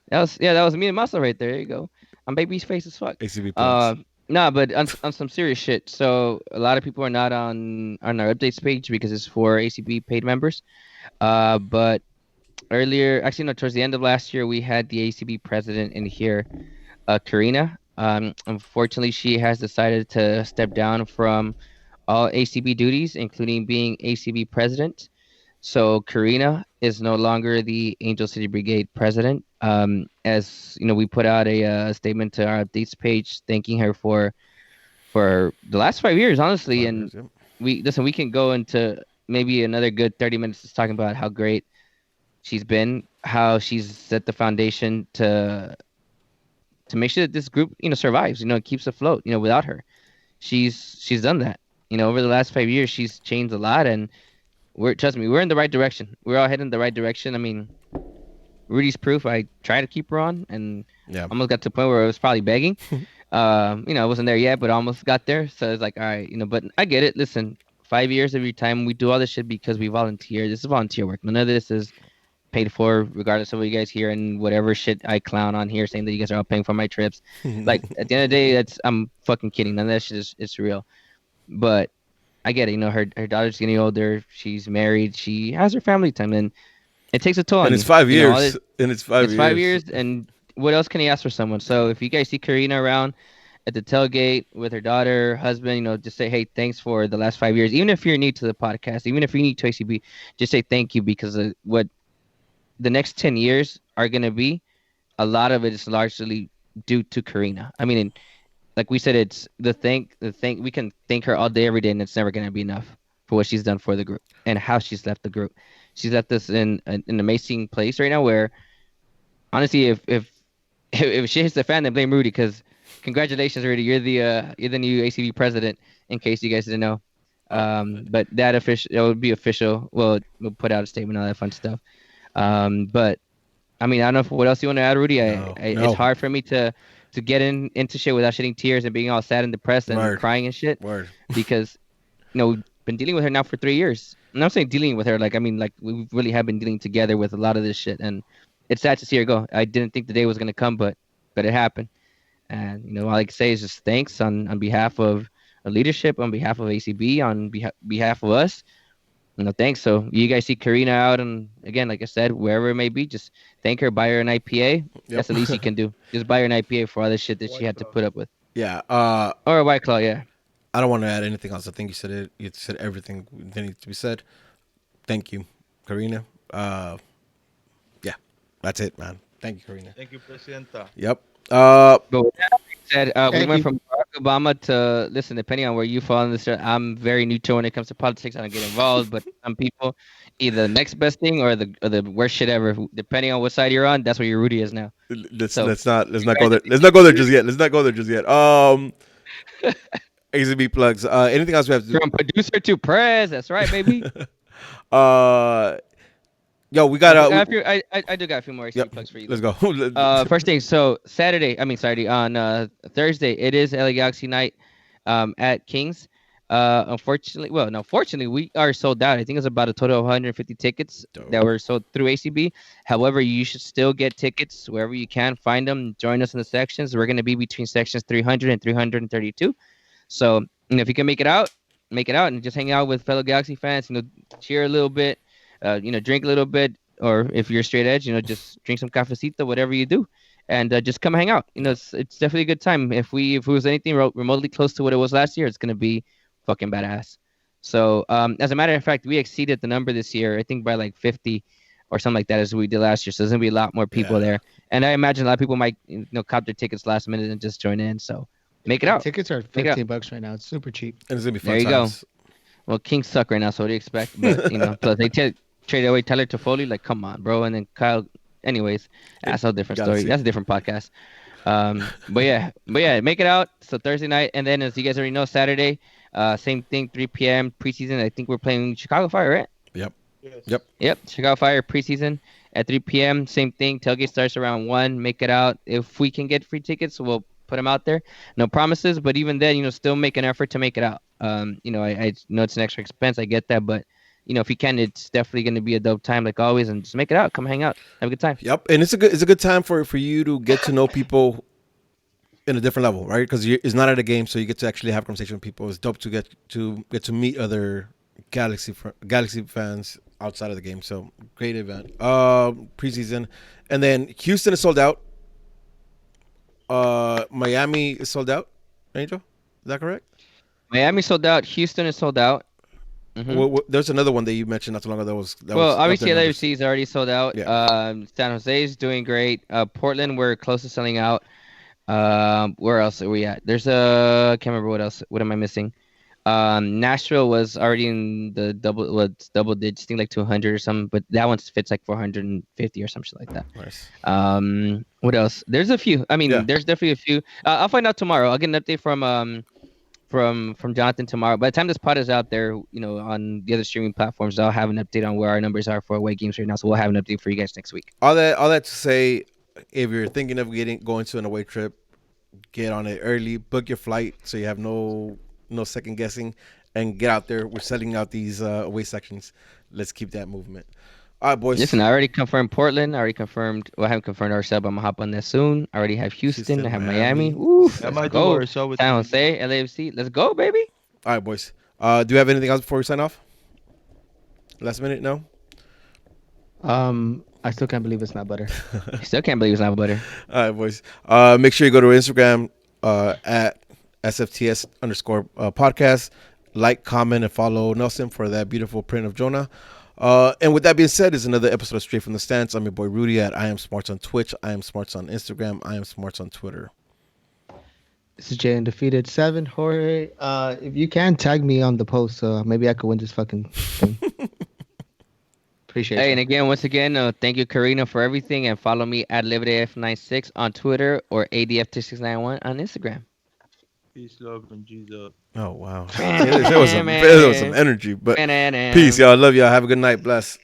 That was me and Masa right there. There you go. I'm baby's face as fuck. ACB plugs. Nah, but on some serious shit. So a lot of people are not on our updates page because it's for ACB paid members. But earlier, actually no, towards the end of last year, we had the ACB president in here, Karina. Unfortunately, she has decided to step down from all ACB duties, including being ACB president. So Karina is no longer the Angel City Brigade president. As you know, we put out a statement to our updates page thanking her for the last 5 years, honestly. 5 years. And Yep. we listen. We can go into maybe another good 30 minutes just talking about how great she's been, how she's set the foundation to make sure that this group, survives. Keeps afloat. Without her, she's done that. Over the last 5 years, she's changed a lot, and trust me, we're in the right direction. We're all heading in the right direction. I mean, Rudy's proof. I tried to keep her on, and Yeah. almost got to the point where I was probably begging. I wasn't there yet, but almost got there. So it's like, all right, but I get it. Listen, 5 years of your time, we do all this shit because we volunteer. This is volunteer work. None of this is paid for, regardless of what you guys hear and whatever shit I clown on here, saying that you guys are all paying for my trips. Like at the end of the day, I'm fucking kidding. None of that shit is it's real. But I get it. Her daughter's getting older. She's married. She has her family time, and it takes a toll on And you. it's 5 years. All this, And it's 5 it's years. 5 years, and what else can he ask for someone? So if you guys see Karina around at the tailgate with her daughter, husband, just say, hey, thanks for the last 5 years. Even if you're new to the podcast, even if you're new to ACB, just say thank you, because of what the next 10 years are going to be, a lot of it is largely due to Karina. I mean, like we said, it's the thing we can thank her all day, every day, and it's never going to be enough for what she's done for the group and how she's left the group. She's left us in an amazing place right now where, honestly, if she hits the fan, then blame Rudy, because congratulations, Rudy. You're the new ACB president, in case you guys didn't know. But it would be official. We'll put out a statement, all that fun stuff. But I mean, I don't know what else you want to add, Rudy. No. It's hard for me to get into shit without shedding tears and being all sad and depressed and Word. crying and shit, Word. because we've been dealing with her now for 3 years. I'm not saying dealing with her, like, I mean, like, we really have been dealing together with a lot of this shit, and it's sad to see her go. I didn't think the day was gonna come, but it happened. And all I can say is just thanks on behalf of leadership, on behalf of ACB, on behalf of us. Thanks. So you guys see Karina out, and again, like I said, wherever it may be, just thank her, buy her an IPA. That's the least you can do. Just buy her an IPA for all this shit that she had to put up with. Yeah. Or a White Claw, yeah. I don't want to add anything else. I think you said it. You said everything that needs to be said. Thank you, Karina. Yeah, that's it, man. Thank you, Karina. Thank you, Presidenta. Yep. But with that being said, we Thank went you. from Barack Obama to, listen, depending on where you fall in this, I'm very neutral when it comes to politics. I don't get involved, but some people, either the next best thing or the worst shit ever. Depending on what side you're on, that's where your Rudy is now. Let's So- let's not go there. Let's not go there just yet. Let's not go there just yet. AZB plugs. Anything else we have to do? From producer to press, that's right, baby. Yo, we got I do got a few more Yep. plugs for you. Let's go. First thing, so Saturday, on Thursday, it is LA Galaxy night at Kings. Fortunately, we are sold out. I think it's about a total of 150 tickets Dope. that were sold through ACB. However, you should still get tickets wherever you can find them. Join us in the sections. We're going to be between sections 300 and 332. So, if you can make it out and just hang out with fellow Galaxy fans, cheer a little bit, drink a little bit, or if you're straight edge, just drink some cafecito, whatever you do, and just come hang out. It's definitely a good time. If it was anything remotely close to what it was last year, it's gonna be fucking badass. So, as a matter of fact, we exceeded the number this year, I think by like 50 or something like that, as we did last year. So there's gonna be a lot more people Yeah. there, and I imagine a lot of people might cop their tickets last minute and just join in. So make it out. Tickets are Make it out. $15 right now. It's super cheap. And it's gonna be fun There you go. times. Well, Kings suck right now, so what do you expect? But plus they traded away Tyler Toffoli, like, come on, bro. And then Kyle, anyways, that's a different Gotta story. see. That's a different podcast. But yeah, make it out. So Thursday night, and then as you guys already know, Saturday, same thing, 3 p.m. preseason. I think we're playing Chicago Fire, right? Yes. Yep. Yep, Chicago Fire preseason at 3 p.m. Same thing. Tailgate starts around 1. Make it out. If we can get free tickets, we'll put them out there. No promises, but even then, still make an effort to make it out. I know it's an extra expense. I get that, but if you can, it's definitely going to be a dope time, like always. And just make it out. Come hang out. Have a good time. Yep. And it's a good time for you to get to know people in a different level, right? Because it's not at a game, so you get to actually have conversation with people. It's dope to get to meet other Galaxy fans outside of the game. So great event. Preseason, and then Houston is sold out. Miami is sold out. Angel, is that correct? Miami sold out. Houston is sold out. Hmm. There's another one that you mentioned not too long ago that Well, was up there obviously numbers. LAFC is already sold out. Yeah. San Jose is doing great. Portland, we're close to selling out. Where else are we at? There's a can't remember what else. What am I missing? Nashville was already in the double digits, I think like 200 or something, but that one fits like 450 or something like that. Nice. What else? There's a few. I mean, Yeah. there's definitely a few. I'll find out tomorrow. I'll get an update from Jonathan tomorrow. By the time this pod is out there, on the other streaming platforms, I'll have an update on where our numbers are for away games right now. So we'll have an update for you guys next week. All that to say, if you're thinking of going to an away trip, get on it early, book your flight so you have no second guessing, and get out there. We're selling out these away sections. Let's keep that movement. All right, boys. Listen, I already confirmed Portland. I already confirmed. Well, I haven't confirmed our sub. I'm gonna hop on this soon. I already have Houston. I have Miami. Oof, I let's might do go. our show with San you. Jose, LAFC. Let's go, baby. All right, boys. Do you have anything else before we sign off? Last minute, no. I still can't believe it's not butter. Still can't believe it's not butter. All right, boys. Make sure you go to Instagram at SFTS_podcast. Like, comment, and follow Nelson for that beautiful print of Jonah. And with that being said, is another episode of Straight from the Stance. I'm your boy Rudy at I Am Smarts on Twitch. I Am Smarts on Instagram. I Am Smarts on Twitter. This is Jay Undefeated 7. Jorge, if you can tag me on the post, maybe I could win this fucking thing. Appreciate Hey, it. and once again, thank you, Karina, for everything. And follow me at LibertyF96 on Twitter or ADF2691 on Instagram. Peace, love, and Jesus. Oh, wow. There was some energy. But peace, y'all. Love y'all. Have a good night. Bless.